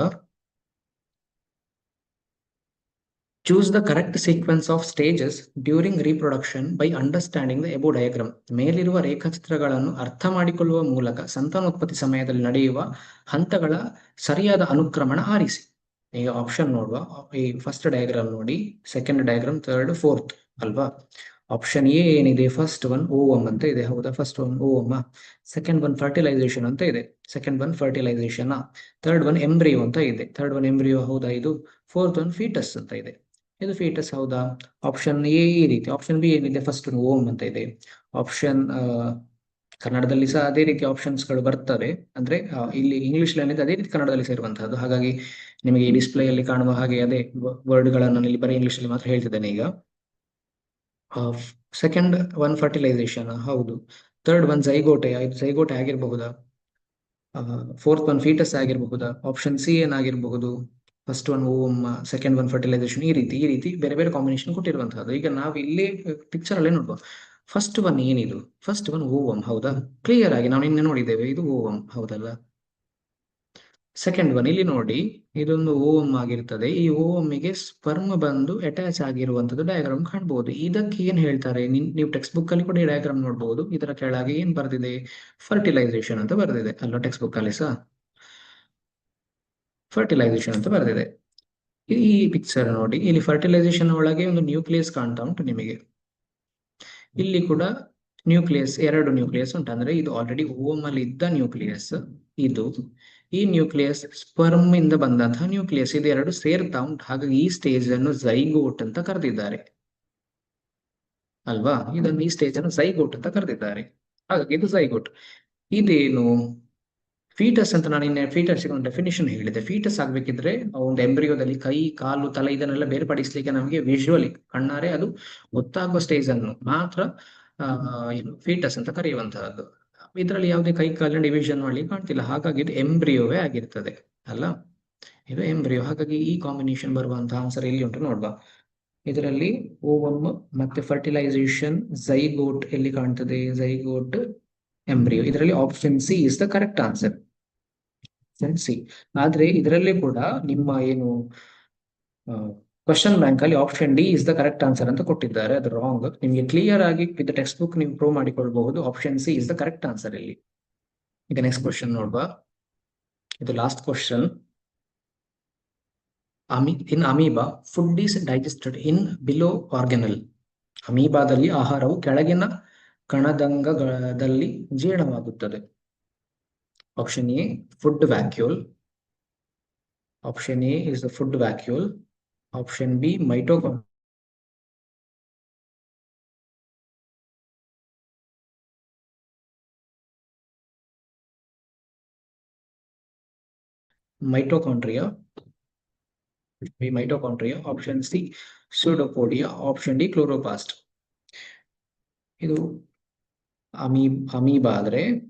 Choose the correct sequence of stages during reproduction by understanding the above diagram. ಮೇಲಿರುವ ರೇಖಾಚಿತ್ರಗಳನ್ನು ಅರ್ಥ ಮಾಡಿಕೊಳ್ಳುವ ಮೂಲಕ ಸಂತಾನೋತ್ಪತ್ತಿ ಸಮಯದಲ್ಲಿ ನಡೆಯುವ ಹಂತಗಳ ಸರಿಯಾದ ಅನುಕ್ರಮಣ ಆರಿಸಿ. ಈಗ ಆಪ್ಷನ್ ನೋಡುವ. ಈ ಫಸ್ಟ್ ಡಯಾಗ್ರಾಮ್ ನೋಡಿ, ಸೆಕೆಂಡ್ ಡಯಾಗ್ರಾಮ್, ಥರ್ಡ್, ಫೋರ್ತ್ ಅಲ್ವಾ. ಆಪ್ಷನ್ ಎ ಏನಿದೆ, ಫಸ್ಟ್ ಒನ್ ಓವಮ್ ಅಂತ ಇದೆ, ಹೌದಾ? First one ovum. Second one fertilisation ಅಂತ ಇದೆ, second one fertilisation. Third one embryo ಅಂತ ಇದೆ, ಥರ್ಡ್ ಒನ್ ಎಂಬ್ರಿಯೋ, ಹೌದಾ ಇದು? ಫೋರ್ತ್ ಒನ್ ಫೀಟಸ್ ಅಂತ ಇದೆ, ಇದು ಫೀಟಸ್, ಹೌದಾ? ಆಪ್ಷನ್ ಎ ಈ ರೀತಿ. ಆಪ್ಷನ್ ಬಿ ಏನಿದೆ, ಫಸ್ಟ್ ಒನ್ ಓಮ್ ಅಂತ ಇದೆ. ಆಪ್ಷನ್ ಕನ್ನಡದಲ್ಲಿ ಸಹ ಅದೇ ರೀತಿ ಆಪ್ಷನ್ಸ್ ಗಳು ಬರ್ತವೆ. ಅಂದ್ರೆ ಇಲ್ಲಿ ಇಂಗ್ಲಿಷ್ ಏನಿದೆ ಅದೇ ರೀತಿ ಕನ್ನಡದಲ್ಲಿ ಸೇರುವಂತಹದ್ದು. ಹಾಗಾಗಿ ನಿಮಗೆ ಈ ಡಿಸ್ಪ್ಲೇ ಅಲ್ಲಿ ಕಾಣುವ ಹಾಗೆ ಅದೇ ವರ್ಡ್ ಗಳನ್ನು ಇಲ್ಲಿ ಬರೀ ಇಂಗ್ಲಿಷ್ ಅಲ್ಲಿ ಮಾತ್ರ ಹೇಳ್ತಿದ್ದೇನೆ ಈಗ. ಸೆಕೆಂಡ್ ಒನ್ ಫರ್ಟಿಲೈಸೇಷನ್, ಹೌದು. ಥರ್ಡ್ ಒನ್ ಝೈಗೋಟೆ, ಝೈಗೋಟೆ ಆಗಿರಬಹುದಾ? ಫೋರ್ತ್ ಒನ್ ಫೀಟಸ್ ಆಗಿರಬಹುದಾ? ಆಪ್ಷನ್ ಸಿ ಏನಾಗಿರಬಹುದು? First one ovum, second one fertilization, ಈ ರೀತಿ ಬೇರೆ ಬೇರೆ ಕಾಂಬಿನೇಷನ್ ಕೊಟ್ಟಿರುವಂತಹದ್ದು. ಈಗ ನಾವು ಇಲ್ಲಿ ಪಿಕ್ಚರ್ ಅಲ್ಲೇ ನೋಡುವ. ಫಸ್ಟ್ ಒನ್ ಏನಿದು? ಫಸ್ಟ್ ಒನ್ ಓವಮ್, ಹೌದಾ? ಕ್ಲಿಯರ್ ಆಗಿ ನಾವು ನಿನ್ನೆ ನೋಡಿದ್ದೇವೆ, ಇದು ಓವಮ್, ಹೌದಲ್ಲ? ಸೆಕೆಂಡ್ ಒನ್ ಇಲ್ಲಿ ನೋಡಿ, ಇದೊಂದು ಓವಮ್ ಆಗಿರ್ತದೆ. ಈ ಓವಮ್ಮಿಗೆ ಸ್ಪರ್ಮ್ ಬಂದು ಅಟ್ಯಾಚ್ ಆಗಿರುವಂತದ್ದು ಡಯಾಗ್ರಾಮ್ ಕಾಣಬಹುದು. ಇದಕ್ಕೆ ಏನ್ ಹೇಳ್ತಾರೆ? ನೀವು ಟೆಕ್ಸ್ಟ್ ಬುಕ್ ಅಲ್ಲಿ ಕೂಡ ಈ ಡಯಾಗ್ರಾಮ್ ನೋಡಬಹುದು. ಇದರ ಕೆಳಗೆ ಏನ್ ಬರ್ದಿದೆ? ಫರ್ಟಿಲೈಸೇಷನ್ ಅಂತ ಬರ್ದಿದೆ ಅಲ್ಲ, ಟೆಕ್ಸ್ಟ್ ಬುಕ್ ಅಲ್ಲಿ ಸಹ ಫರ್ಟಿಲೈಸೇಷನ್ ಅಂತ ಬರ್ದಿದೆ. ಈ ಪಿಕ್ಚರ್ ನೋಡಿ, ಇಲ್ಲಿ ಫರ್ಟಿಲೈಸೇಷನ್ ಒಳಗೆ ಒಂದು ನ್ಯೂಕ್ಲಿಯಸ್ ಕಾಣ್ತಾ ಉಂಟು ನಿಮಗೆ. ಇಲ್ಲಿ ಕೂಡ ನ್ಯೂಕ್ಲಿಯಸ್, ಎರಡು ನ್ಯೂಕ್ಲಿಯಸ್ ಉಂಟು. ಅಂದ್ರೆ ಇದು ಆಲ್ರೆಡಿ ಓವಮ್ ಅಲ್ಲಿ ಇದ್ದ ನ್ಯೂಕ್ಲಿಯಸ್ ಇದು. ಈ ನ್ಯೂಕ್ಲಿಯಸ್ ಸ್ಪರ್ಮ್ ಇಂದ ಬಂದಂತಹ ನ್ಯೂಕ್ಲಿಯಸ್, ಇದು ಎರಡು ಸೇರ್ತಾ ಉಂಟು. ಹಾಗಾಗಿ ಈ ಸ್ಟೇಜ್ ಅನ್ನು ಝೈಗೋಟ್ ಅಂತ ಕರೆದಿದ್ದಾರೆ ಅಲ್ವಾ? ಇದನ್ನು ಈ ಸ್ಟೇಜ್ ಅನ್ನು ಝೈಗೋಟ್ ಅಂತ ಕರೆದಿದ್ದಾರೆ. ಹಾಗಾಗಿ ಇದು ಝೈಗೋಟ್. ಇದೇನು ಫೀಟಸ್ ಅಂತ ನಾನು ನಿನ್ನೆ ಫೀಟಸ್ ಒಂದು ಡೆಫಿನಿಷನ್ ಹೇಳಿದೆ. ಫೀಟಸ್ ಆಗ್ಬೇಕಿದ್ರೆ ಒಂದು ಎಂಬ್ರಿಯೋದಲ್ಲಿ ಕೈ, ಕಾಲು, ತಲೆ ಇದನ್ನೆಲ್ಲ ಬೇರ್ಪಡಿಸ್ಲಿಕ್ಕೆ ನಮಗೆ ವಿಜುವಲಿ ಕಣ್ಣಾರೆ ಅದು ಗೊತ್ತಾಗುವ ಸ್ಟೇಜ್ ಅನ್ನು ಮಾತ್ರ ಫೀಟಸ್ ಅಂತ ಕರೆಯುವಂತಹದ್ದು. ಇದರಲ್ಲಿ ಯಾವುದೇ ಕೈ ಕಾಲಿನ ಡಿವಿಷನ್ ಮಾಡ್ಲಿಕ್ಕೆ ಕಾಣ್ತಿಲ್ಲ. ಹಾಗಾಗಿ ಇದು ಎಂಬ್ರಿಯೋವೇ ಆಗಿರ್ತದೆ ಅಲ್ಲ, ಇದು ಎಂಬ್ರಿಯೋ. ಹಾಗಾಗಿ ಈ ಕಾಂಬಿನೇಷನ್ ಬರುವಂತಹ ಆನ್ಸರ್ ಇಲ್ಲಿ ಉಂಟು ನೋಡುವ. ಇದರಲ್ಲಿ ಓವಮ್ ಮತ್ತೆ ಫರ್ಟಿಲೈಸೇಷನ್, ಝೈಗೋಟ್ ಎಲ್ಲಿ ಕಾಣ್ತದೆ? Zygote, embryo. ಇದರಲ್ಲಿ option C is the correct answer. C. ಆದ್ರೆ ಇದರಲ್ಲಿ ಕೂಡ ನಿಮ್ಮ ಏನು ಕ್ವಶನ್ ಬ್ಯಾಂಕ್ ಅಲ್ಲಿ option D is the correct answer ಅಂತ ಕೊಟ್ಟಿದ್ದಾರೆ, ಅದು ರಾಂಗ್. ನಿಮಗೆ ಕ್ಲಿಯರ್ ಆಗಿ ವಿತ್ ಟೆಕ್ಸ್ಟ್ ಬುಕ್ ನೀವು ಪ್ರೂವ್ ಮಾಡಿಕೊಳ್ಬಹುದು. Option C is the correct answer ಇಲ್ಲಿ. ಈಗ ನೆಕ್ಸ್ಟ್ ಕ್ವಶನ್ ನೋಡುವ. ಇದು last question. In amoeba food is digested in below organelle. ಅಮೀಬಾದಲ್ಲಿ ಆಹಾರವು ಕೆಳಗಿನ ಕಣದಂಗದಲ್ಲಿ ಜೀರ್ಣವಾಗುತ್ತದೆ. Option A food vacuole. Option A is the food vacuole. Option B mitochondria. Option C pseudopodia. Option D chloroplast. ಇದು amoeba ಆದ್ರೆ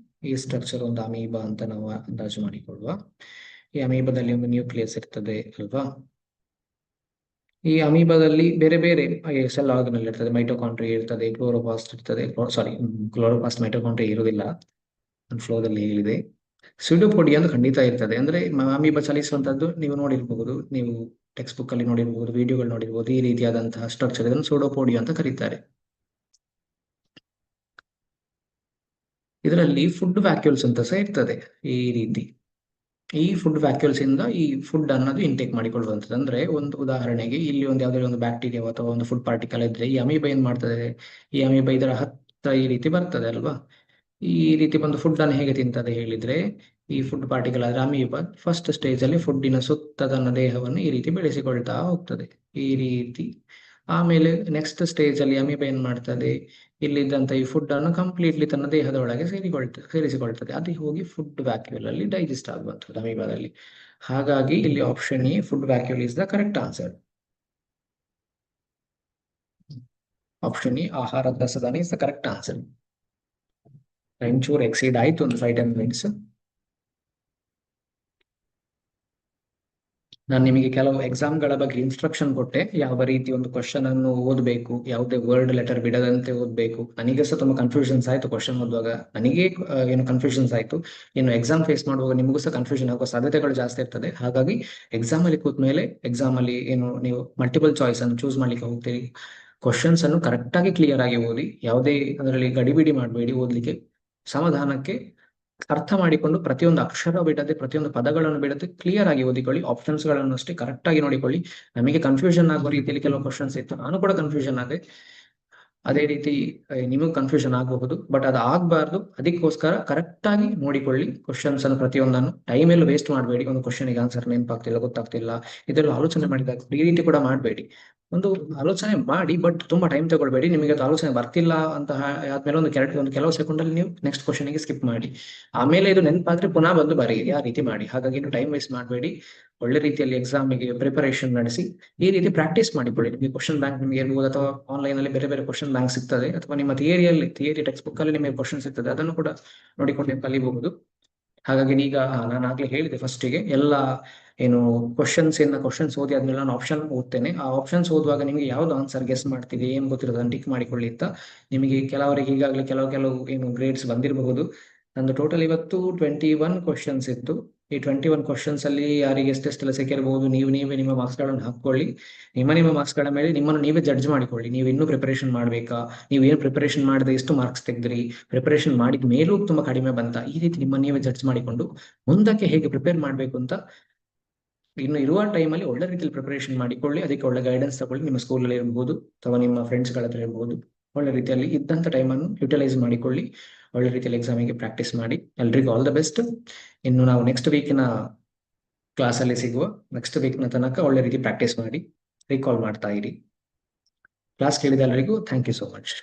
ಈ ಸ್ಟ್ರಕ್ಚರ್ ಒಂದು amoeba ಅಂತ ನಾವು ಅಂದಾಜು ಮಾಡಿಕೊಳ್ಳುವ. ಈ ಅಮೀಬಾದಲ್ಲಿ ಒಂದು ನ್ಯೂಕ್ಲಿಯಸ್ ಇರ್ತದೆ ಅಲ್ವಾ? ಈ ಅಮೀಬಾದಲ್ಲಿ ಬೇರೆ ಬೇರೆ ಸೆಲ್ ಆರ್ಗನಲ್ ಇರ್ತದೆ. ಮೈಟೋಕಾಂಡ್ರಿಯಾ ಇರ್ತದೆ, ಕ್ಲೋರೋಪ್ಲಾಸ್ಟ್ ಇರ್ತದೆ. ಸಾರಿ, ಕ್ಲೋರೋಪ್ಲಾಸ್ಟ್ ಮೈಟೋಕಾಂಡ್ರಿಯಾ ಇರುವುದಿಲ್ಲ, ಫ್ಲೋದಲ್ಲಿ ಹೇಳಿದೆ. ಸ್ಯೂಡೋಪೋಡಿಯಾ ಅಂತ ಖಂಡಿತ ಇರ್ತದೆ. ಅಂದ್ರೆ ಅಮೀಬಾ ಚಲಿಸುವಂತದ್ದು ನೀವು ನೋಡಿರ್ಬಹುದು, ನೀವು ಟೆಕ್ಸ್ಟ್ ಬುಕ್ ಅಲ್ಲಿ ನೋಡಿರ್ಬಹುದು, ವಿಡಿಯೋಗಳು ನೋಡಿರ್ಬಹುದು. ಈ ರೀತಿಯಾದಂತಹ ಸ್ಟ್ರಕ್ಚರ್ ಇದನ್ನು ಸ್ಯೂಡೋಪೋಡಿಯಾ ಅಂತ ಕರೀತಾರೆ. ಇದರಲ್ಲಿ ಫುಡ್ ವ್ಯಾಕ್ಯೂಲ್ಸ್ ಅಂತ ಸಹ ಇರ್ತದೆ. ಈ ರೀತಿ ಈ ಫುಡ್ ವ್ಯಾಕ್ಯೂಲ್ಸ್ ಇಂದ ಈ ಫುಡ್ ಅನ್ನೋದು ಇಂಟೇಕ್ ಮಾಡಿಕೊಳ್ಳುವಂಥದ್ದು. ಅಂದ್ರೆ ಒಂದು ಉದಾಹರಣೆಗೆ ಇಲ್ಲಿ ಒಂದು ಯಾವುದಾದ್ರು ಒಂದು ಬ್ಯಾಕ್ಟೀರಿಯಾ ಅಥವಾ ಒಂದು ಫುಡ್ ಪಾರ್ಟಿಕಲ್ ಇದ್ರೆ ಈ ಅಮೀಬಾ ಏನ್ ಮಾಡ್ತದೆ? ಈ ಅಮೀಬಾ ಇದರ ಹತ್ತ ಈ ರೀತಿ ಬರ್ತದೆ ಅಲ್ವಾ? ಈ ರೀತಿ ಬಂದು ಫುಡ್ ಅನ್ನು ಹೇಗೆ ತಿಂತದೆ ಹೇಳಿದ್ರೆ, ಈ ಫುಡ್ ಪಾರ್ಟಿಕಲ್ ಆದ್ರೆ ಅಮೀಬಾ ಫಸ್ಟ್ ಸ್ಟೇಜ್ ಅಲ್ಲಿ ಫುಡ್ಡಿನ ಸುತ್ತ ತನ್ನ ದೇಹವನ್ನು ಈ ರೀತಿ ಬೆಳೆಸಿಕೊಳ್ತಾ ಹೋಗ್ತದೆ. ಈ ರೀತಿ ಆಮೇಲೆ ನೆಕ್ಸ್ಟ್ ಸ್ಟೇಜ್ ಅಲ್ಲಿ ಅಮೀಬಾ ಏನ್ ಮಾಡ್ತದೆ, ಇಲ್ಲಿದ್ದಂತ ಈ ಫುಡ್ ಅನ್ನು ಕಂಪ್ಲೀಟ್ಲಿ ತನ್ನ ದೇಹದ ಒಳಗೆ ಸೇರಿಸಿಕೊಳ್ತದೆ. ಅದು ಹೋಗಿ ಫುಡ್ ವ್ಯಾಕ್ಯೂಲ್ ಅಲ್ಲಿ ಡೈಜೆಸ್ಟ್ ಆಗುವಂಥದ್ದು ಅಮೀಬಾದಲ್ಲಿ. ಹಾಗಾಗಿ ಇಲ್ಲಿ option A food vacuole is the correct answer. Option A ಆಹಾರದ ರಸದಾನಿ is the correct answer. Time ಚೂರ್ ಎಕ್ಸೀಡ್ ಆಯ್ತು, ಒಂದು 5-10 ಮಿನಿಟ್ಸ್. ನಾನು ನಿಮಗೆ ಕೆಲವು ಎಕ್ಸಾಮ್ಗಳ ಬಗ್ಗೆ ಇನ್ಸ್ಟ್ರಕ್ಷನ್ ಕೊಟ್ಟೆ, ಯಾವ ರೀತಿ ಒಂದು ಕ್ವಶನ್ ಅನ್ನು ಓದಬೇಕು, ಯಾವುದೇ ವರ್ಡ್ ಲೆಟರ್ ಬಿಡದಂತೆ ಓದಬೇಕು. ನನಗೆ ಸಹ ತುಂಬಾ ಕನ್ಫ್ಯೂಷನ್ಸ್ ಆಯ್ತು ಕ್ವಶನ್ ಓದುವಾಗ, ನನಗೆ ಏನು ಕನ್ಫ್ಯೂಷನ್ಸ್ ಆಯ್ತು. ಇನ್ನು ಎಕ್ಸಾಮ್ ಫೇಸ್ ಮಾಡುವಾಗ ನಿಮಗೂ ಸಹ ಕನ್ಫ್ಯೂಷನ್ ಆಗುವ ಸಾಧ್ಯತೆಗಳು ಜಾಸ್ತಿ ಇರ್ತದೆ. ಹಾಗಾಗಿ ಎಕ್ಸಾಮ್ ಅಲ್ಲಿ ಕೂತ ಮೇಲೆ ಎಕ್ಸಾಮ್ ಅಲ್ಲಿ ಏನು ನೀವು ಮಲ್ಟಿಪಲ್ ಚಾಯ್ಸ್ ಅನ್ನು ಚೂಸ್ ಮಾಡ್ಲಿಕ್ಕೆ ಹೋಗ್ತೀರಿ, ಕ್ವಶನ್ಸ್ ಅನ್ನು ಕರೆಕ್ಟ್ ಆಗಿ ಕ್ಲಿಯರ್ ಆಗಿ ಓದಿ, ಯಾವುದೇ ಅದರಲ್ಲಿ ಗಡಿಬಿಡಿ ಮಾಡಬೇಡಿ ಓದ್ಲಿಕ್ಕೆ. ಸಮಾಧಾನಕ್ಕೆ ಅರ್ಥ ಮಾಡಿಕೊಂಡು ಪ್ರತಿಯೊಂದು ಅಕ್ಷರ ಬಿಡದೆ, ಪ್ರತಿಯೊಂದು ಪದಗಳನ್ನು ಬಿಡದೆ ಕ್ಲಿಯರ್ ಆಗಿ ಓದಿಕೊಳ್ಳಿ. ಆಪ್ಷನ್ಸ್ ಗಳನ್ನು ಅಷ್ಟೇ ಕರೆಕ್ಟ್ ಆಗಿ ನೋಡಿಕೊಳ್ಳಿ. ನಮಗೆ ಕನ್ಫ್ಯೂಷನ್ ಆಗುವ ರೀತಿಯಲ್ಲಿ ಕೆಲವು ಕ್ವಶನ್ಸ್ ಇತ್ತು, ನಾನು ಕೂಡ ಕನ್ಫ್ಯೂಷನ್ ಆದೆ. ಅದೇ ರೀತಿ ನಿಮಗೂ ಕನ್ಫ್ಯೂಷನ್ ಆಗಬಹುದು, ಬಟ್ ಅದು ಆಗ್ಬಾರ್ದು. ಅದಕ್ಕೋಸ್ಕರ ಕರೆಕ್ಟ್ ಆಗಿ ನೋಡಿಕೊಳ್ಳಿ ಕ್ವಶನ್ಸ್ ಅನ್ನು, ಪ್ರತಿಯೊಂದನ್ನು. ಟೈಮ್ ಎಲ್ಲ ವೇಸ್ಟ್ ಮಾಡಬೇಡಿ. ಒಂದು ಕ್ವಶನ್ಗೆ ಆನ್ಸರ್ ನೆನಪಾಗ್ತಿಲ್ಲ, ಗೊತ್ತಾಗ್ತಿಲ್ಲ, ಇದೆಲ್ಲ ಆಲೋಚನೆ ಮಾಡಿದಾಗ ಈ ರೀತಿ ಕೂಡ ಮಾಡಬೇಡಿ. ಒಂದು ಆಲೋಚನೆ ಮಾಡಿ, ಬಟ್ ತುಂಬಾ ಟೈಮ್ ತಗೊಳ್ಬೇಡಿ. ನಿಮಗೆ ಅದು ಆಲೋಚನೆ ಬರ್ತಿಲ್ಲ ಅಂತ ಆದ್ಮೇಲೆ ಒಂದು ಕೆಲವು ಸೆಕೆಂಡ್ ಅಲ್ಲಿ ನೀವು ನೆಕ್ಸ್ಟ್ ಕ್ವಶನ್ಗೆ ಸ್ಕಿಪ್ ಮಾಡಿ, ಆಮೇಲೆ ಇದು ನೆನಪಾದ್ರೆ ಪುನಃ ಬಂದು ಬರೀರಿ, ಆ ರೀತಿ ಮಾಡಿ. ಹಾಗಾಗಿ ನೀವು ಟೈಮ್ ವೇಸ್ಟ್ ಮಾಡಬೇಡಿ. ಒಳ್ಳೆ ರೀತಿಯಲ್ಲಿ ಎಕ್ಸಾಮಿಗೆ ಪ್ರಿಪರೇಷನ್ ನಡೆಸಿ, ಈ ರೀತಿ ಪ್ರಾಕ್ಟೀಸ್ ಮಾಡಿಕೊಳ್ಳಿ. ನಿಮಗೆ ಕ್ವಶನ್ ಬ್ಯಾಂಕ್ ನಿಮಗೆ ಇರ್ಬೋದು, ಅಥವಾ ಆನ್ಲೈನ್ ಅಲ್ಲಿ ಬೇರೆ ಬೇರೆ ಕ್ವಶನ್ ಬ್ಯಾಂಕ್ ಸಿಗ್ತದೆ, ಅಥವಾ ನಿಮ್ಮ ಥಿಯರಿ ಟೆಕ್ಸ್ಟ್ ಬುಕ್ ಅಲ್ಲಿ ನಿಮಗೆ ಕ್ವಶನ್ ಸಿಗ್ತದೆ, ಅದನ್ನು ಕೂಡ ನೋಡಿಕೊಂಡು ನೀವು ಕಲಿಬಹುದು. ಹಾಗಾಗಿ ಈಗ ನಾನು ಆಗ್ಲೇ ಹೇಳಿದೆ ಫಸ್ಟಿಗೆ, ಎಲ್ಲ ಏನು ಕ್ವಶನ್ಸ್ ಓದಿ ಆದ್ಮೇಲೆ ನಾನು ಆಪ್ಷನ್ ಓದ್ತೇನೆ. ಆ ಆಪ್ಷನ್ಸ್ ಓದುವಾಗ ನಿಮಗೆ ಯಾವ್ದು ಆನ್ಸರ್ ಗೆಸ್ ಮಾಡ್ತಿದೆ, ಏನ್ ಗೊತ್ತಿರೋದು ಅದನ್ನು ಟಿಕ್ ಮಾಡಿಕೊಳ್ಳಿ ಅಂತ. ನಿಮಗೆ ಕೆಲವರಿಗೆ ಈಗಾಗಲೇ ಕೆಲವು ಏನು ಗ್ರೇಡ್ಸ್ ಬಂದಿರಬಹುದು. ನಂದು ಟೋಟಲ್ ಇವತ್ತು 21 ಕ್ವಶನ್ಸ್ ಇತ್ತು. ಈ 21 ಕ್ವಶನ್ಸ್ ಅಲ್ಲಿ ಯಾರಿಗೆ ಎಷ್ಟೆಷ್ಟೆಲ್ಲ ಸಿಕ್ಕಿರಬಹುದು, ನೀವೇ ನಿಮ್ಮ ಮಾರ್ಕ್ಸ್ ಗಳನ್ನು ಹಾಕೊಳ್ಳಿ. ನಿಮ್ಮ ಮಾರ್ಕ್ಸ್ ಗಳ ಮೇಲೆ ನಿಮ್ಮನ್ನು ನೀವೇ ಜಡ್ಜ್ ಮಾಡಿಕೊಳ್ಳಿ. ನೀವು ಇನ್ನೂ ಪ್ರಿಪರೇಷನ್ ಮಾಡ್ಬೇಕಾ, ನೀವು ಏನು ಪ್ರಿಪರೇಷನ್ ಮಾಡದೆ ಎಷ್ಟು ಮಾರ್ಕ್ಸ್ ತೆಗೆದ್ರಿ, ಪ್ರಿಪರೇಷನ್ ಮಾಡಿದ ಮೇಲೂ ತುಂಬಾ ಕಡಿಮೆ ಬಂತ, ಈ ರೀತಿ ನಿಮ್ಮ ನೀವೇ ಜಡ್ಜ್ ಮಾಡಿಕೊಂಡು ಮುಂದಕ್ಕೆ ಹೇಗೆ ಪ್ರಿಪೇರ್ ಮಾಡ್ಬೇಕು ಅಂತ ಇನ್ನು ಇರುವ ಟೈಮಲ್ಲಿ ಒಳ್ಳೆ ರೀತಿಯಲ್ಲಿ ಪ್ರಿಪರೇಷನ್ ಮಾಡಿಕೊಳ್ಳಿ. ಅದಕ್ಕೆ ಒಳ್ಳೆ ಗೈಡೆನ್ಸ್ ತಗೊಳ್ಳಿ, ನಿಮ್ಮ ಸ್ಕೂಲಲ್ಲಿ ಇರಬಹುದು ಅಥವಾ ನಿಮ್ಮ ಫ್ರೆಂಡ್ಸ್ ಗಳ ಹತ್ರ ಇರಬಹುದು. ಒಳ್ಳೆ ರೀತಿಯಲ್ಲಿ ಇದ್ದಂತ ಟೈಮ್ ಅನ್ನು ಯುಟಿಲೈಸ್ ಮಾಡಿಕೊಳ್ಳಿ. ಒಳ್ಳೆ ರೀತಿಯಲ್ಲಿ ಎಕ್ಸಾಮಿಗೆ ಪ್ರಾಕ್ಟೀಸ್ ಮಾಡಿ. ಎಲ್ರಿಗೂ ಆಲ್ ದ ಬೆಸ್ಟ್. ಇನ್ನು ನಾವು ನೆಕ್ಸ್ಟ್ ವೀಕಿನ ಕ್ಲಾಸ್ ಅಲ್ಲಿ ಸಿಗುವ. ನೆಕ್ಸ್ಟ್ ವೀಕ್ ನ ತನಕ ಒಳ್ಳೆ ರೀತಿ ಪ್ರಾಕ್ಟೀಸ್ ಮಾಡಿ, ರೀಕಾಲ್ ಮಾಡ್ತಾ ಇರಿ. ಕ್ಲಾಸ್ ಕೇಳಿದ ಎಲ್ಲರಿಗೂ ಥ್ಯಾಂಕ್ ಯು ಸೋ ಮಚ್.